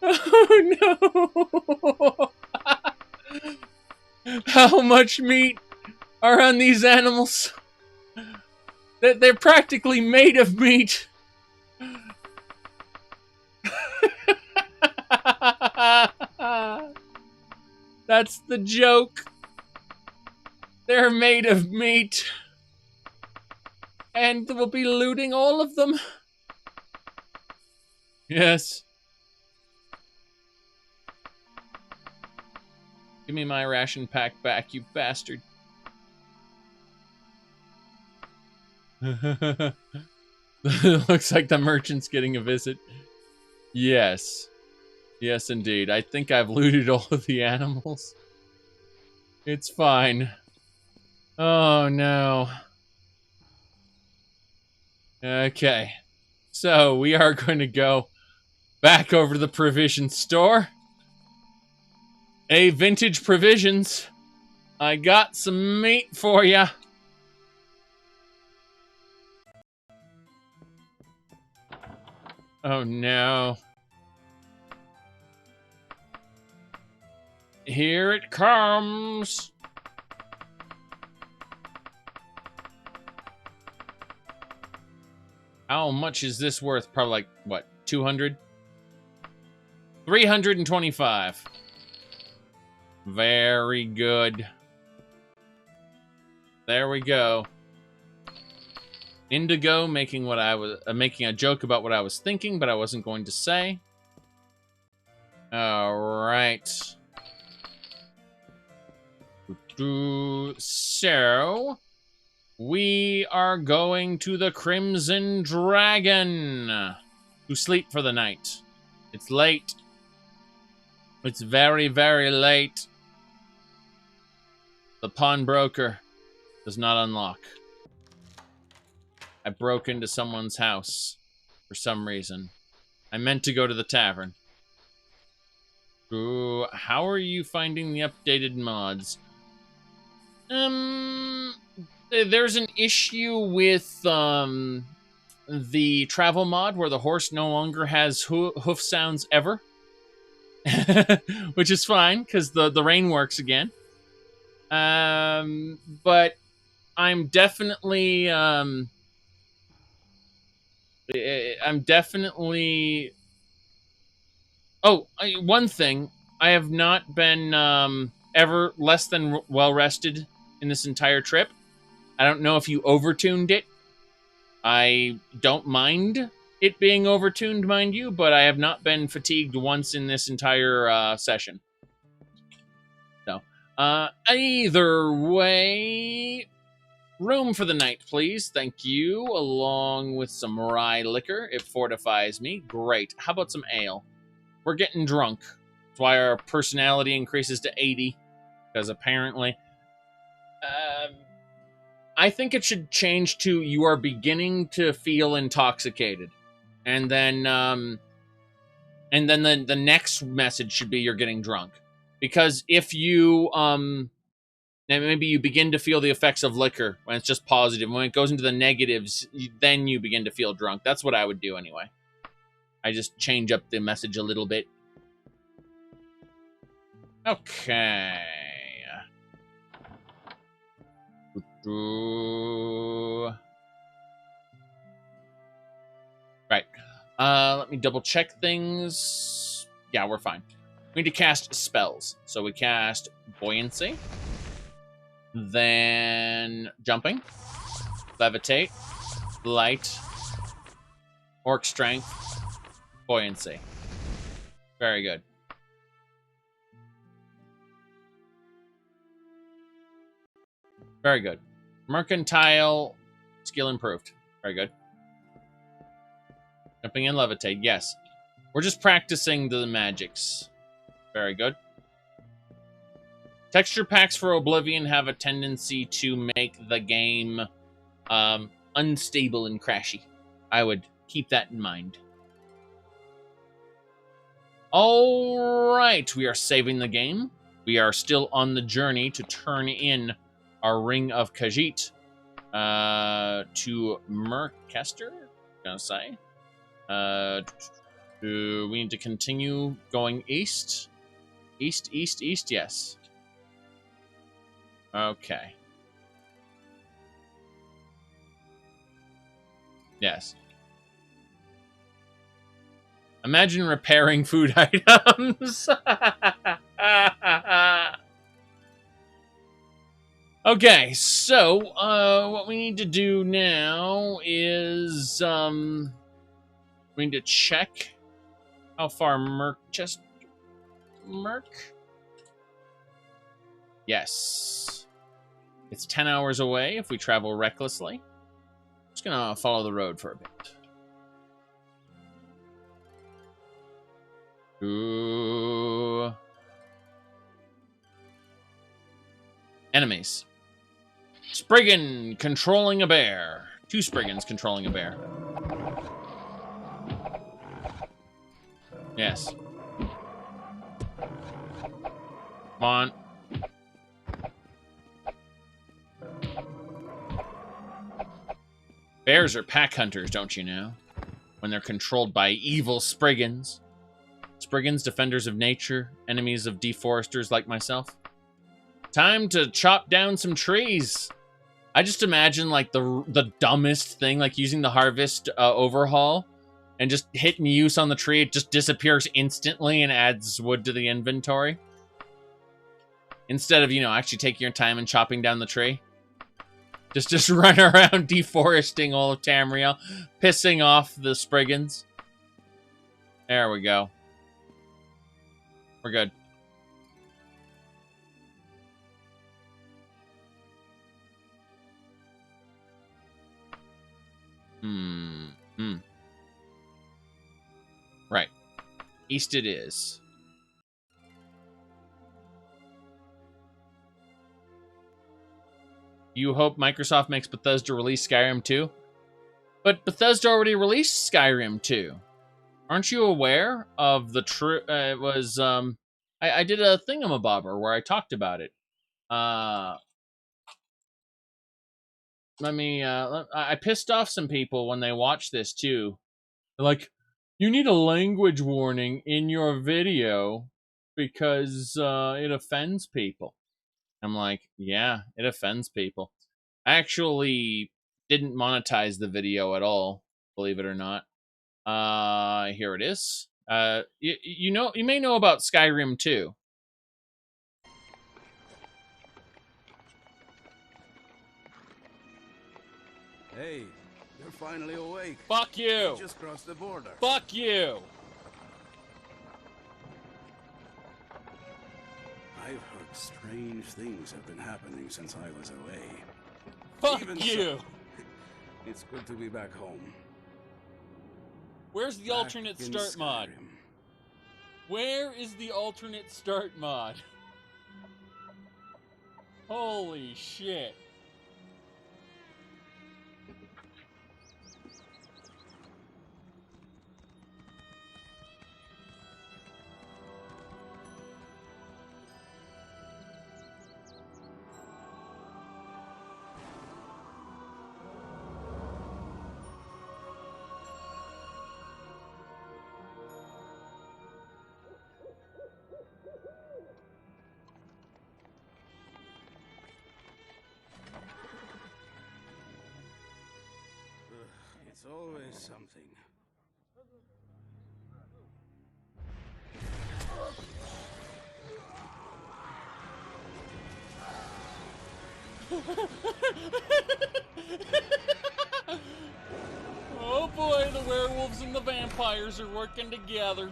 Oh no! How much meat are on these animals? They're practically made of meat. That's the joke. They're made of meat. And we'll be looting all of them. Yes. Give me my ration pack back, you bastard. Looks like the merchant's getting a visit. Yes. Yes, indeed. I think I've looted all of the animals. It's fine. Oh, no. Okay. So, we are going to go back over to the provision store. Hey, Vintage Provisions. I got some meat for ya. Oh, no. Here it comes. How much is this worth? Probably like, what, 200? 325. Very good. There we go. Indigo making what I was making a joke about what I was thinking, but I wasn't going to say. All right. So we are going to the Crimson Dragon to sleep for the night. It's late. It's very, very late. The pawnbroker does not unlock. I broke into someone's house. for some reason. I meant to go to the tavern. Ooh, how are you finding the updated mods? There's an issue with the travel mod where the horse no longer has hoof sounds ever. Which is fine, because the rain works again. But I'm definitely one thing, I have not been ever less than well rested in this entire trip. I don't know if you overtuned it. I don't mind it being overtuned, mind you, but I have not been fatigued once in this entire session. So, either way, room for the night, please. Thank you. Along with some rye liquor. It fortifies me. Great. How about some ale? We're getting drunk. That's why our personality increases to 80. Because apparently... I think it should change to you are beginning to feel intoxicated. And then the next message should be you're getting drunk. Because if you maybe you begin to feel the effects of liquor when it's just positive. When it goes into the negatives, then you begin to feel drunk. That's what I would do anyway. I just change up the message a little bit. Okay. Right. Let me double check things. Yeah, we're fine. We need to cast spells. So we cast Buoyancy. Then Jumping. Levitate. Light. Orc Strength. Buoyancy. Very good. Very good. Mercantile. Skill improved. Very good. Jumping and Levitate. Yes. We're just practicing the magics. Very good. Texture packs for Oblivion have a tendency to make the game unstable and crashy. I would keep that in mind. Alright, we are saving the game. We are still on the journey to turn in our Ring of Khajiit to Merkester, gonna say. We need to continue going east. East, east, east, yes. Okay. Yes. Imagine repairing food items. Okay, so what we need to do now is we need to check how far Merk. Yes. It's 10 hours away if we travel recklessly. Just gonna follow the road for a bit. Ooh. Enemies. Spriggan controlling a bear. 2 Spriggans controlling a bear. Yes. Come on. Bears are pack hunters, don't you know? When they're controlled by evil Spriggans. Spriggans, defenders of nature, enemies of deforesters like myself. Time to chop down some trees. I just imagine like the dumbest thing, like using the harvest overhaul and just hitting use on the tree. It just disappears instantly and adds wood to the inventory. Instead of, actually taking your time and chopping down the tree. Just run around deforesting all of Tamriel, pissing off the Spriggans. There we go. We're good. Right. East it is. You hope Microsoft makes Bethesda release Skyrim 2? But Bethesda already released Skyrim 2. Aren't you aware of the it was I did a thingamabobber where I talked about it. I pissed off some people when they watched this too. They're like, you need a language warning in your video because it offends people. I'm like, yeah, it offends people. I actually didn't monetize the video at all, believe it or not. Here it is. You may know about Skyrim 2. Hey, you're finally awake. Fuck you. You just crossed the border. Fuck you. I've heard strange things have been happening since I was away. Fuck Even you. so, it's good to be back home. Where's the Back alternate in start mod? Skyrim. Where is the alternate start mod? Holy shit. It's always something. Oh boy, the werewolves and the vampires are working together.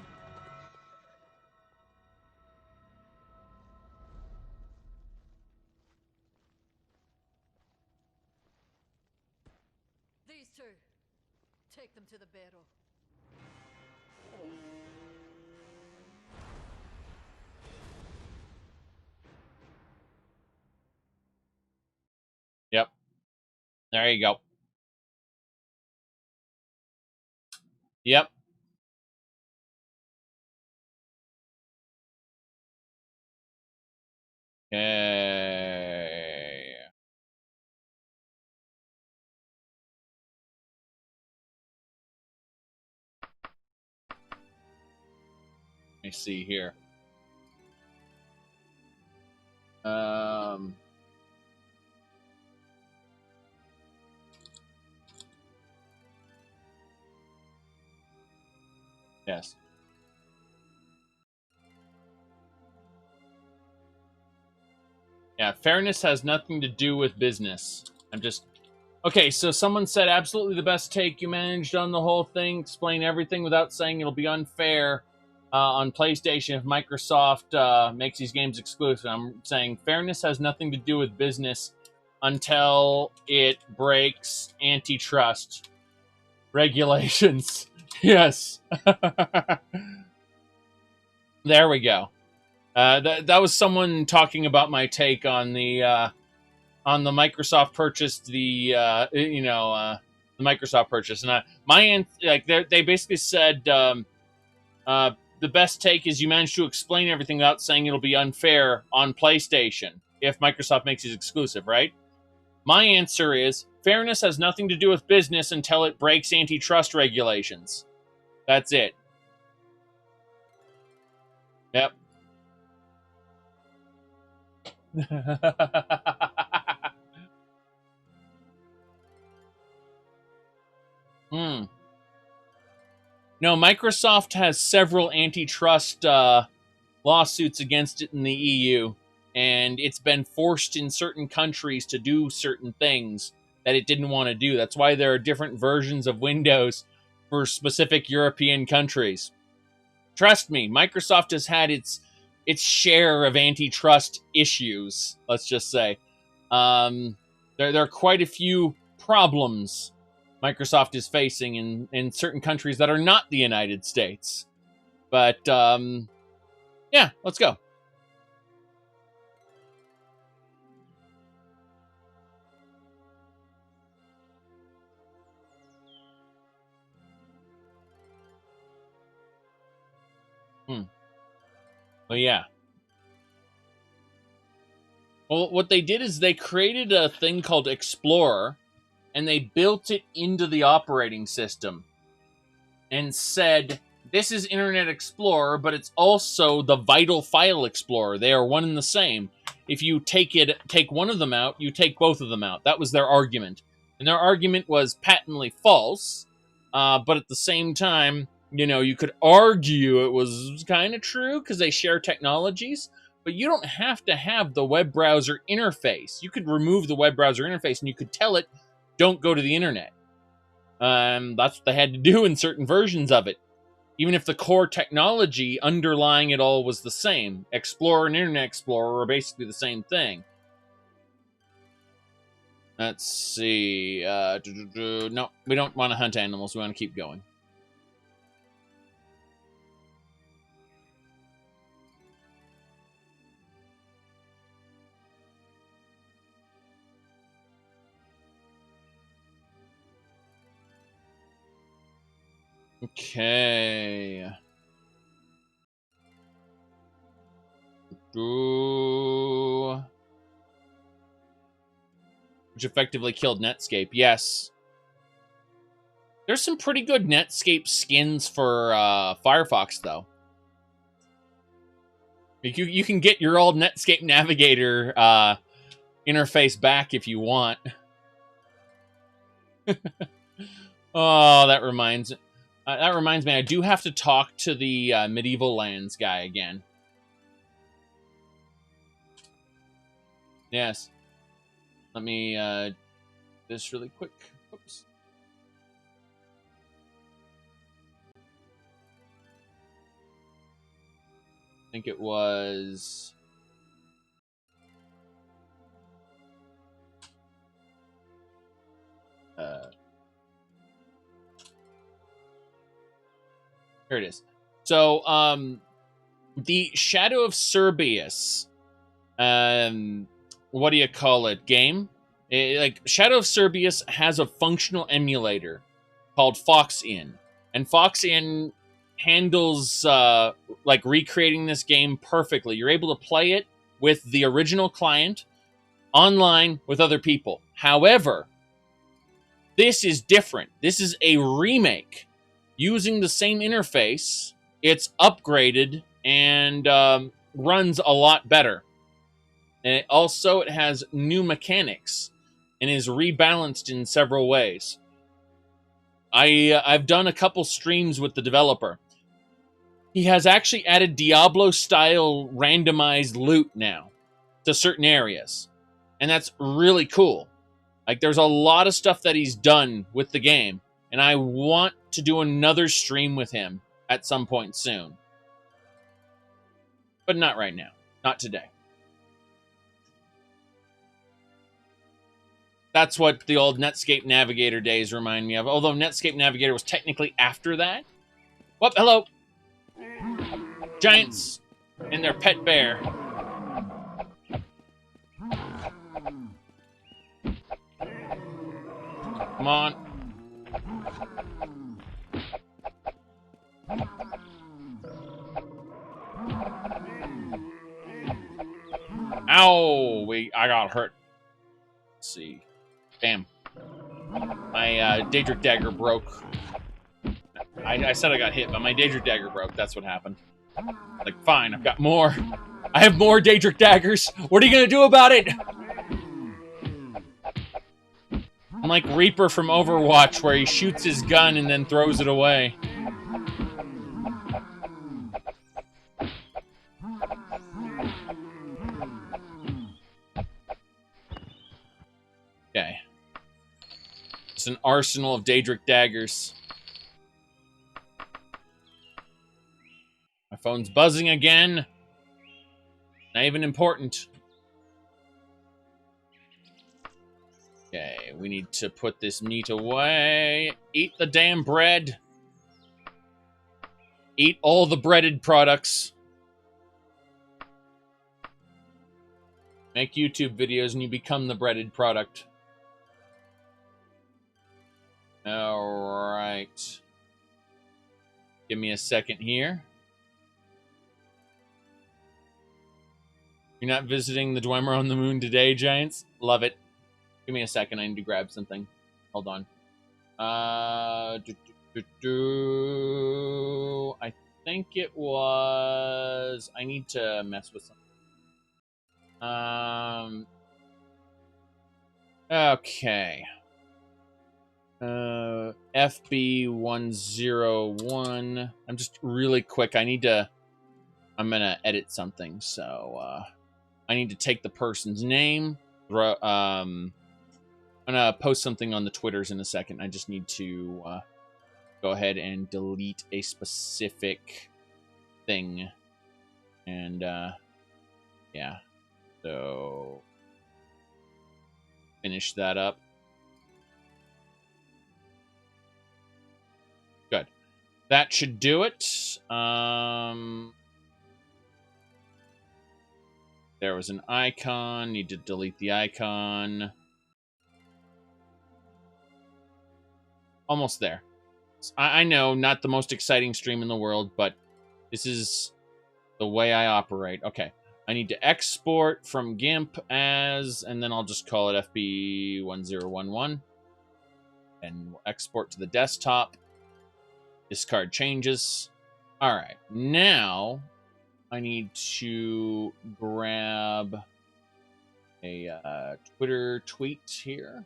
These two. Take them to the battle. Yep. There you go. Yep. Okay. Let me see here. Yes. Yeah, fairness has nothing to do with business. I'm just... Okay, so someone said, absolutely the best take you managed on the whole thing. Explain everything without saying it'll be unfair on PlayStation if Microsoft makes these games exclusive. I'm saying fairness has nothing to do with business until it breaks antitrust regulations. Yes. There we go. That was someone talking about my take on the Microsoft purchase, the Microsoft purchase, and they basically said the best take is you managed to explain everything without saying it'll be unfair on PlayStation if Microsoft makes it exclusive, right? My answer is fairness has nothing to do with business until it breaks antitrust regulations. That's it. Yep. No, Microsoft has several antitrust lawsuits against it in the EU, and it's been forced in certain countries to do certain things that it didn't want to do. That's why there are different versions of Windows for specific European countries. Trust me, Microsoft has had its share of antitrust issues, let's just say. There are quite a few problems Microsoft is facing in certain countries that are not the United States. But, yeah, let's go. But yeah. Well, what they did is they created a thing called Explorer, and they built it into the operating system and said, this is Internet Explorer, but it's also the Vital File Explorer. They are one and the same. If you take one of them out, you take both of them out. That was their argument. And their argument was patently false, but at the same time, you know, you could argue it was kind of true because they share technologies, but you don't have to have the web browser interface. You could remove the web browser interface and you could tell it, don't go to the internet. That's what they had to do in certain versions of it. Even if the core technology underlying it all was the same. Explorer and Internet Explorer are basically the same thing. Let's see. No, we don't want to hunt animals. We want to keep going. Okay. Which effectively killed Netscape. Yes. There's some pretty good Netscape skins for Firefox, though. You can get your old Netscape Navigator interface back if you want. Oh, that reminds me, I do have to talk to the Medieval Lands guy again. Yes. Let me do this really quick. Oops. I think it was... here it is. So, the Shadow of Cerberus, what do you call it, game? Like, Shadow of Cerberus has a functional emulator called FoxIn. And FoxIn handles, like, recreating this game perfectly. You're able to play it with the original client online with other people. However, this is different. This is a remake. Using the same interface, it's upgraded and runs a lot better. And it has new mechanics and is rebalanced in several ways. I've done a couple streams with the developer. He has actually added Diablo-style randomized loot now to certain areas. And that's really cool. Like, there's a lot of stuff that he's done with the game. And I want to do another stream with him at some point soon. But not right now. Not today. That's what the old Netscape Navigator days remind me of. Although Netscape Navigator was technically after that. Whoop, hello. Giants and their pet bear. Come on. Ow! I got hurt. Let's see. Damn. My Daedric Dagger broke. I said I got hit, but my Daedric Dagger broke. That's what happened. Like, fine, I've got more. I have more Daedric Daggers. What are you gonna do about it? I'm like Reaper from Overwatch, where he shoots his gun and then throws it away. Okay. It's an arsenal of Daedric Daggers. My phone's buzzing again. Not even important. Okay, we need to put this meat away. Eat the damn bread. Eat all the breaded products. Make YouTube videos and you become the breaded product. All right. Give me a second here. You're not visiting the Dwemer on the moon today, Giants? Love it. Give me a second. I need to grab something. Hold on. I think it was... I need to mess with something. Okay. FB101. I'm just really quick. I'm gonna edit something, so I need to take the person's name. I'm gonna post something on the Twitters in a second. I just need to go ahead and delete a specific thing. And yeah. So finish that up. Good. That should do it. There was an icon. Need to delete the icon. Almost there. I know, not the most exciting stream in the world, but this is the way I operate. Okay. I need to export from GIMP as, and then I'll just call it FB1011. And we'll export to the desktop. Discard changes. All right. Now, I need to grab a Twitter tweet here.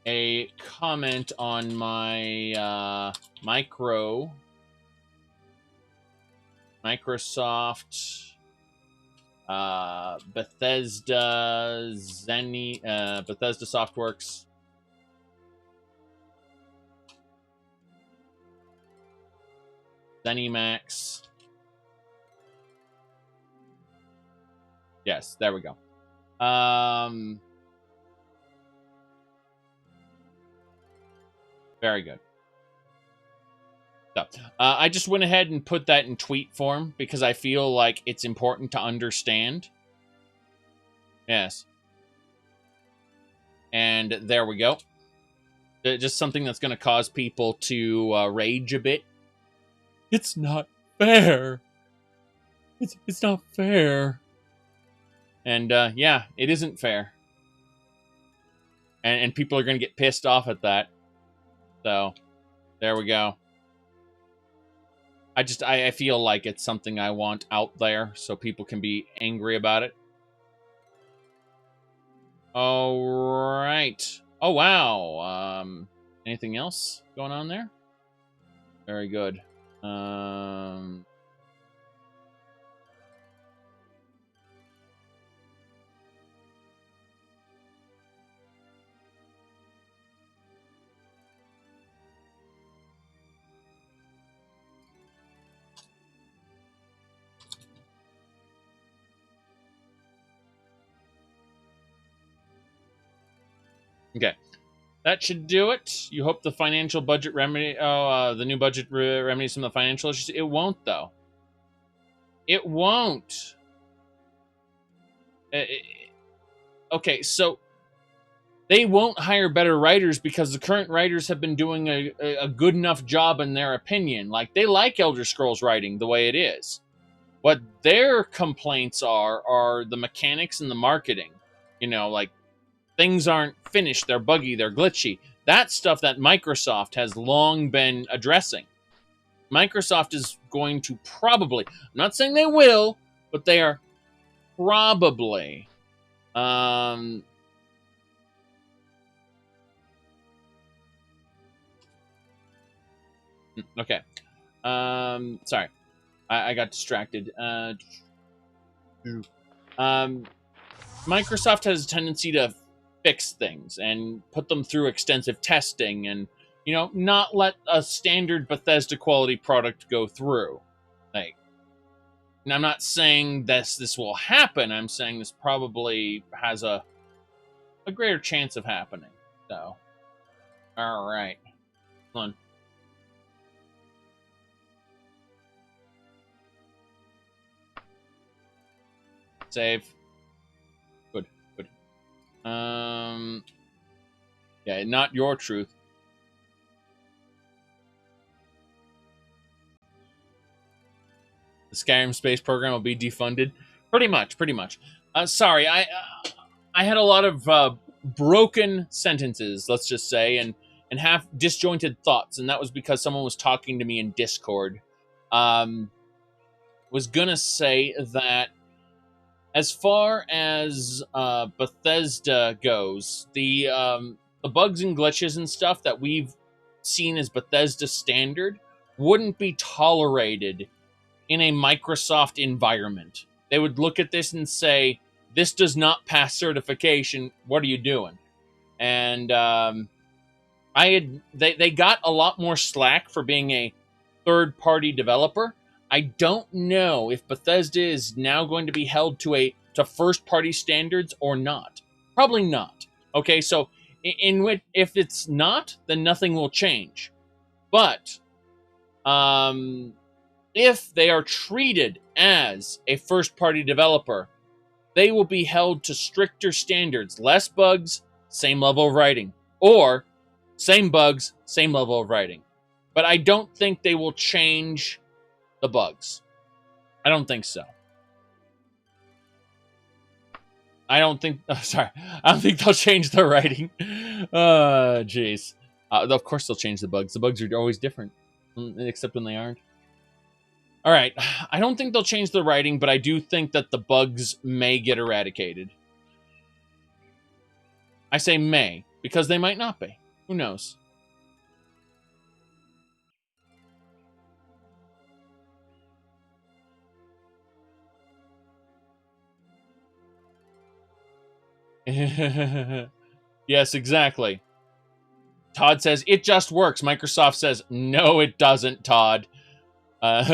A comment on my Microsoft Bethesda Bethesda Softworks ZeniMax. Yes, there we go. Very good. So, I just went ahead and put that in tweet form because I feel like it's important to understand. Yes. And there we go. Just something that's going to cause people to rage a bit. It's not fair. It's not fair. And yeah, it isn't fair. And people are going to get pissed off at that. So, there we go. I feel like it's something I want out there so people can be angry about it. All right. Oh, wow. Anything else going on there? Very good. Okay. That should do it. You hope the financial budget remedy... the new budget remedies some of the financial issues. It won't, though. It won't. Okay, so... They won't hire better writers because the current writers have been doing a good enough job in their opinion. Like, they like Elder Scrolls writing the way it is. What their complaints are the mechanics and the marketing. You know, like, things aren't finished, they're buggy, they're glitchy. That's stuff that Microsoft has long been addressing. Microsoft is going to probably, I'm not saying they will, but they are probably okay. Sorry. I got distracted. Microsoft has a tendency to fix things and put them through extensive testing and, you know, not let a standard Bethesda quality product go through. Like, and I'm not saying this will happen. I'm saying this probably has a greater chance of happening. So, all right. Hold on. Save. Good. Yeah, not your truth. The Skyrim space program will be defunded. Pretty much. Sorry, I had a lot of broken sentences, let's just say, and half disjointed thoughts, and that was because someone was talking to me in Discord. Was gonna say that as far as Bethesda goes, the bugs and glitches and stuff that we've seen as Bethesda standard wouldn't be tolerated in a Microsoft environment. They would look at this and say, this does not pass certification. What are you doing? And they got a lot more slack for being a third-party developer. I don't know if Bethesda is now going to be held to first-party standards or not. Probably not. Okay, so if it's not, then nothing will change. But if they are treated as a first-party developer, they will be held to stricter standards. Less bugs, same level of writing. Or same bugs, same level of writing. But I don't think they will change the bugs. I don't think so. I don't think they'll change the writing. Jeez. Of course they'll change the bugs. The bugs are always different, except when they aren't. All right. I don't think they'll change the writing, but I do think that the bugs may get eradicated. I say may, because they might not be. Who knows? Yes, exactly. Todd says, it just works. Microsoft says, no, it doesn't, Todd.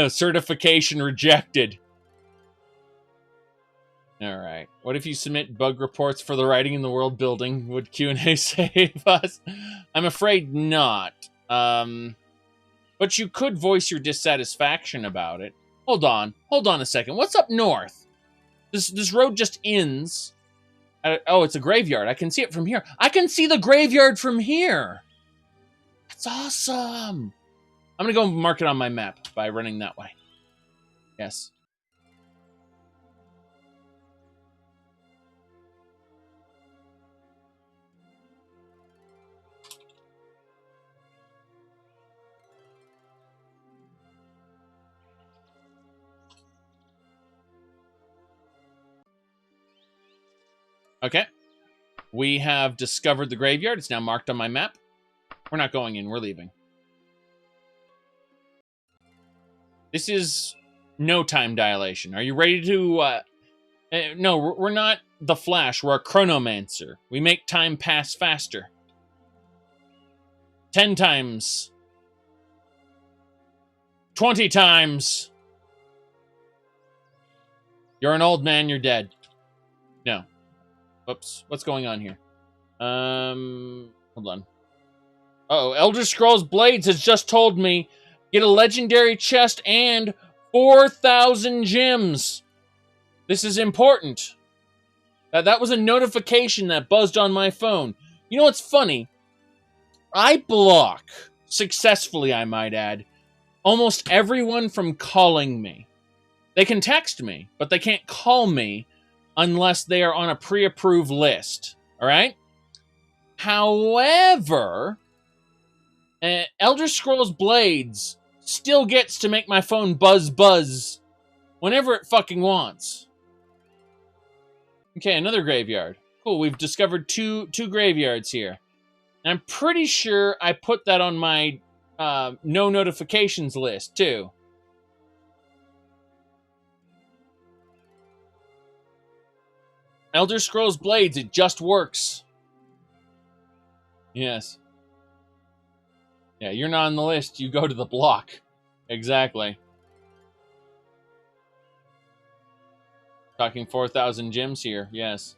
Certification rejected. All right. What if you submit bug reports for the writing in the world building? Would Q&A save us? I'm afraid not. But you could voice your dissatisfaction about it. Hold on a second. What's up north? This road just ends. Oh, it's a graveyard. I can see it from here. I can see the graveyard from here. That's awesome. I'm going to go mark it on my map by running that way. Yes. Okay. We have discovered the graveyard. It's now marked on my map. We're not going in. We're leaving. This is no time dilation. Are you ready to... no, we're not the Flash. We're a chronomancer. We make time pass faster. 10 times. 20 times. You're an old man. You're dead. No. Whoops. What's going on here? Hold on. Uh-oh. Elder Scrolls Blades has just told me get a legendary chest and 4,000 gems. This is important. That was a notification that buzzed on my phone. You know what's funny? I block, successfully I might add, almost everyone from calling me. They can text me, but they can't call me unless they are on a pre-approved list. All right? However, Elder Scrolls Blades still gets to make my phone buzz whenever it fucking wants. Okay, another graveyard. Cool, we've discovered two graveyards here. And I'm pretty sure I put that on my no notifications list, too. Elder Scrolls Blades, it just works. Yes. Yeah, you're not on the list. You go to the block. Exactly. Talking 4,000 gems here. Yes.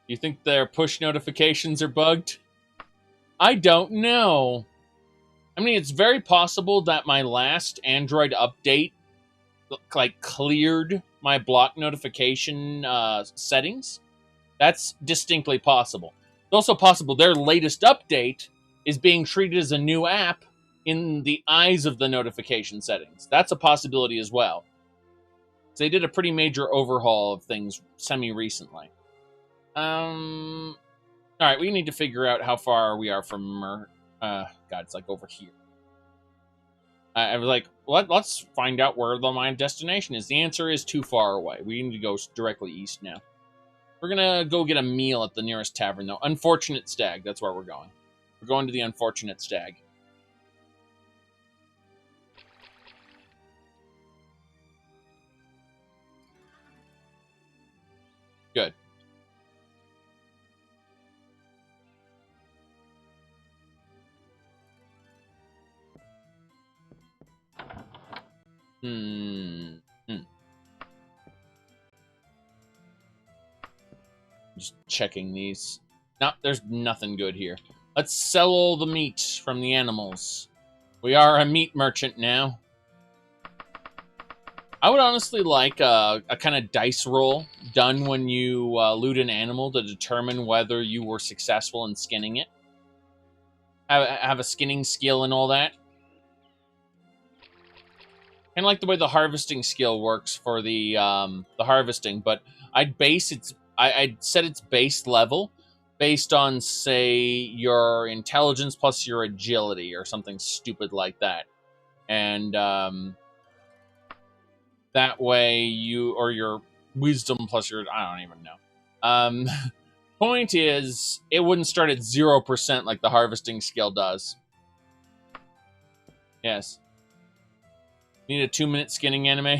You think their push notifications are bugged? I don't know. I mean, it's very possible that my last Android update cleared my block notification settings. That's distinctly possible. It's also possible their latest update is being treated as a new app in the eyes of the notification settings. That's a possibility as well. So they did a pretty major overhaul of things semi-recently. All right, we need to figure out how far we are from God, it's like over here. I was like, let's find out where my destination is. The answer is too far away. We need to go directly east now. We're gonna go get a meal at the nearest tavern, though. Unfortunate Stag, that's where we're going. We're going to the Unfortunate Stag. Good. Just checking these. No, there's nothing good here. Let's sell all the meat from the animals. We are a meat merchant now. I would honestly like a kind of dice roll done when you loot an animal to determine whether you were successful in skinning it. Have a skinning skill and all that. Kind of like the way the harvesting skill works for the harvesting, but I'd set its base level based on, say, your intelligence plus your agility or something stupid like that. And that way or your wisdom plus your, I don't even know. Point is, it wouldn't start at 0% like the harvesting skill does. Yes. Need a 2-minute skinning anime.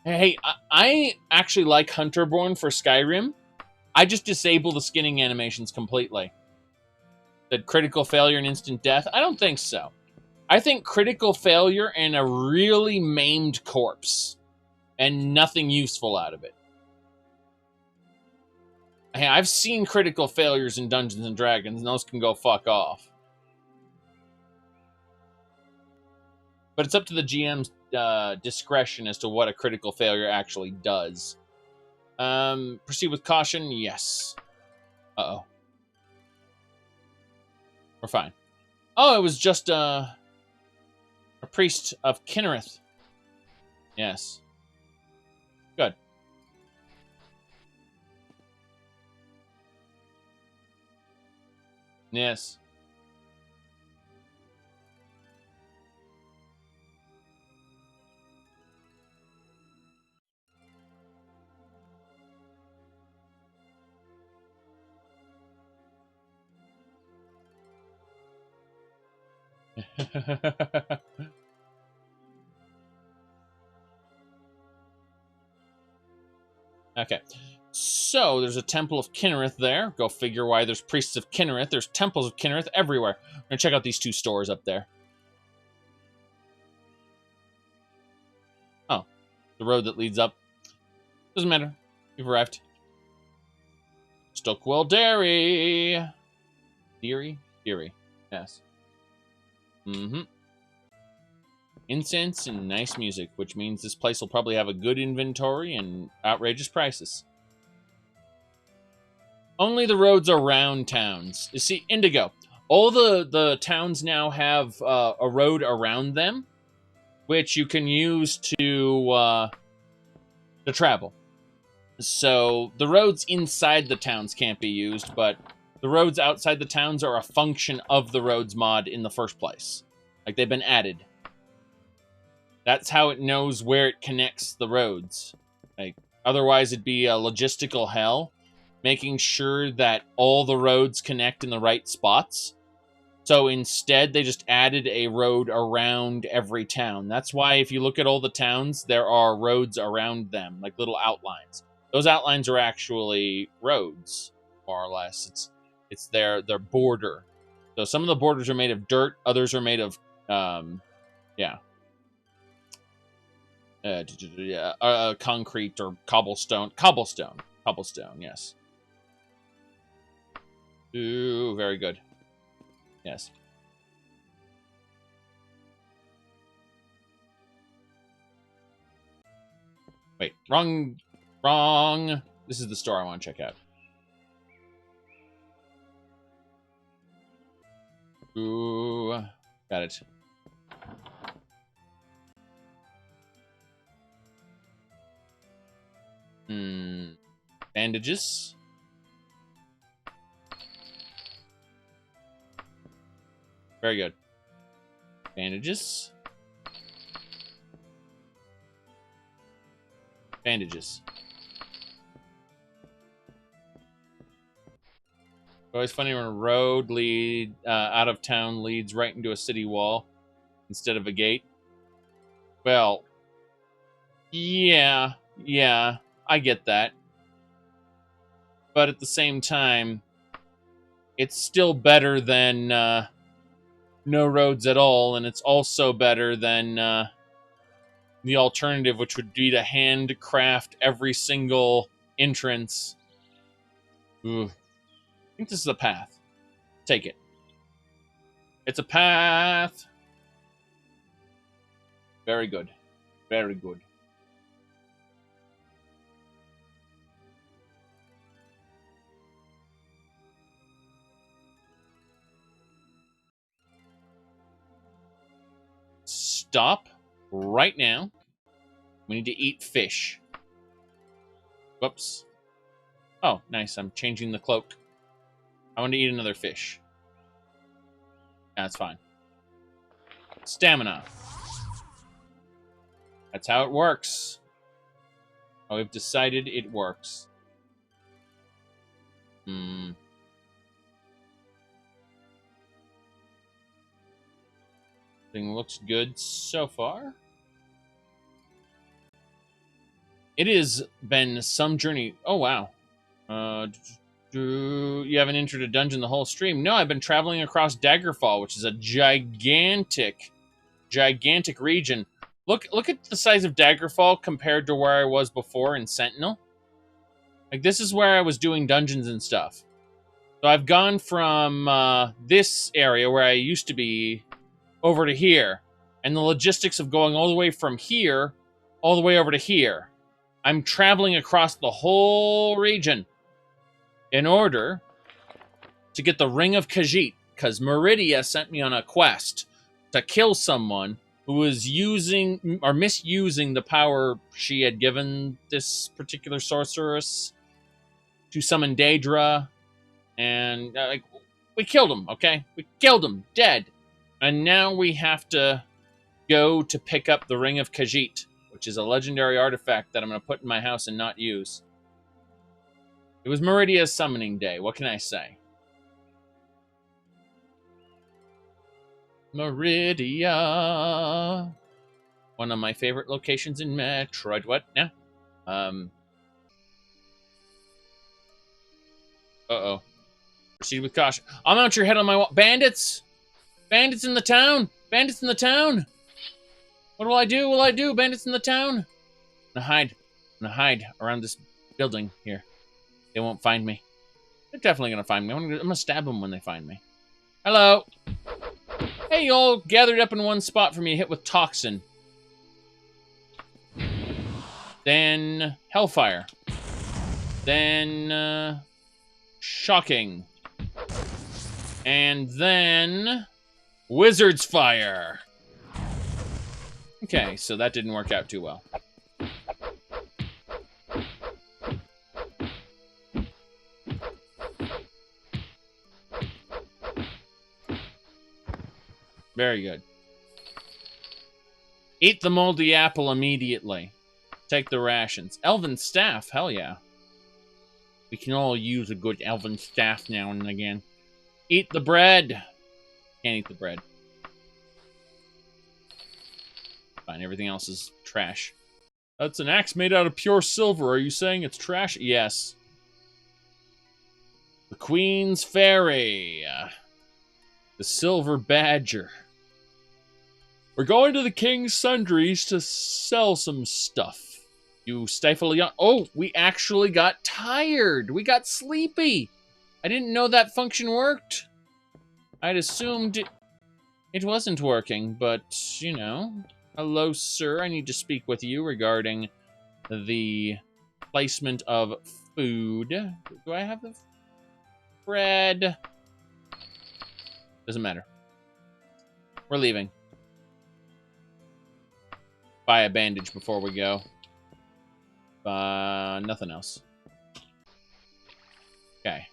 Hey, I actually like Hunterborn for Skyrim. I just disable the skinning animations completely. That critical failure and instant death? I don't think so. I think critical failure and a really maimed corpse. And nothing useful out of it. Hey, I've seen critical failures in Dungeons & Dragons, and those can go fuck off. But it's up to the GM's discretion as to what a critical failure actually does. Proceed with caution, yes. Uh-oh. We're fine. Oh, it was just a priest of Kinnereth. Yes. Good. Yes. Okay. So, there's a Temple of Kinnereth there. Go figure why there's priests of Kinnereth. There's temples of Kinnereth everywhere. I'm going to check out these 2 stores up there. Oh. The road that leads up. Doesn't matter. We've arrived. Stockwell Dairy. Dairy? Dairy. Yes. Mm-hmm. Incense and nice music, which means this place will probably have a good inventory and outrageous prices. Only the roads around towns. You see, Indigo, all the towns now have a road around them, which you can use to travel. So the roads inside the towns can't be used, but the roads outside the towns are a function of the roads mod in the first place. Like, they've been added. That's how it knows where it connects the roads. Like, otherwise it'd be a logistical hell, making sure that all the roads connect in the right spots. So instead, they just added a road around every town. That's why if you look at all the towns, there are roads around them, like little outlines. Those outlines are actually roads, more or less. It's their border. So some of the borders are made of dirt, others are made of, concrete or cobblestone. Cobblestone, yes. Ooh, very good. Yes. Wait, wrong. This is the store I want to check out. Ooh, got it. Bandages. Very good. Bandages. Bandages. Always funny when a road out of town leads right into a city wall instead of a gate. Well, yeah, I get that. But at the same time, it's still better than no roads at all, and it's also better than the alternative, which would be to handcraft every single entrance. Ooh. I think this is a path. Take it. It's a path. Very good. Very good. Stop right now. We need to eat fish. Whoops. Oh, nice. I'm changing the cloak. I want to eat another fish. That's fine. Stamina. That's how it works. Oh, we've decided it works. Everything looks good so far. It has been some journey. Oh, wow. You haven't entered a dungeon the whole stream. No, I've been traveling across Daggerfall, which is a gigantic region. Look at the size of Daggerfall compared to where I was before in Sentinel. Like, this is where I was doing dungeons and stuff. So I've gone from this area where I used to be over to here. And the logistics of going all the way from here all the way over to here. I'm traveling across the whole region in order to get the Ring of Khajiit, because Meridia sent me on a quest to kill someone who was using or misusing the power she had given this particular sorceress to summon Daedra, and we killed him. Okay, we killed him, dead, and now we have to go to pick up the Ring of Khajiit, which is a legendary artifact that I'm going to put in my house and not use. It was Meridia's summoning day. What can I say? Meridia. One of my favorite locations in Metroid. What now? Uh-oh. Proceed with caution. I'll mount your head on my wall. Bandits! Bandits in the town! Bandits in the town! What will I do? Will I do? Bandits in the town? I'm gonna hide around this building here. They won't find me. They're definitely gonna find me. I'm gonna stab them when they find me. Hello. Hey, you all gathered up in one spot for me to hit with toxin. Then hellfire. Then shocking. And then wizard's fire. Okay, so that didn't work out too well. Very good. Eat the moldy apple immediately. Take the rations. Elven staff, hell yeah. We can all use a good elven staff now and again. Eat the bread. Can't eat the bread. Fine, everything else is trash. That's an axe made out of pure silver. Are you saying it's trash? Yes. The Queen's Ferry. The Silver Badger. We're going to the King's Sundries to sell some stuff. You stifle a yawn. Oh, we actually got tired. We got sleepy. I didn't know that function worked. I'd assumed it wasn't working, but, you know. Hello, sir. I need to speak with you regarding the placement of food. Do I have the bread? Doesn't matter. We're leaving. Buy a bandage before we go. Nothing else. Okay.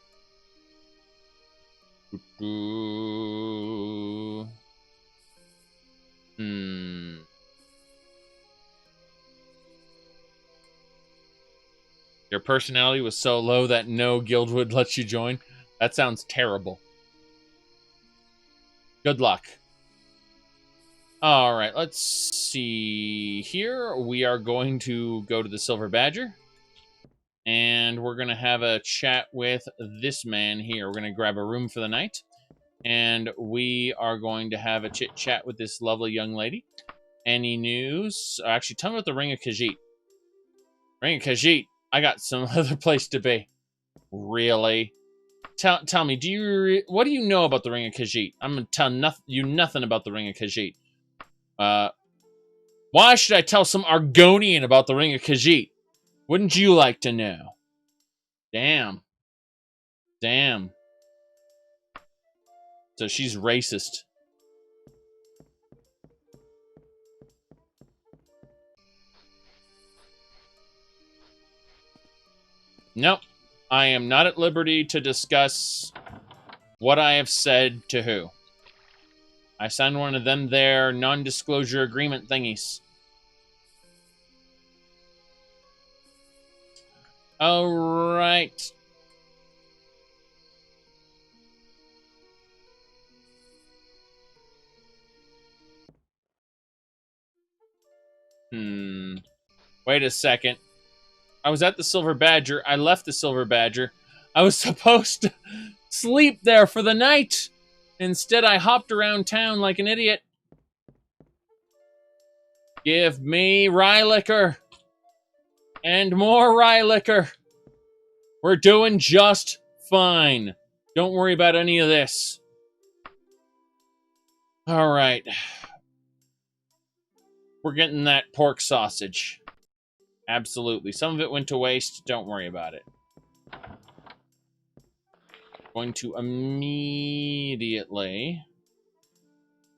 Your personality was so low that no guild would let you join. That sounds terrible. Good luck. All right, let's see here. We are going to go to the Silver Badger. And we're going to have a chat with this man here. We're going to grab a room for the night. And we are going to have a chit-chat with this lovely young lady. Any news? Actually, tell me about the Ring of Khajiit. Ring of Khajiit. I got some other place to be. Really? Tell me, what do you know about the Ring of Khajiit? I'm going to tell you nothing about the Ring of Khajiit. Why should I tell some Argonian about the Ring of Khajiit? Wouldn't you like to know? Damn. Damn. So she's racist. Nope. I am not at liberty to discuss what I have said to who. I signed one of them there non-disclosure agreement thingies. All right. Wait a second. I was at the Silver Badger. I left the Silver Badger. I was supposed to sleep there for the night. Instead, I hopped around town like an idiot. Give me rye liquor. And more rye liquor. We're doing just fine. Don't worry about any of this. All right. We're getting that pork sausage. Absolutely. Some of it went to waste. Don't worry about it. Going to immediately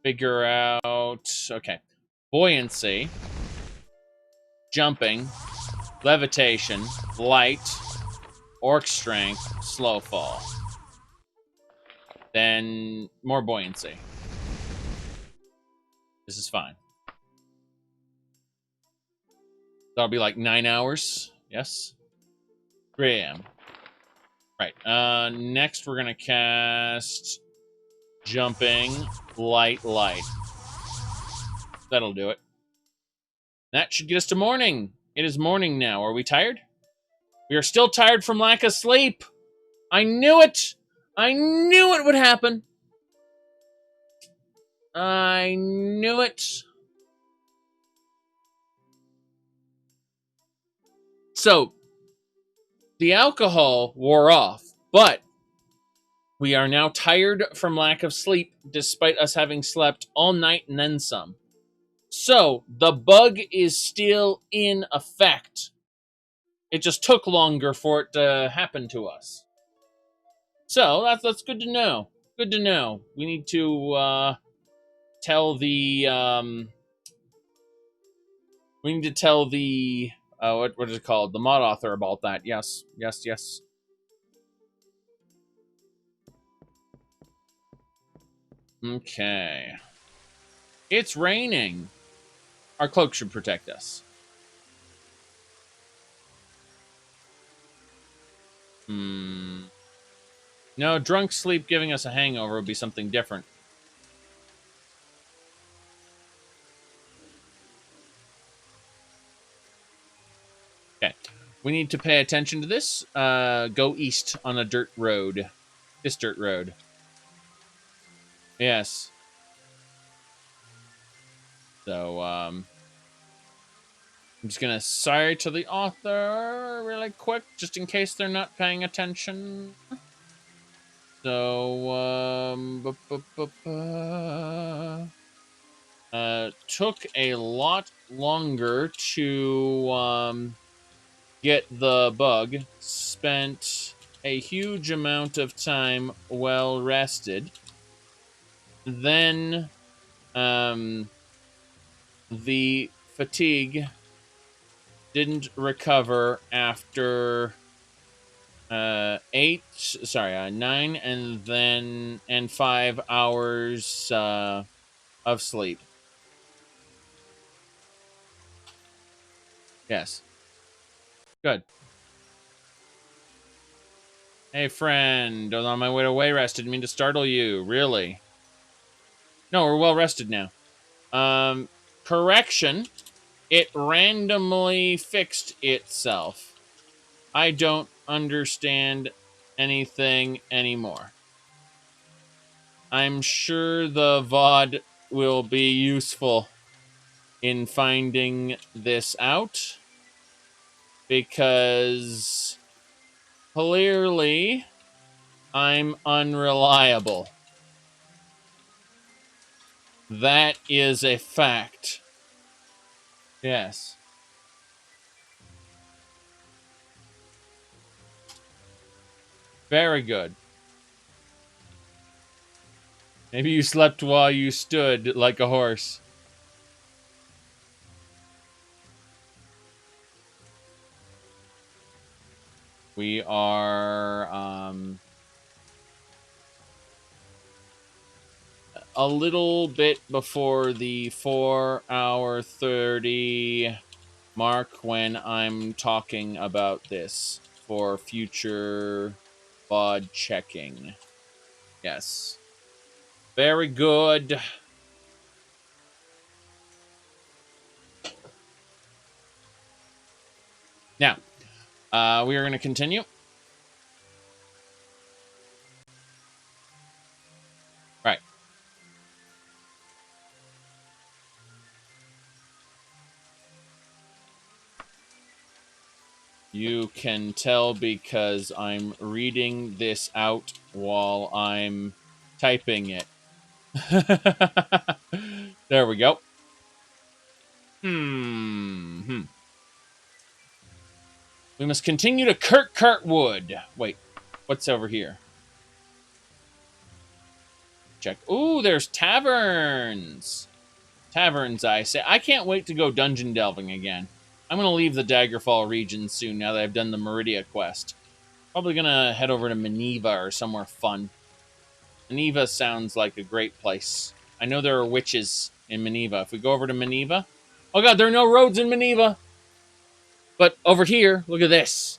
figure out... Okay. Buoyancy. Jumping. Levitation. Light. Orc strength. Slow fall. Then more buoyancy. This is fine. That'll be like 9 hours. Yes. 3 a.m. Right. Next, we're going to cast Jumping Light. That'll do it. That should get us to morning. It is morning now. Are we tired? We are still tired from lack of sleep. I knew it. I knew it would happen. I knew it. So, the alcohol wore off, but we are now tired from lack of sleep, despite us having slept all night and then some. So, the bug is still in effect. It just took longer for it to happen to us. So, that's good to know. Good to know. We need to tell the... we need to tell the... what is it called? The mod author about that. Yes. Okay. It's raining. Our cloak should protect us. No, drunk sleep giving us a hangover would be something different. Okay. We need to pay attention to this. Go east on a dirt road. This dirt road. Yes. So, I'm just gonna sorry to the author really quick, just in case they're not paying attention. So, took a lot longer to, get the bug. Spent a huge amount of time well rested. Then, the fatigue didn't recover after 9 and 5 hours of sleep. Yes. Good. Hey, friend. I was on my way to Wayrest. Didn't mean to startle you. Really? No, we're well rested now. Correction. It randomly fixed itself. I don't understand anything anymore. I'm sure the VOD will be useful in finding this out, because clearly I'm unreliable. That is a fact. Yes. Very good. Maybe you slept while you stood like a horse. We are a little bit before the 4-hour 30 mark when I'm talking about this for future VOD checking. Yes. Very good. Now, we are going to continue. Right. You can tell because I'm reading this out while I'm typing it. There we go. We must continue to Kirkwood. Wait, what's over here? Check. Ooh, there's taverns. Taverns, I say. I can't wait to go dungeon delving again. I'm going to leave the Daggerfall region soon now that I've done the Meridia quest. Probably going to head over to Maneva or somewhere fun. Maneva sounds like a great place. I know there are witches in Maneva. If we go over to Maneva... Oh god, there are no roads in Maneva! But over here, look at this.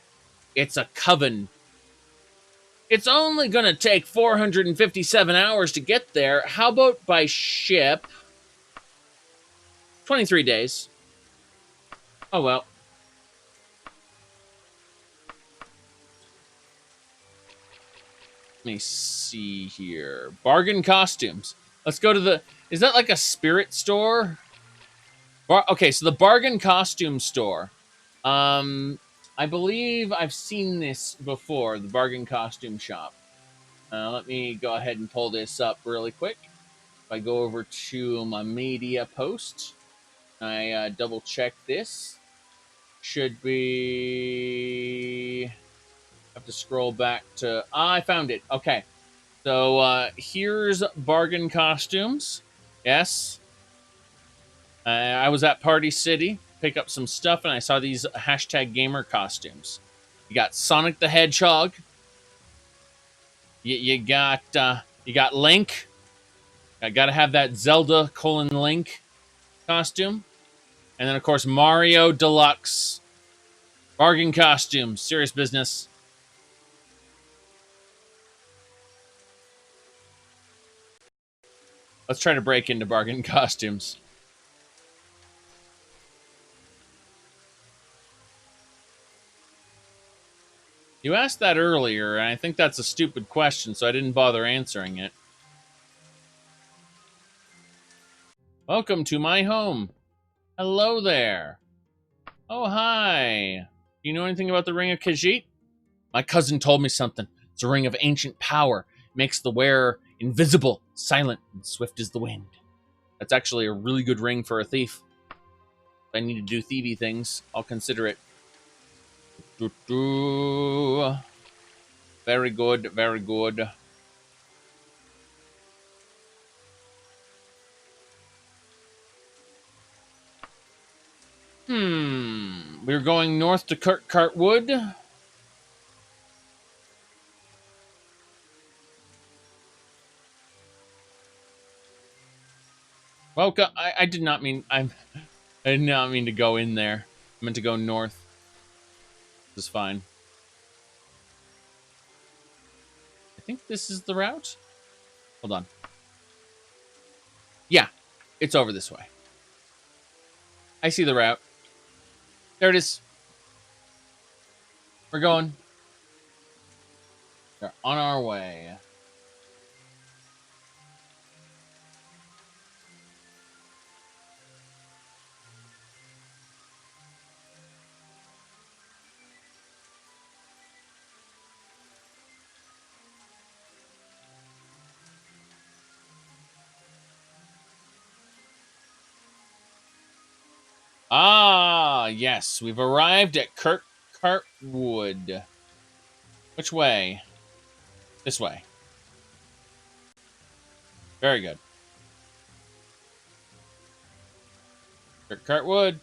It's a coven. It's only going to take 457 hours to get there. How about by ship? 23 days. Oh, well. Let me see here. Bargain costumes. Let's go to the... Is that like a spirit store? Okay, so the bargain costume store. I believe I've seen this before, the bargain costume shop. Let me go ahead and pull this up really quick. If I go over to my media post, I double check this. Should be... have to scroll back to... I found it. Okay. So here's bargain costumes. Yes. I was at Party City, pick up some stuff, and I saw these #gamer costumes. You got Sonic the Hedgehog. You got Link. I gotta have that Zelda Link costume. And then, of course, Mario Deluxe. Bargain costumes. Serious business. Let's try to break into bargain costumes. You asked that earlier, and I think that's a stupid question, so I didn't bother answering it. Welcome to my home. Hello there. Oh, hi. Do you know anything about the Ring of Khajiit? My cousin told me something. It's a ring of ancient power. It makes the wearer invisible, silent, and swift as the wind. That's actually a really good ring for a thief. If I need to do thievy things, I'll consider it. Very good, very good. we're going north to Cartwood. Welcome. I did not mean I did not mean to go in there. I meant to go north. This is fine. I think this is the route. Hold on. Yeah, it's over this way. I see the route. There it is. We're going. We're on our way. Ah, yes. We've arrived at Cartwood. Which way? This way. Very good. Cartwood.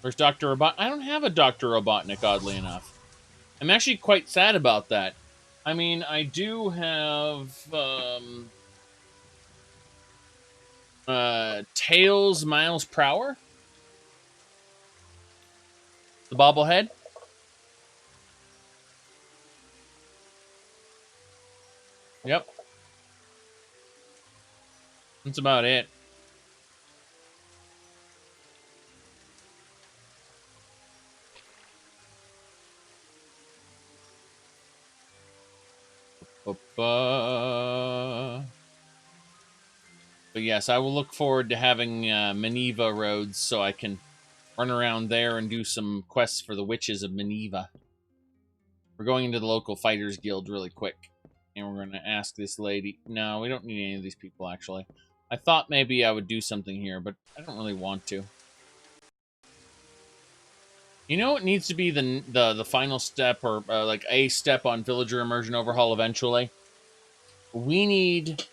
Where's Dr. Robotnik? I don't have a Dr. Robotnik, oddly enough. I'm actually quite sad about that. I mean, I do have Tails Miles Prower. The bobblehead. Yep. That's about it. But yes, I will look forward to having Maneva roads so I can run around there and do some quests for the witches of Maneva. We're going into the local fighters guild really quick. And we're going to ask this lady. No, we don't need any of these people, actually. I thought maybe I would do something here, but I don't really want to. You know what needs to be the final step, or like a step on Villager Immersion Overhaul eventually? We need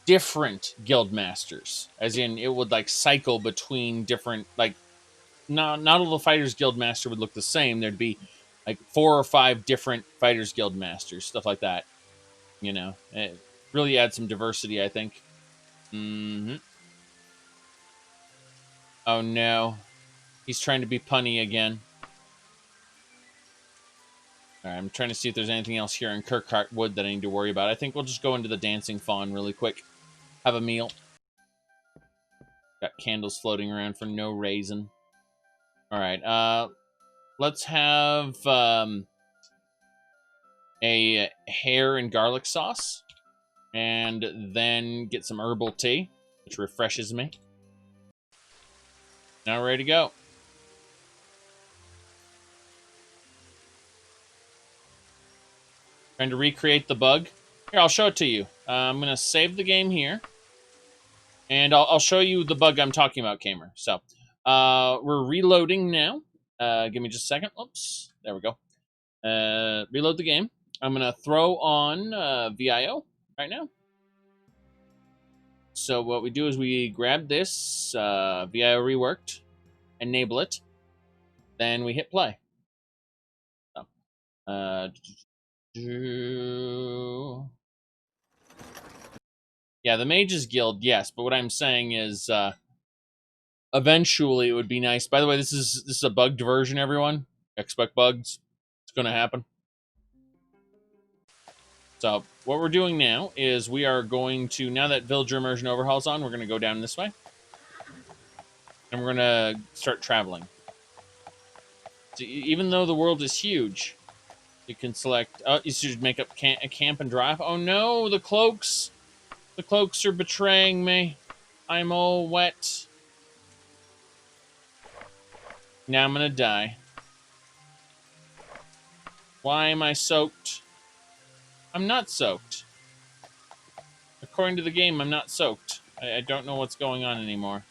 different guild masters. As in, it would like cycle between different, like, not all the Fighters Guild master would look the same. There'd be like 4 or 5 different Fighters Guild masters, stuff like that. You know, it really adds some diversity, I think. Oh no, he's trying to be punny again. All right, I'm trying to see if there's anything else here in Kirkhartwood that I need to worry about. I think we'll just go into the Dancing Fawn really quick. Have a meal. Got candles floating around for no reason. All right, let's have a hair and garlic sauce, and then get some herbal tea, which refreshes me. Now we're ready to go. Trying to recreate the bug. Here, I'll show it to you. I'm going to save the game here. And I'll show you the bug I'm talking about, Kamer. So, we're reloading now. Give me just a second. Oops. There we go. Reload the game. I'm going to throw on VIO right now. So what we do is we grab this, VIO reworked, enable it, then we hit play. So, yeah, the Mages Guild, yes, but what I'm saying is eventually it would be nice. By the way, this is a bugged version, everyone. Expect bugs. It's going to happen. So what we're doing now is we are going to, now that Villager Immersion Overhaul's on, we're going to go down this way. And we're going to start traveling. So even though the world is huge, you can select, oh, you should make up a camp and drive. Oh no, the cloaks. The cloaks are betraying me. I'm all wet. Now I'm going to die. Why am I soaked? I'm not soaked. According to the game, I'm not soaked. I don't know what's going on anymore.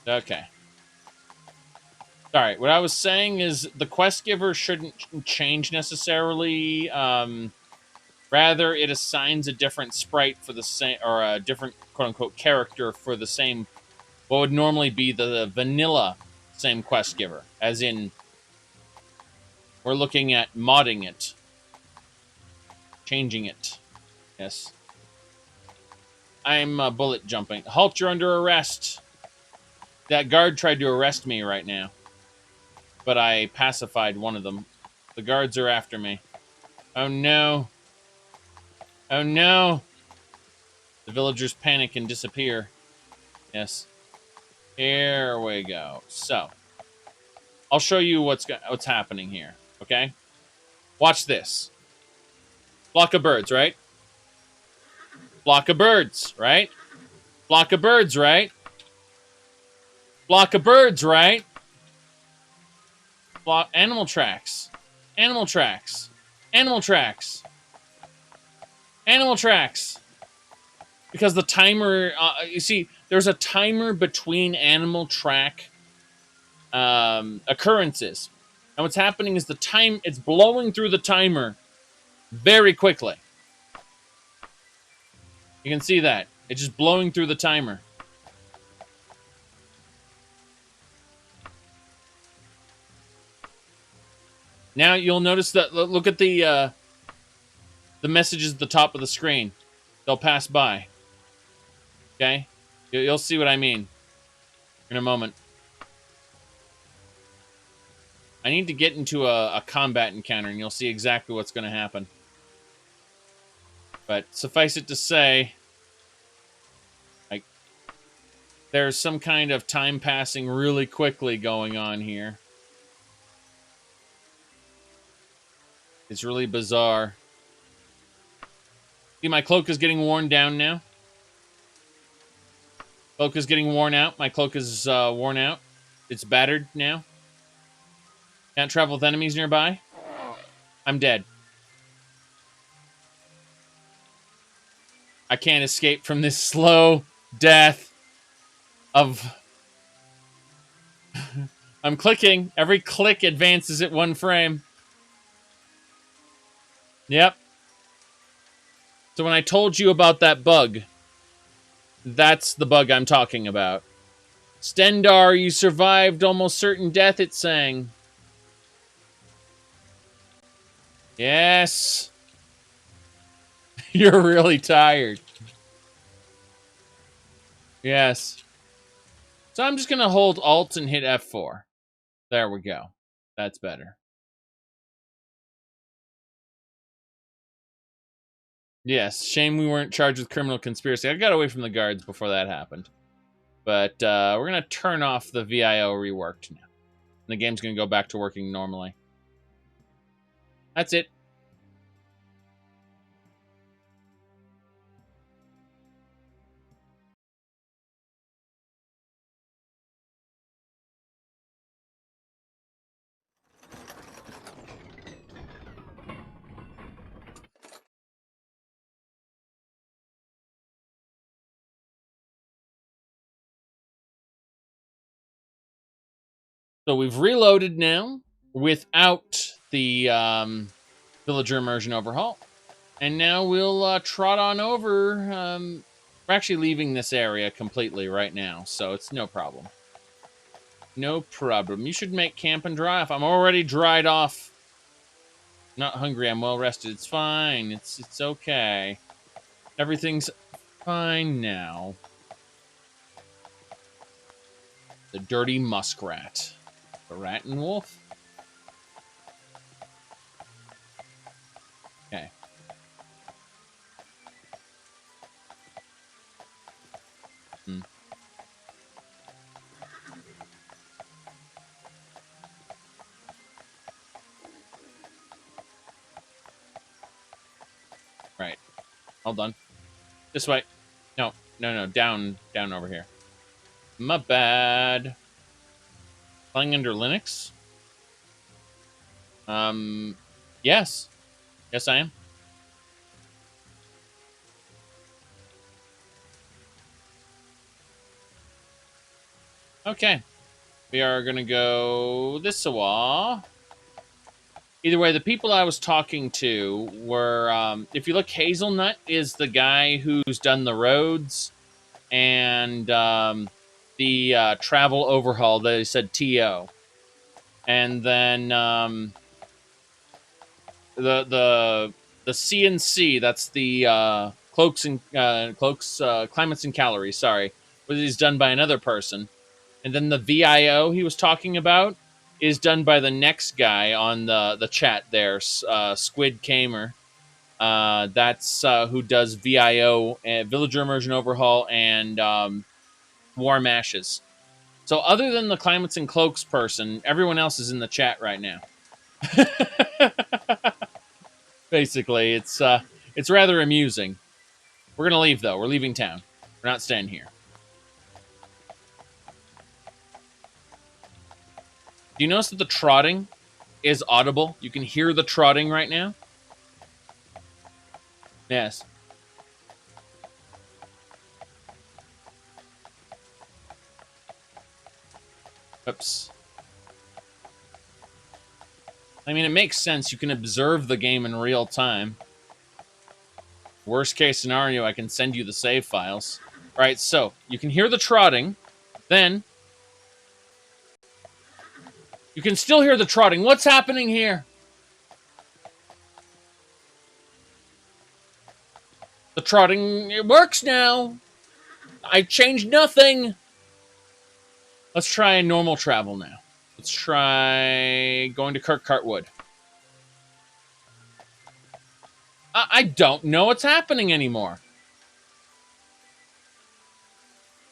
Okay. Alright, what I was saying is the quest giver shouldn't change necessarily. Rather, it assigns a different sprite for the same, or a different quote-unquote character for the same what would normally be the vanilla same quest giver, as in we're looking at modding it, changing it. Yes. I'm bullet jumping. Halt, you're under arrest. That guard tried to arrest me right now, but I pacified one of them. The guards are after me. Oh no. Oh no. The villagers panic and disappear. Yes. Here we go. So, I'll show you what's happening here, okay? Watch this. Flock of birds, right? Flock of birds, right? Flock of birds, right? Flock of birds, right? Flock animal tracks. Animal tracks. Animal tracks. Animal tracks. Because the timer, you see, there's a timer between animal track occurrences. And what's happening is it's blowing through the timer very quickly. You can see that. It's just blowing through the timer. Now you'll notice that, look at the messages at the top of the screen. They'll pass by. Okay? You'll see what I mean in a moment. I need to get into a combat encounter, and you'll see exactly what's going to happen. But suffice it to say, like, there's some kind of time passing really quickly going on here. It's really bizarre. See, my cloak is getting worn down now. Cloak is getting worn out. My cloak is worn out. It's battered now. Can't travel with enemies nearby. I'm dead. I can't escape from this slow death of... I'm clicking. Every click advances it 1 frame. Yep. So when I told you about that bug, that's the bug I'm talking about. Stendar, you survived almost certain death, it's saying. Yes. You're really tired. Yes. So I'm just going to hold Alt and hit F4. There we go. That's better. Yes, shame we weren't charged with criminal conspiracy. I got away from the guards before that happened. But we're going to turn off the VIO reworked now. And the game's going to go back to working normally. That's it. So we've reloaded now without the villager immersion overhaul. And now we'll trot on over. We're actually leaving this area completely right now, so it's no problem. No problem. You should make camp and dry off. I'm already dried off. Not hungry. I'm well rested. It's fine. It's okay. Everything's fine now. The dirty muskrat. The rat and wolf? Okay. Right. Hold on. This way. No. Down over here. My bad. Playing under Linux? Yes. Yes, I am. Okay. We are going to go this way. Either way, the people I was talking to were, if you look, Hazelnut is the guy who's done the roads and the travel overhaul. They said TO, and then the CNC. That's the cloaks and climates and calories. Sorry, which is done by another person, and then the VIO he was talking about is done by the next guy on the chat there, Squid Kamer. That's who does VIO, Villager Immersion Overhaul, and Warm Ashes. So other than the Climates and Cloaks person, everyone else is in the chat right now. Basically, it's rather amusing. We're gonna leave though. We're leaving town. We're not staying here. Do you notice that the trotting is audible? You can hear the trotting right now. Yes. Oops. I mean, it makes sense. You can observe the game in real time. Worst case scenario, I can send you the save files. All right, so you can hear the trotting. Then you can still hear the trotting. What's happening here? The trotting, it works now. I changed nothing. Let's try normal travel now. Let's try going to Kirkcartwood. I don't know what's happening anymore.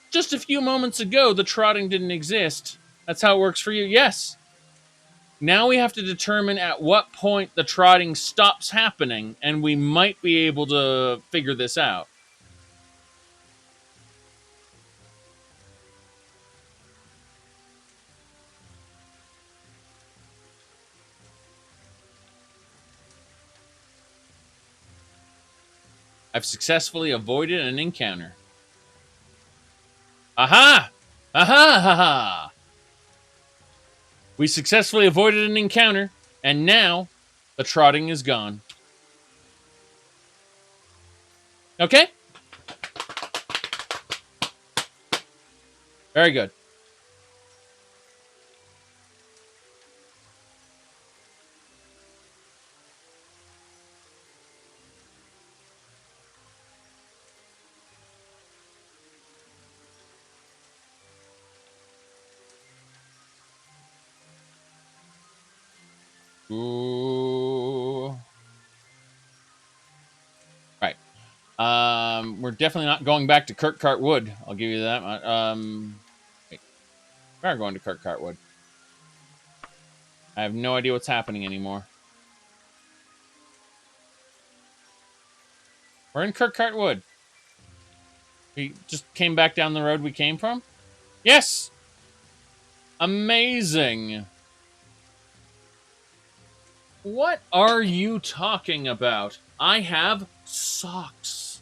Just a few moments ago, the trotting didn't exist. That's how it works for you? Yes. Now we have to determine at what point the trotting stops happening, and we might be able to figure this out. I've successfully avoided an encounter. Aha! Aha! Ha ha! We successfully avoided an encounter, and now the trotting is gone. Okay? Very good. Ooh. Right. We're definitely not going back to Kirkcartwood. I'll give you that. Wait. We are going to Kirkcartwood. I have no idea what's happening anymore. We're in Kirkcartwood. We just came back down the road we came from? Yes! Amazing! What are you talking about? I have socks.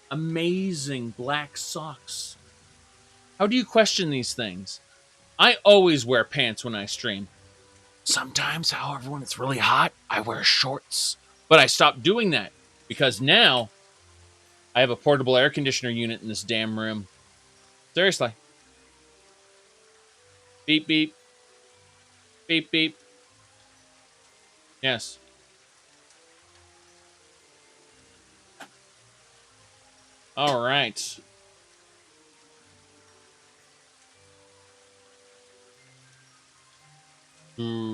Amazing black socks. How do you question these things? I always wear pants when I stream. Sometimes, however, when it's really hot, I wear shorts. But I stopped doing that because now I have a portable air conditioner unit in this damn room. Seriously. Beep, beep. Beep, beep. Yes. All right.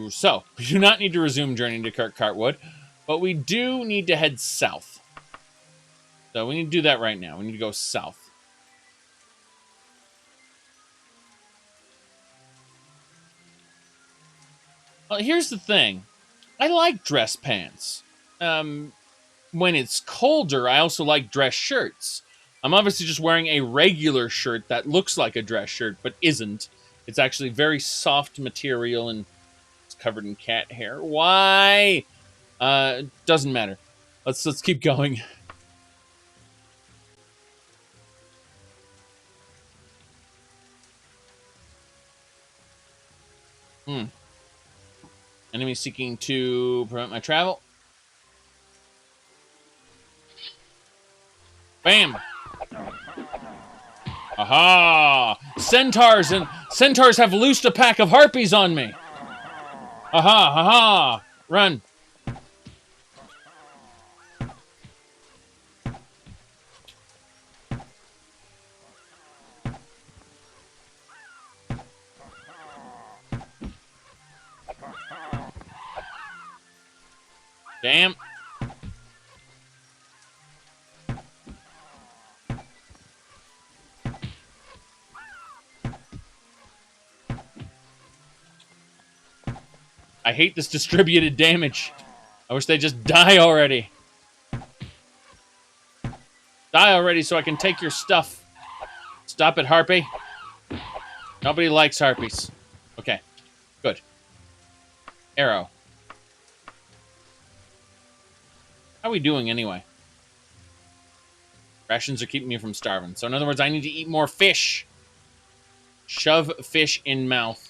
So, we do not need to resume journey to Kirkcartwood, but we do need to head south. So we need to do that right now. We need to go south. Well, here's the thing. I like dress pants. When it's colder, I also like dress shirts. I'm obviously just wearing a regular shirt that looks like a dress shirt, but isn't. It's actually very soft material and it's covered in cat hair. Why? Doesn't matter. Let's keep going. Enemy seeking to prevent my travel. Bam! Aha! Centaurs have loosed a pack of harpies on me. Aha! Aha! Run! Damn. I hate this distributed damage. I wish they'd just die already. Die already so I can take your stuff. Stop it, Harpy. Nobody likes Harpies. Okay, good. Arrow. How are we doing anyway? Rations are keeping me from starving. So in other words, I need to eat more fish. Shove fish in mouth.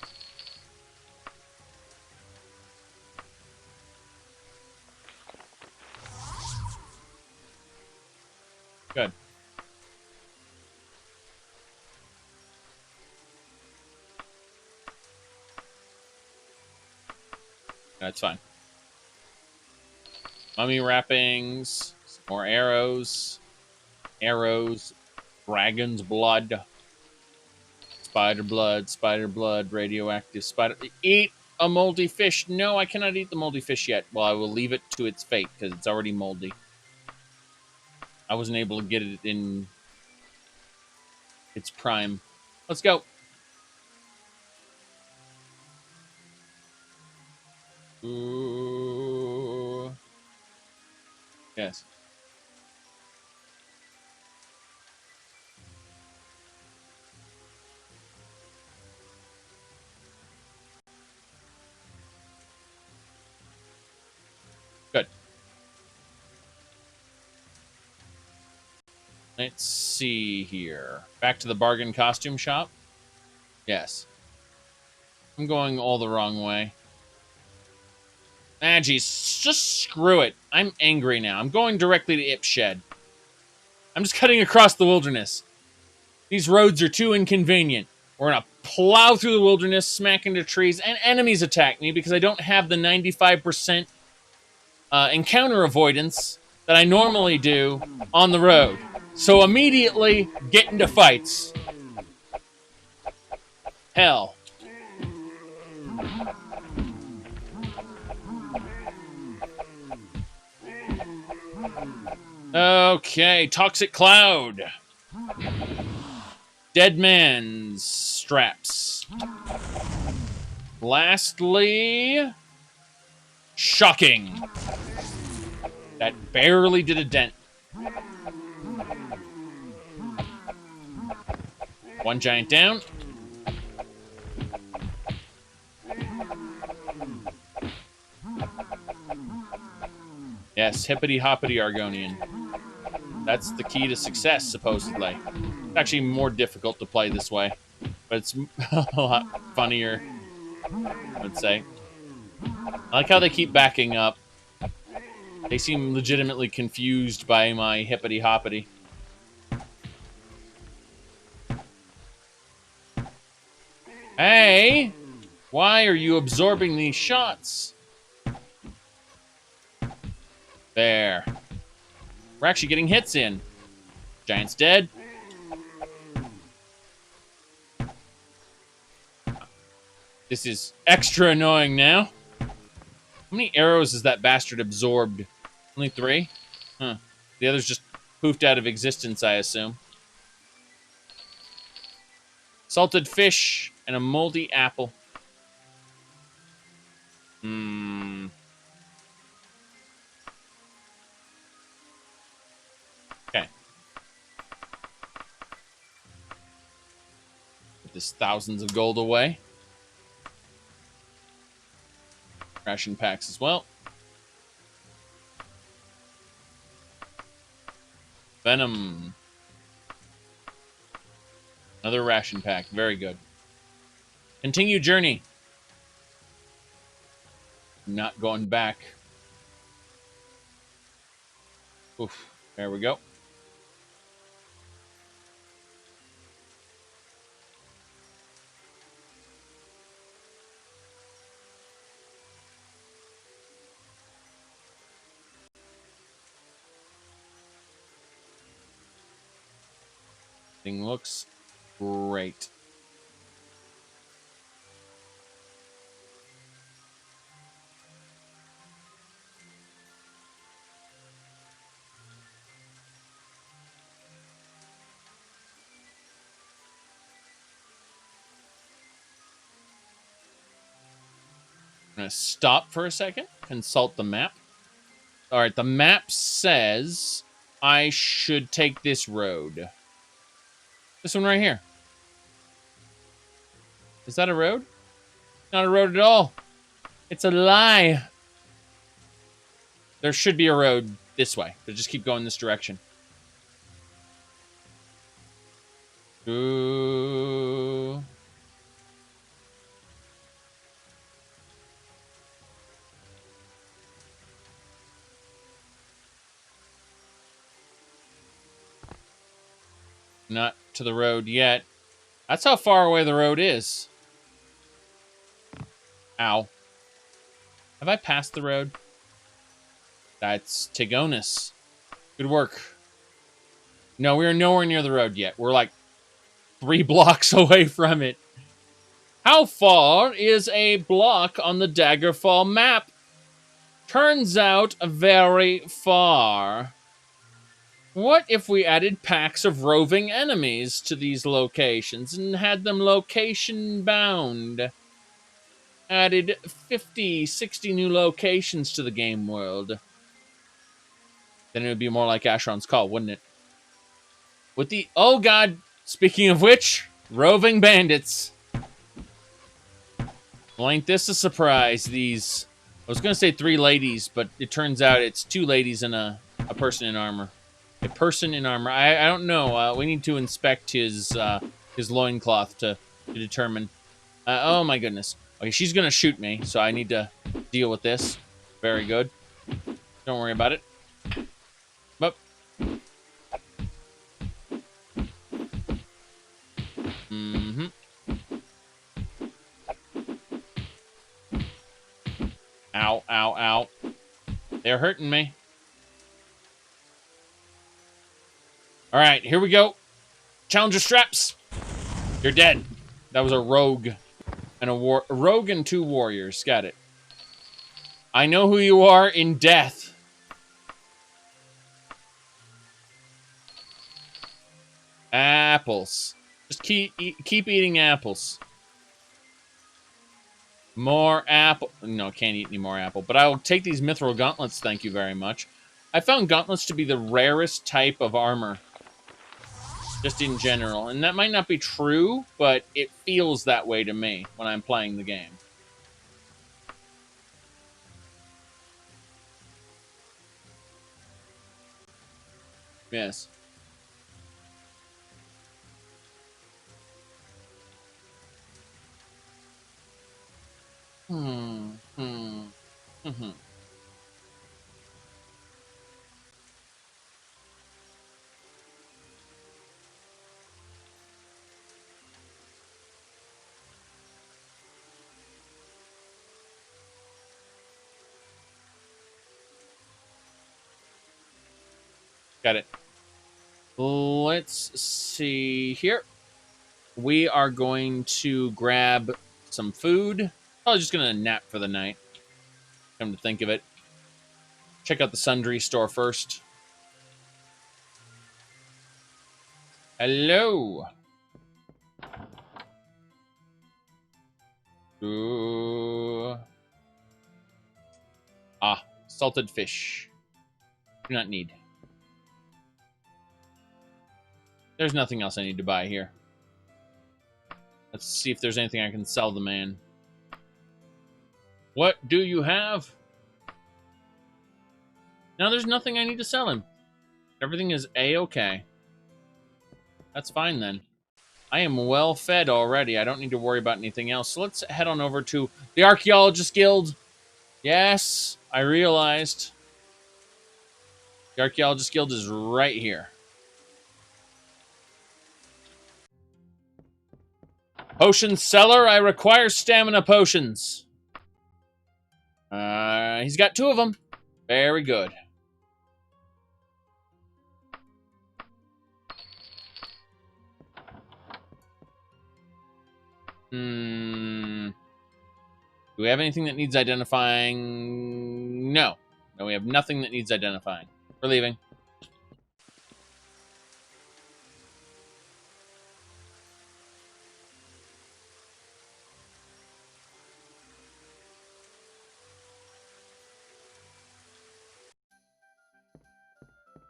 Good. That's fine. Mummy wrappings. Some more arrows. Arrows. Dragon's blood. Spider blood, radioactive spider. Eat a moldy fish. No, I cannot eat the moldy fish yet. Well, I will leave it to its fate because it's already moldy. I wasn't able to get it in its prime. Let's go. Ooh. Yes. Good. Let's see here. Back to the bargain costume shop. Yes. I'm going all the wrong way. Ah, geez. Just screw it. I'm angry now. I'm going directly to Ipshed. I'm just cutting across the wilderness. These roads are too inconvenient. We're going to plow through the wilderness, smack into trees, and enemies attack me because I don't have the 95% encounter avoidance that I normally do on the road. So immediately get into fights. Hell. Okay, Toxic Cloud. Dead Man's Straps. Lastly, Shocking. That barely did a dent. One giant down. Yes, hippity-hoppity Argonian. That's the key to success, supposedly. It's actually more difficult to play this way, but it's a lot funnier, I would say. I like how they keep backing up. They seem legitimately confused by my hippity-hoppity. Hey! Why are you absorbing these shots? There. We're actually getting hits in. Giant's dead. This is extra annoying now. How many arrows has that bastard absorbed? Only 3? Huh. The others just poofed out of existence, I assume. Salted fish and a moldy apple. Hmm. Okay. Put this thousands of gold away. Ration packs as well. Venom. Another ration pack. Very good. Continue journey. Not going back. Oof. There we go. Thing looks great. I'm going to stop for a second, consult the map. All right, the map says I should take this road. This one right here. Is that a road? Not a road at all. It's a lie. There should be a road this way, but just keep going this direction. Ooh. Not to the road yet. That's how far away the road is. Ow. Have I passed the road? That's Tigonus. Good work. No, we are nowhere near the road yet. We're like 3 blocks away from it. How far is a block on the Daggerfall map? Turns out very far. What if we added packs of roving enemies to these locations and had them location bound? Added 50, 60 new locations to the game world. Then it would be more like Asheron's Call, wouldn't it? With the... Oh, God. Speaking of which, roving bandits. Well, ain't this a surprise, these... I was going to say 3 ladies, but it turns out it's 2 ladies and a person in armor. A person in armor. I don't know. We need to inspect his loincloth to determine. Oh, my goodness. Okay, she's going to shoot me, so I need to deal with this. Very good. Don't worry about it. But... Mm-hmm. Ow, ow, ow. They're hurting me. All right, here we go. Challenger straps. You're dead. That was a rogue. And a rogue and 2 warriors. Got it. I know who you are in death. Apples. Just keep eating apples. More apple. No, can't eat any more apple. But I will take these mithril gauntlets, thank you very much. I found gauntlets to be the rarest type of armor. Just in general. And that might not be true, but it feels that way to me when I'm playing the game. Yes. Got it. Let's see here. We are going to grab some food. Probably just going to nap for the night. Come to think of it. Check out the sundry store first. Hello. Ooh. Ah, salted fish. Do not need. There's nothing else I need to buy here. Let's see if there's anything I can sell the man. What do you have? No, there's nothing I need to sell him. Everything is A-okay. That's fine then. I am well fed already. I don't need to worry about anything else. So let's head on over to the Archaeologist Guild. Yes, I realized. The Archaeologist Guild is right here. Potion seller, I require stamina potions. He's got 2 of them. Very good. Do we have anything that needs identifying? No. No, we have nothing that needs identifying. We're leaving.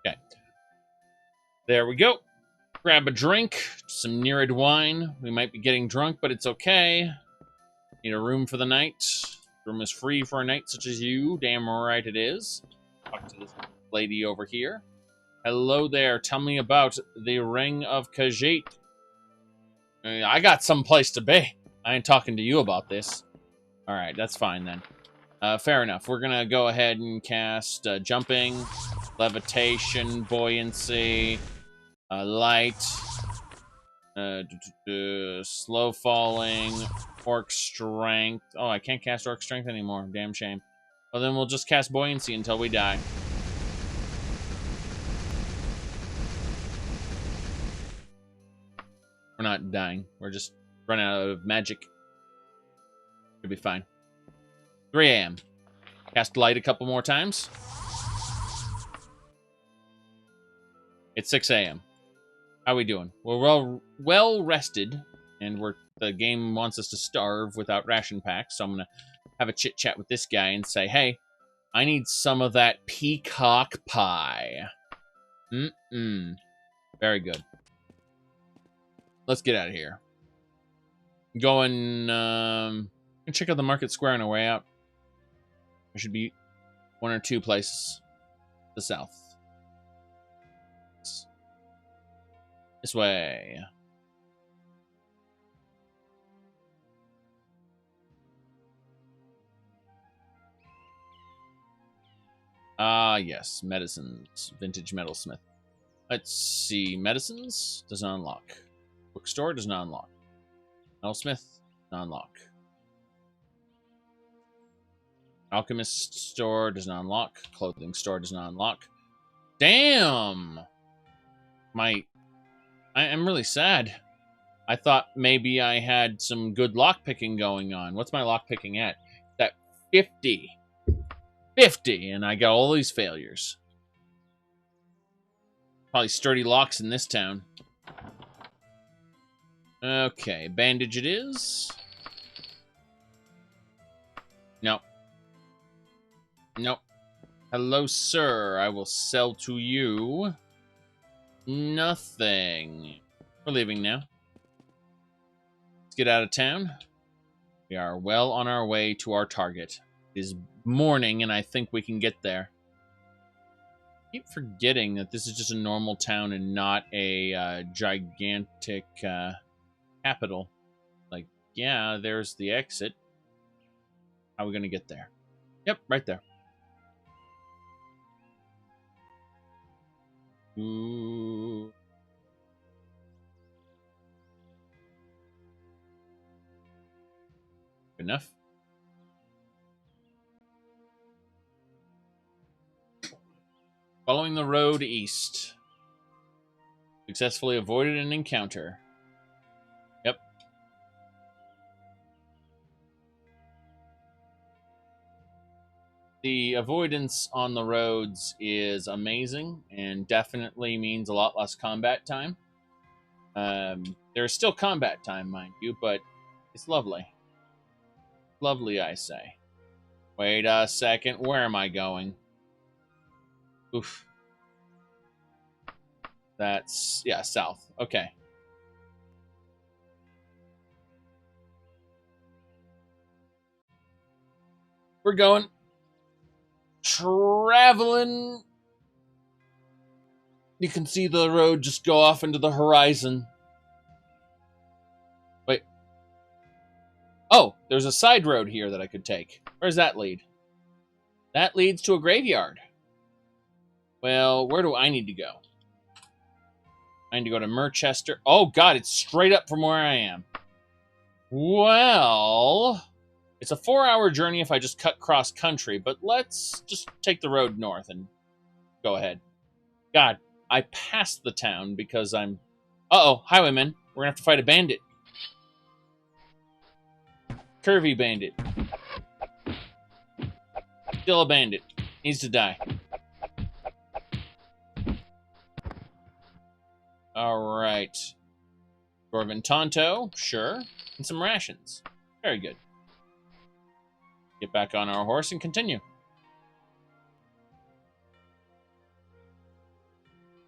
Okay. There we go. Grab a drink, some Nereid wine. We might be getting drunk, but it's okay. Need a room for the night. Room is free for a night such as you. Damn right it is. Talk to this lady over here. Hello there. Tell me about the Ring of Khajiit. I got some place to be. I ain't talking to you about this. All right, that's fine then. Fair enough. We're going to go ahead and cast jumping, levitation, buoyancy, light, slow falling, orc strength. Oh, I can't cast orc strength anymore. Damn shame. Well, then we'll just cast buoyancy until we die. We're not dying. We're just running out of magic. Should be fine. 3 a.m. Cast light a couple more times. It's 6 a.m. How we doing? We're well rested, and the game wants us to starve without ration packs, so I'm gonna have a chit chat with this guy and say, hey, I need some of that peacock pie. Very good. Let's get out of here. Going, check out the market square on our way out. There should be 1 or 2 places. The south. This way. Ah, yes. Medicines. Vintage metalsmith. Let's see. Medicines does not unlock. Bookstore does not unlock. Metalsmith, not unlock. Alchemist store does not unlock. Clothing store does not unlock. Damn! I'm really sad. I thought maybe I had some good lockpicking going on. What's my lockpicking at? That 50. 50, and I got all these failures. Probably sturdy locks in this town. Okay, bandage it is. Nope. Nope. Hello, sir. I will sell to you nothing. We're leaving now. Let's get out of town. We are well on our way to our target. It is morning, and I think we can get there. I keep forgetting that this is just a normal town and not a gigantic capital. Like, yeah, there's the exit. How are we going to get there? Yep, right there. Ooh. Good enough. Following the road east. Successfully avoided an encounter. Yep. The avoidance on the roads is amazing and definitely means a lot less combat time. There's still combat time, mind you, but it's lovely. Lovely, I say. Wait a second. Where am I going? Oof. That's, yeah, south. Okay. We're going. Traveling. You can see the road just go off into the horizon. Wait. Oh, there's a side road here that I could take. Where's that lead? That leads to a graveyard. Well, where do I need to go? I need to go to Merchester. Oh, God, it's straight up from where I am. Well, it's a 4-hour journey if I just cut cross-country, but let's just take the road north and go ahead. God, I passed the town because I'm... Uh-oh, highwayman. We're going to have to fight a bandit. Curvy bandit. Still a bandit. Needs to die. Alright. Dwarven Tonto, sure. And some rations. Very good. Get back on our horse and continue.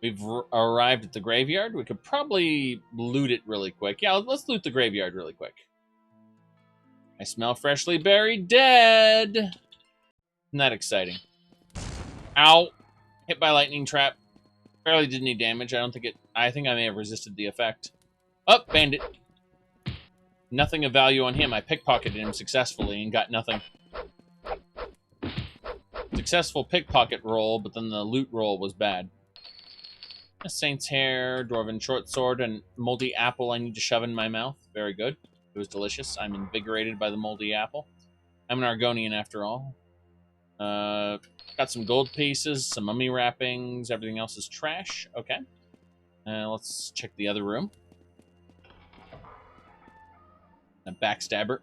We've arrived at the graveyard. We could probably loot it really quick. Yeah, let's loot the graveyard really quick. I smell freshly buried dead. Isn't that exciting? Ow. Hit by lightning trap. Barely did any damage. I think I may have resisted the effect. Oh, bandit. Nothing of value on him. I pickpocketed him successfully and got nothing. Successful pickpocket roll, but then the loot roll was bad. A saint's hair, dwarven short sword, and moldy apple I need to shove in my mouth. Very good. It was delicious. I'm invigorated by the moldy apple. I'm an Argonian after all. Got some gold pieces, some mummy wrappings. Everything else is trash. Okay. Let's check the other room. A backstabber.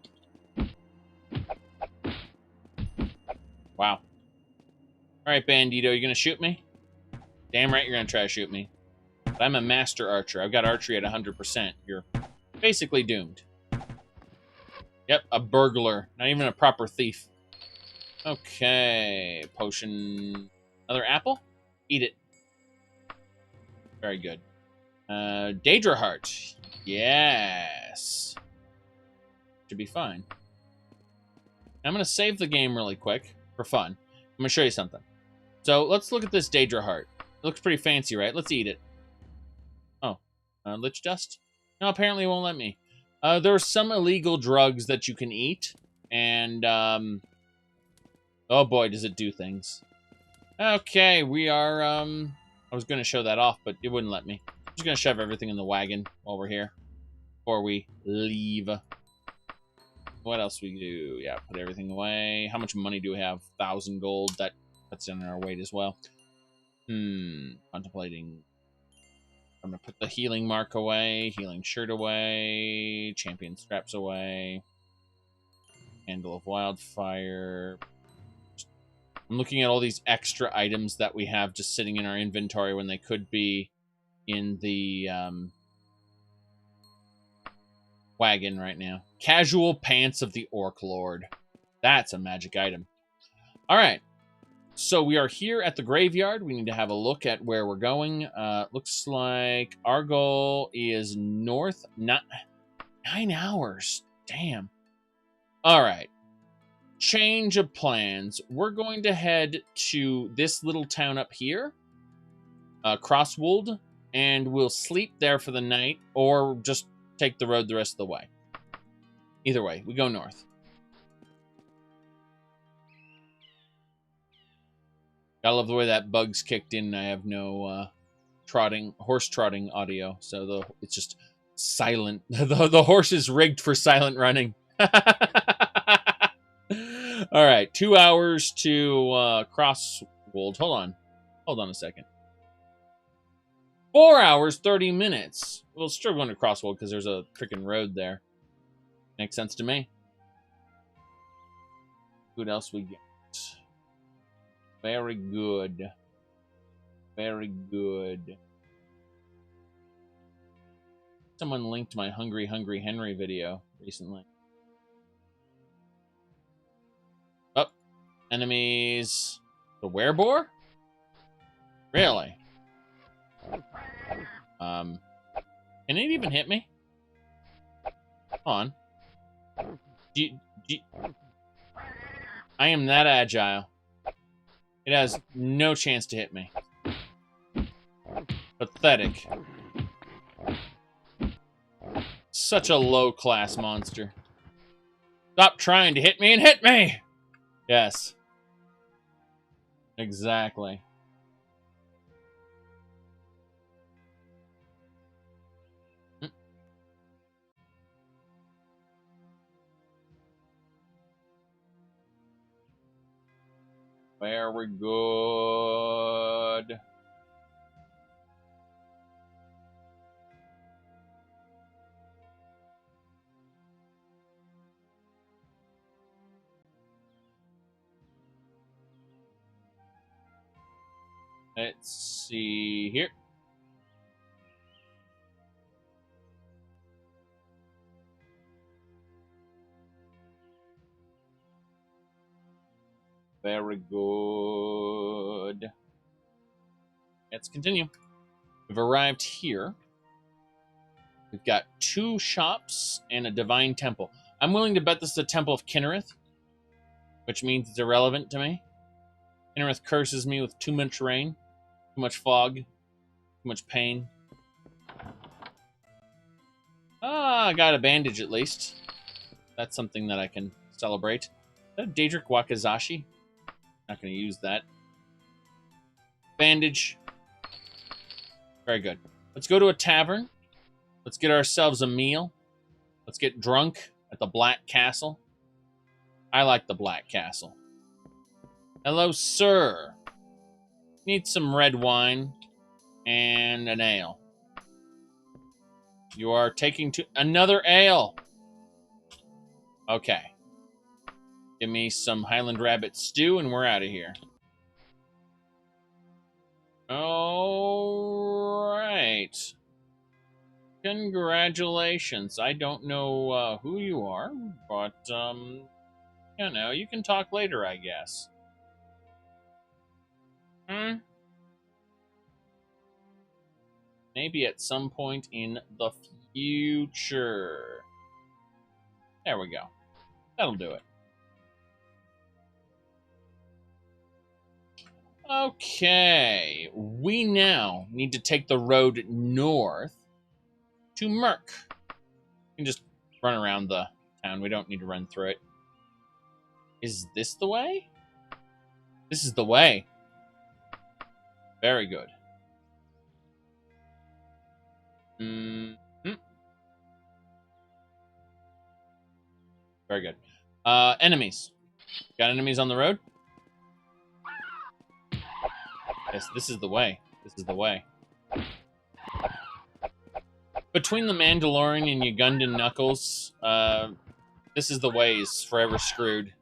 Wow. Alright, Bandito, you gonna shoot me? Damn right you're gonna try to shoot me. But I'm a master archer. I've got archery at 100%. You're basically doomed. Yep, a burglar. Not even a proper thief. Okay. Potion. Another apple? Eat it. Very good. Daedra Heart. Yes. Should be fine. I'm going to save the game really quick for fun. I'm going to show you something. So let's look at this Daedra Heart. It looks pretty fancy, right? Let's eat it. Oh. Lich Dust? No, apparently it won't let me. There are some illegal drugs that you can eat. And, oh boy, does it do things. Okay, we are, I was going to show that off, but it wouldn't let me. I'm just going to shove everything in the wagon while we're here. Before we leave. What else we do? Yeah, put everything away. How much money do we have? 1,000 gold. That puts in our weight as well. Contemplating. I'm going to put the healing mark away. Healing shirt away. Champion straps away. Handle of wildfire. I'm looking at all these extra items that we have just sitting in our inventory when they could be in the wagon right now. Casual pants of the Orc Lord. That's a magic item. All right. So we are here at the graveyard. We need to have a look at where we're going. Looks like our goal is north. 9 hours. Damn. All right. Change of plans. We're going to head to this little town up here, Crosswold, and we'll sleep there for the night, or just take the road the rest of the way. Either way, we go north. I love the way that bug's kicked in. I have no horse trotting audio, so it's just silent. The horse is rigged for silent running. All right, 2 hours to Crosswold. Hold on a second. 4 hours, 30 minutes. We'll still going to Crosswold because there's a freaking road there. Makes sense to me. What else we get? Very good. Very good. Someone linked my Hungry Hungry Henry video recently. Oh, enemies. The werebore? Really? Can it even hit me? Hold on. I am that agile. It has no chance to hit me. Pathetic. Such a low-class monster. Stop trying to hit me and hit me! Yes. Exactly. Very good. Let's see here. Very good. Let's continue. We've arrived here. We've got 2 shops and a divine temple. I'm willing to bet this is a temple of Kinnereth, which means it's irrelevant to me. Kinnereth curses me with too much rain, too much fog, too much pain. Ah, I got a bandage at least. That's something that I can celebrate. Is that a Daedric Wakizashi? Not going to use that. Bandage. Very good. Let's go to a tavern. Let's get ourselves a meal. Let's get drunk at the Black Castle. I like the Black Castle. Hello, sir. Need some red wine and an ale. You are taking to another ale. Okay. Give me some Highland Rabbit stew and we're out of here. All right. Congratulations. I don't know who you are, but, you know, you can talk later, I guess. Maybe at some point in the future. There we go. That'll do it. Okay. We now need to take the road north to Merc. We can just run around the town. We don't need to run through it. Is this the way? This is the way. Very good. Very good. Enemies. Got enemies on the road? Yes, this is the way. This is the way. Between the Mandalorian and Ugandan Knuckles, this is the way is forever screwed.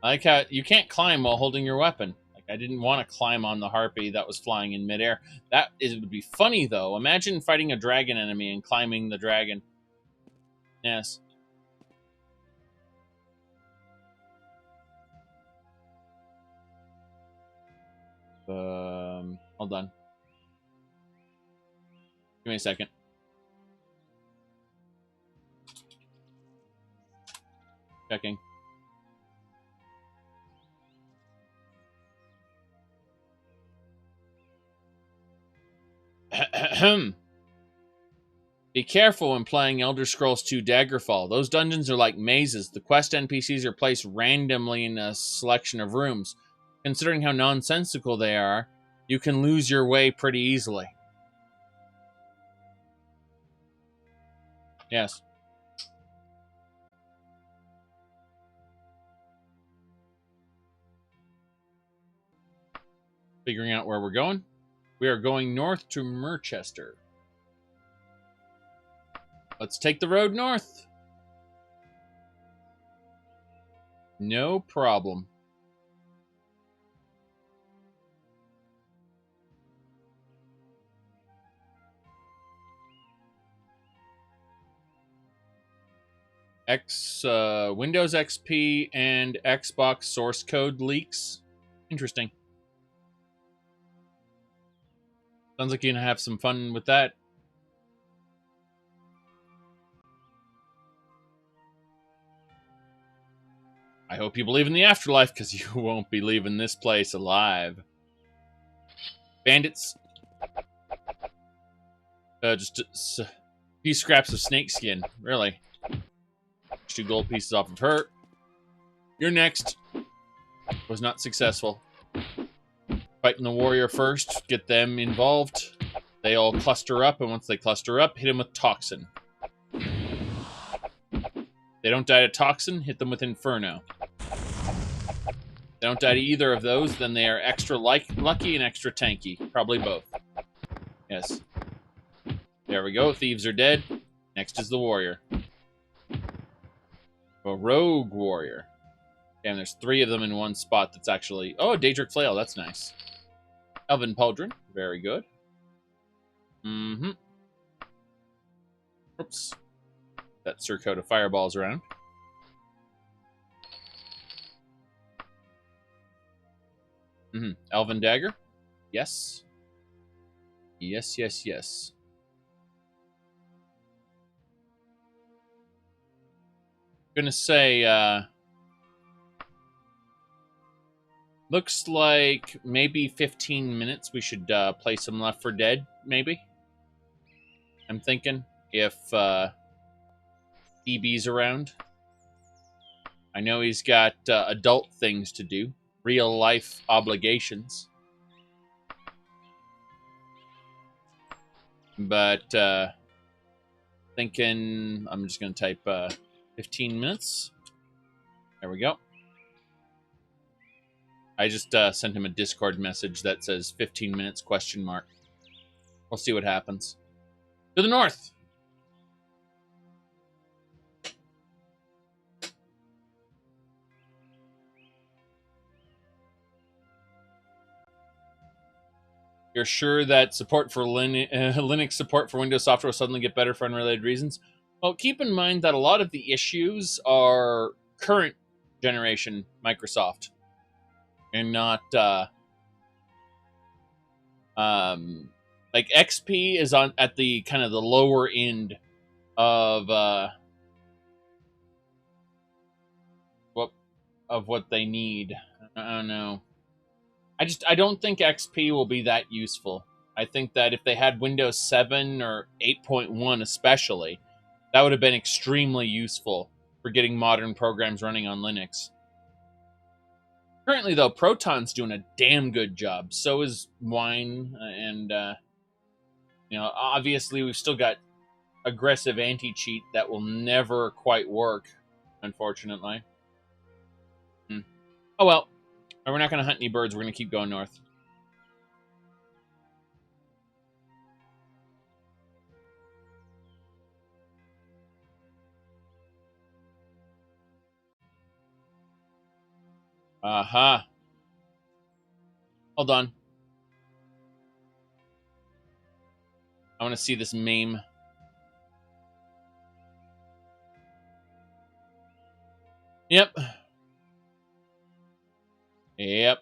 I like how you can't climb while holding your weapon. Like, I didn't want to climb on the harpy that was flying in midair. It would be funny, though. Imagine fighting a dragon enemy and climbing the dragon. Yes. Hold on. Give me a second. Checking. Be careful when playing Elder Scrolls 2 Daggerfall. Those dungeons are like mazes. The quest NPCs are placed randomly in a selection of rooms. Considering how nonsensical they are, you can lose your way pretty easily. Yes. Figuring out where we're going. We are going north to Merchester. Let's take the road north. No problem. Windows XP and Xbox source code leaks. Interesting. Sounds like you're gonna have some fun with that. I hope you believe in the afterlife, because you won't be leaving this place alive. Bandits. Just a few scraps of snakeskin, really. 2 gold pieces off of her. You're next. Was not successful. Fighting the warrior first. Get them involved. They all cluster up, and once they cluster up, hit them with Toxin. They don't die to Toxin, hit them with Inferno. They don't die to either of those, then they are extra lucky and extra tanky. Probably both. Yes. There we go. Thieves are dead. Next is the warrior. A rogue warrior. Damn, there's 3 of them in one spot that's actually... Oh, Daedric Flail, that's nice. Elven Pauldron, very good. Mm-hmm. Oops. That Surcoat of Fireballs around. Mm-hmm. Elven Dagger. Yes. Yes, yes, yes. Gonna say, looks like maybe 15 minutes we should play some Left 4 Dead, maybe. I'm thinking, if DB's around. I know he's got adult things to do, real life obligations. But thinking, I'm just going to type 15 minutes. There we go. I just sent him a Discord message that says 15 minutes question mark. We'll see what happens. To the north. You're sure that support for Linux support for Windows software will suddenly get better for unrelated reasons? Well, keep in mind that a lot of the issues are current generation Microsoft, and not like XP is on at the kind of the lower end of what they need. I don't know. I don't think XP will be that useful. I think that if they had Windows 7 or 8.1 especially, that would have been extremely useful for getting modern programs running on Linux. Currently, though, Proton's doing a damn good job. So is Wine, and you know, obviously we've still got aggressive anti-cheat that will never quite work, unfortunately. Oh well. We're not going to hunt any birds. We're going to keep going north. Aha. Hold on. I want to see this meme. Yep. Yep.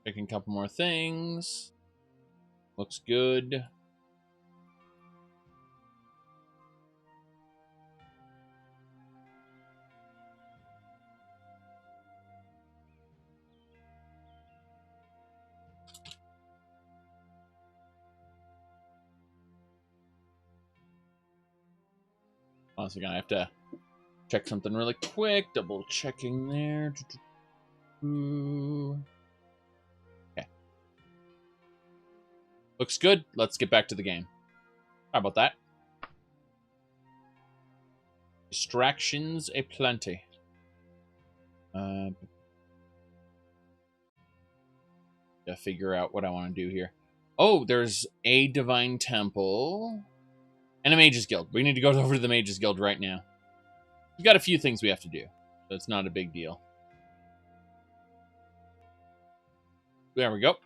Picking a couple more things. Looks good. Honestly, gonna have to check something really quick. Double checking there. Okay. Looks good. Let's get back to the game. How about that? Distractions aplenty. To figure out what I want to do here. Oh, there's a Divine Temple. And a Mage's Guild. We need to go over to the Mage's Guild right now. We've got a few things we have to do. So it's not a big deal. There we go.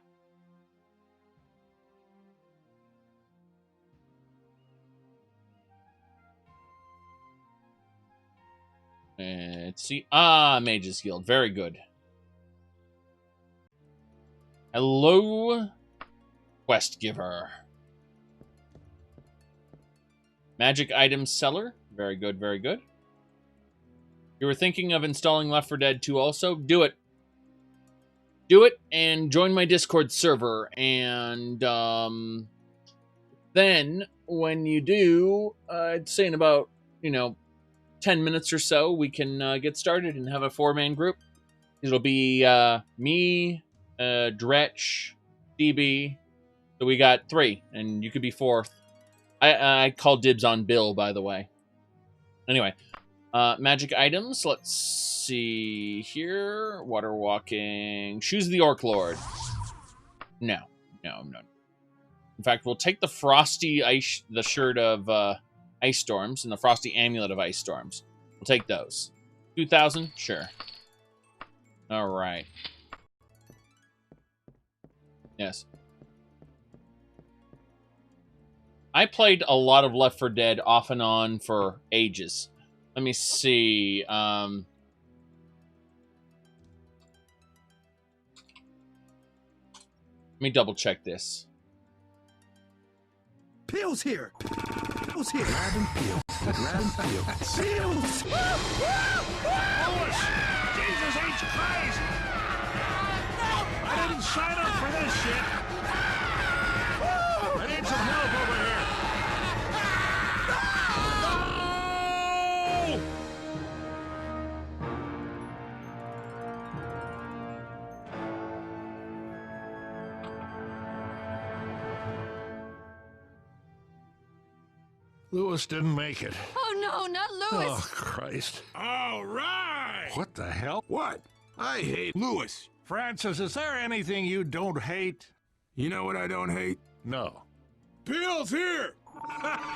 Let's see. Ah, Mage's Guild. Very good. Hello, Quest Giver. Magic item seller. Very good, very good. You were thinking of installing Left 4 Dead 2 also? Do it. Do it and join my Discord server. And then when you do, I'd say in about, 10 minutes or so, we can get started and have a 4-man group. It'll be me, Dretch, DB. So we got 3, and you could be 4th. I call dibs on Bill, by the way. Anyway, Magic items. Let's see here. Water walking. Shoes of the Orc Lord. No. In fact, we'll take the frosty ice, the shirt of ice storms, and the frosty amulet of ice storms. We'll take those. 2,000? Sure. All right. Yes. I played a lot of Left 4 Dead off and on for ages. Let me see. Let me double check this. Peel's here! Peel's here! Grab and peel. Grab and peel. Peel's! Lewis! Jesus H. Christ! I didn't sign up for this shit! I need some help over here! Lewis didn't make it. Oh no, not Lewis! Oh, Christ. All right! What the hell? What? I hate Lewis. Francis, is there anything you don't hate? You know what I don't hate? No. Peel's here! Stop it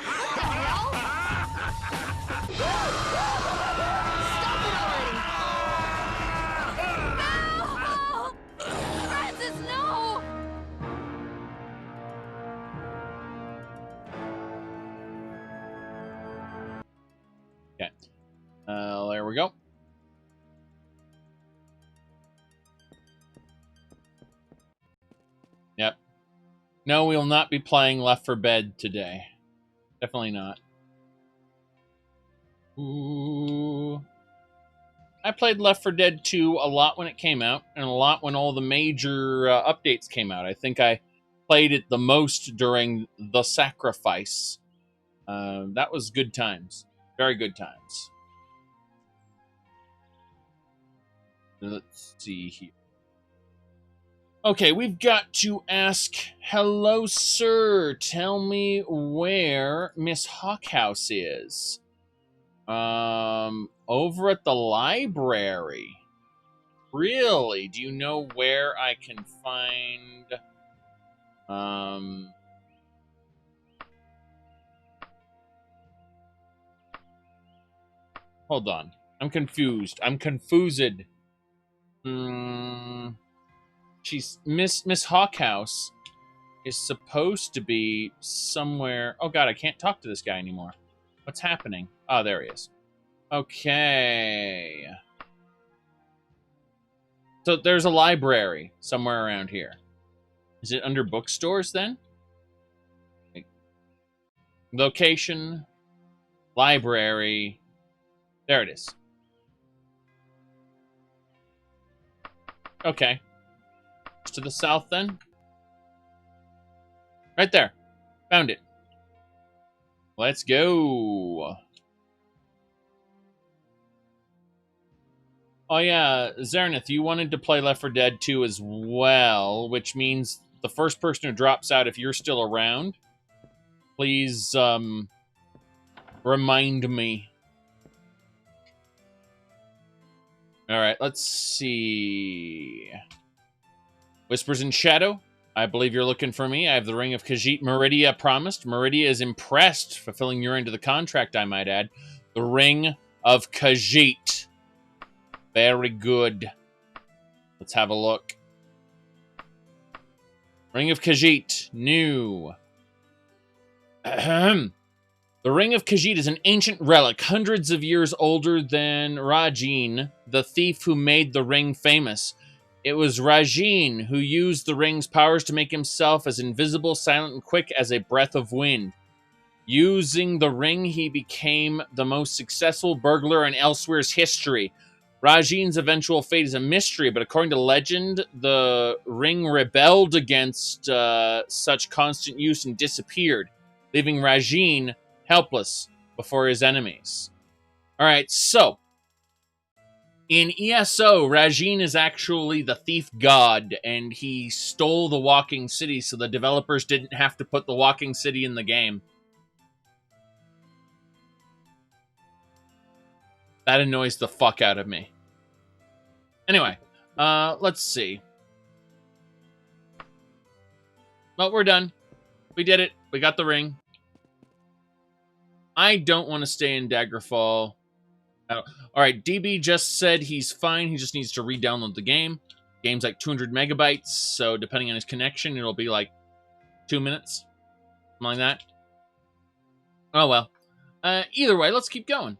already! No! Francis, no! Okay. There we go. Yep. No, we will not be playing Left 4 Dead today. Definitely not. Ooh. I played Left 4 Dead 2 a lot when it came out, and a lot when all the major updates came out. I think I played it the most during The Sacrifice. That was good times. Very good times. Let's see here. Okay, we've got to ask, hello, sir. Tell me where Miss Hawkhouse is. Over at the library. Really? Do you know where I can find... Hold on. I'm confused. I'm confused. She's Miss Hawkhouse is supposed to be somewhere. Oh god, I can't talk to this guy anymore. What's happening? Oh, there he is. Okay. So there's a library somewhere around here. Is it under bookstores then? Location, library. There it is. Okay. To the south then? Right there. Found it. Let's go. Oh yeah, Zernith, you wanted to play Left 4 Dead 2 as well, which means the first person who drops out, if you're still around, please remind me. Alright, let's see. Whispers in Shadow. I believe you're looking for me. I have the Ring of Khajiit. Meridia promised. Meridia is impressed, fulfilling your end of the contract, I might add. The Ring of Khajiit. Very good. Let's have a look. Ring of Khajiit. New. Ahem. The Ring of Khajiit is an ancient relic, hundreds of years older than Rajin, the thief who made the ring famous. It was Rajin who used the ring's powers to make himself as invisible, silent, and quick as a breath of wind. Using the ring, he became the most successful burglar in Elswere's history. Rajin's eventual fate is a mystery, but according to legend, the ring rebelled against such constant use and disappeared, leaving Rajin helpless before his enemies. Alright, so in ESO, Rajin is actually the thief god, and he stole the walking city, so the developers didn't have to put the walking city in the game. That annoys the fuck out of me. Anyway, let's see. Well, we're done. We did it. We got the ring. I don't want to stay in Daggerfall. Alright, DB just said he's fine. He just needs to re-download the game. Game's like 200 megabytes, so depending on his connection, it'll be like 2 minutes. Something like that. Oh, well. Either way, let's keep going.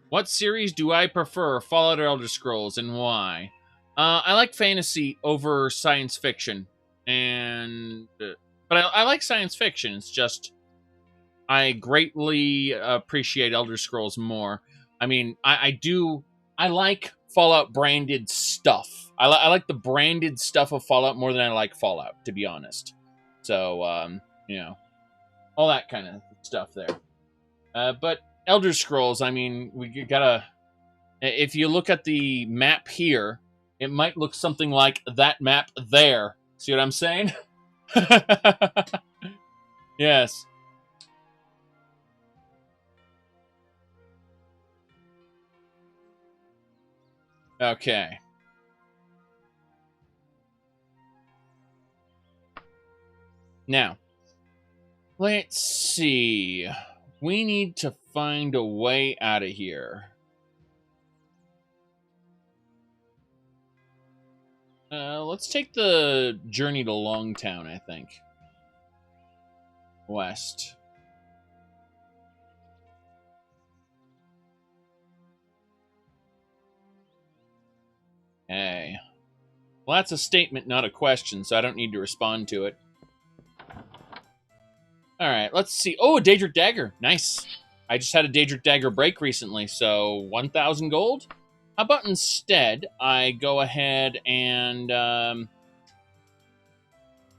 What series do I prefer, Fallout or Elder Scrolls, and why? I like fantasy over science fiction, and but I like science fiction. It's just I greatly appreciate Elder Scrolls more. I mean, I like Fallout branded stuff. I like the branded stuff of Fallout more than I like Fallout, to be honest. So you know, all that kind of stuff there. But Elder Scrolls, I mean, we gotta. If you look at the map here, it might look something like that map there. See what I'm saying? Yes. Okay. Now, let's see. We need to find a way out of here. Let's take the journey to Longtown, I think. West. Hey. Well, that's a statement, not a question, so I don't need to respond to it. Alright, let's see. Oh, a Daedric Dagger. Nice. I just had a Daedric Dagger break recently, so 1,000 gold? How about instead, I go ahead and,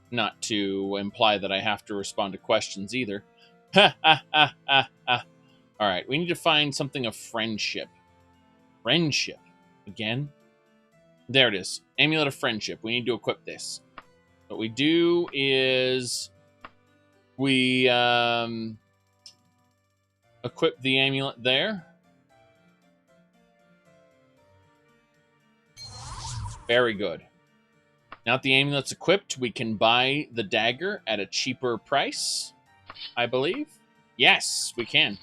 not to imply that I have to respond to questions either. Ha ha ha ha ha. Alright, we need to find something of friendship. Friendship. Again? There it is. Amulet of Friendship. We need to equip this. What we do is we equip the amulet there. Very good. Now that the amulet's equipped, we can buy the dagger at a cheaper price, I believe. Yes, we can.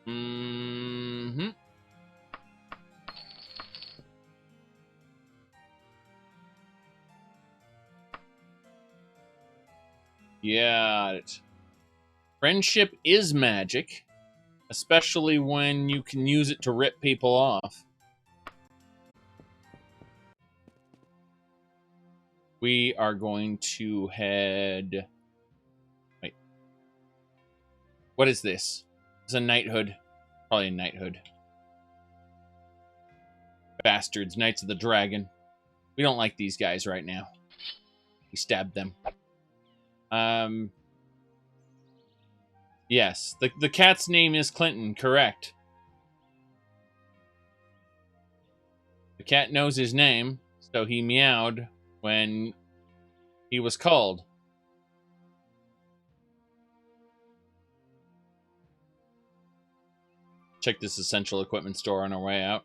Mm-hmm. Yeah. Friendship is magic, especially when you can use it to rip people off. We are going to head... Wait. What is this? It's a knighthood. Probably a knighthood. Bastards, Knights of the Dragon. We don't like these guys right now. We stabbed them. Yes, the cat's name is Clinton, correct. The cat knows his name, so he meowed when he was called. Check this essential equipment store on our way out.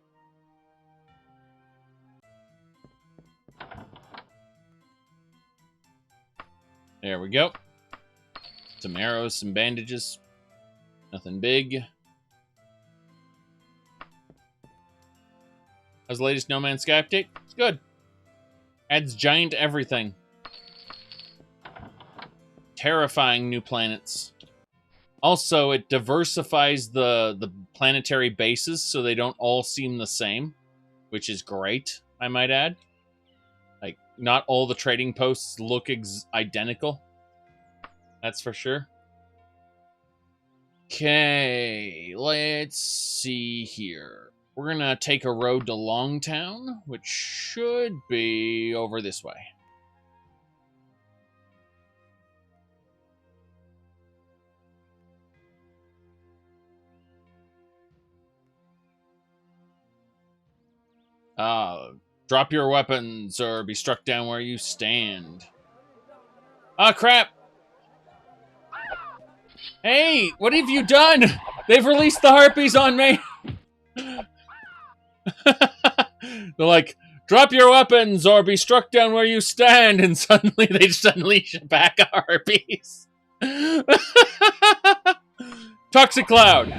There we go. Some arrows, some bandages. Nothing big. How's the latest No Man's Sky update? It's good. Adds giant everything. Terrifying new planets. Also, it diversifies the planetary bases so they don't all seem the same, which is great, I might add. Like, not all the trading posts look identical. That's for sure. Okay, let's see here. We're going to take a road to Longtown, which should be over this way. Drop your weapons or be struck down where you stand. Ah, crap! Hey, what have you done? They've released the harpies on me. They're like, drop your weapons or be struck down where you stand, and suddenly they just unleash a pack of harpies. Toxic cloud.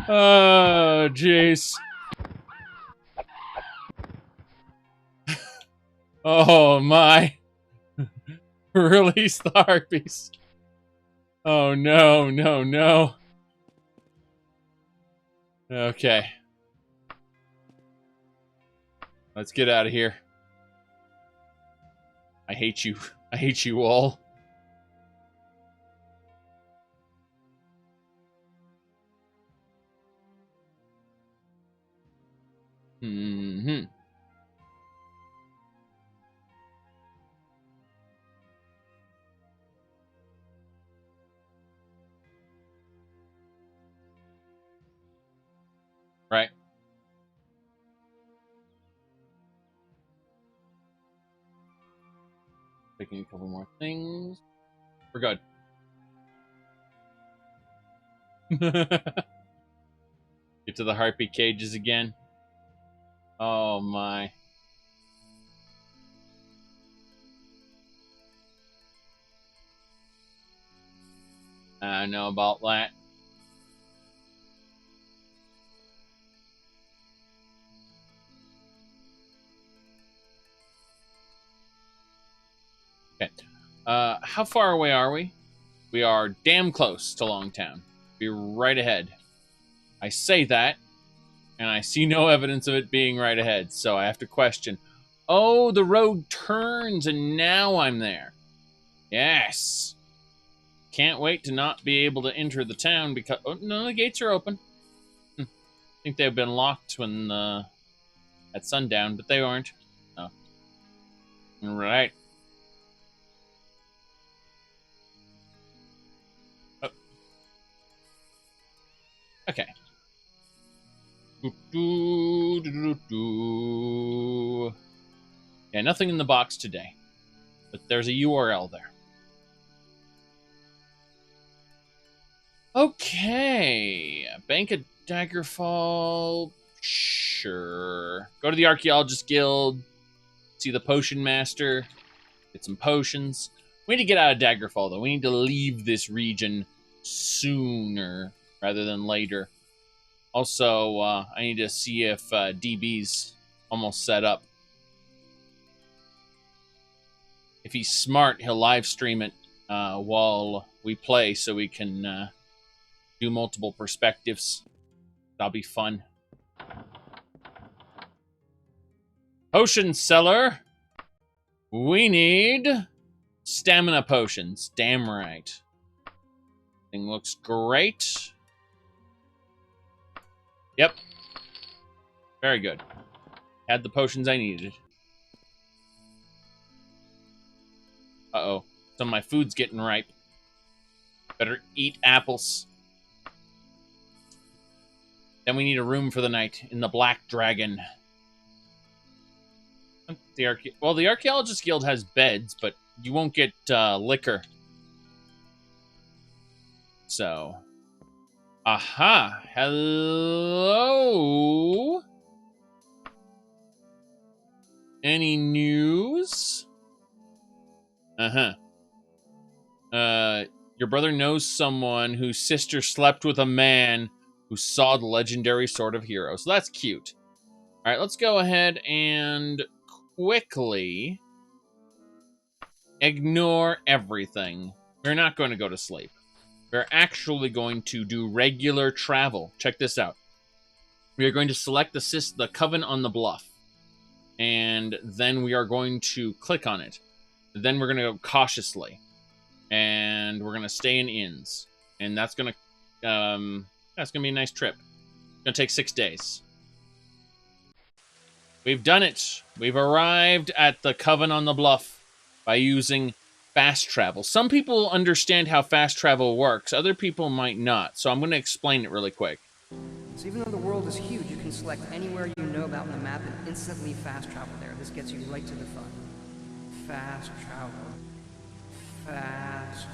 Oh, jeez. Oh, my. Release the harpies. Oh, no, no, no. Okay. Let's get out of here. I hate you. I hate you all. Mm-hmm. Right. Picking a couple more things. We're good. Get to the harpy cages again. Oh my. I know about that. Okay. How far away are we? We are damn close to Longtown. We're right ahead. I say that, and I see no evidence of it being right ahead, so I have to question. Oh, the road turns, and now I'm there. Yes. Can't wait to not be able to enter the town because... Oh, no, the gates are open. I think they've been locked when at sundown, but they aren't. Oh. Right. Oh. Okay. Yeah, nothing in the box today. But there's a URL there. Okay. Bank of Daggerfall. Sure. Go to the Archaeologist Guild. See the Potion Master. Get some potions. We need to get out of Daggerfall, though. We need to leave this region sooner rather than later. Also, I need to see if DB's almost set up. If he's smart, he'll live stream it while we play so we can do multiple perspectives. That'll be fun. Potion seller. We need stamina potions. Damn right. Thing looks great. Yep. Very good. Had the potions I needed. Uh-oh. Some of my food's getting ripe. Better eat apples. Then we need a room for the night in the Black Dragon. Well, the Archaeologist Guild has beds, but you won't get liquor. So... Aha! Hello? Any news? Uh-huh. Your brother knows someone whose sister slept with a man who saw the legendary Sword of Heroes. So that's cute. All right, let's go ahead and quickly ignore everything. We're not going to go to sleep. We're actually going to do regular travel. Check this out. We are going to select the Coven on the Bluff. And then we are going to click on it. Then we're going to go cautiously. And we're going to stay in inns. And that's going to be a nice trip. It's going to take 6 days. We've done it. We've arrived at the Coven on the Bluff by using fast travel. Some people understand how fast travel works. Other people might not. So I'm going to explain it really quick. So even though the world is huge, you can select anywhere you know about on the map and instantly fast travel there. This gets you right to the fun. fast travel. Fast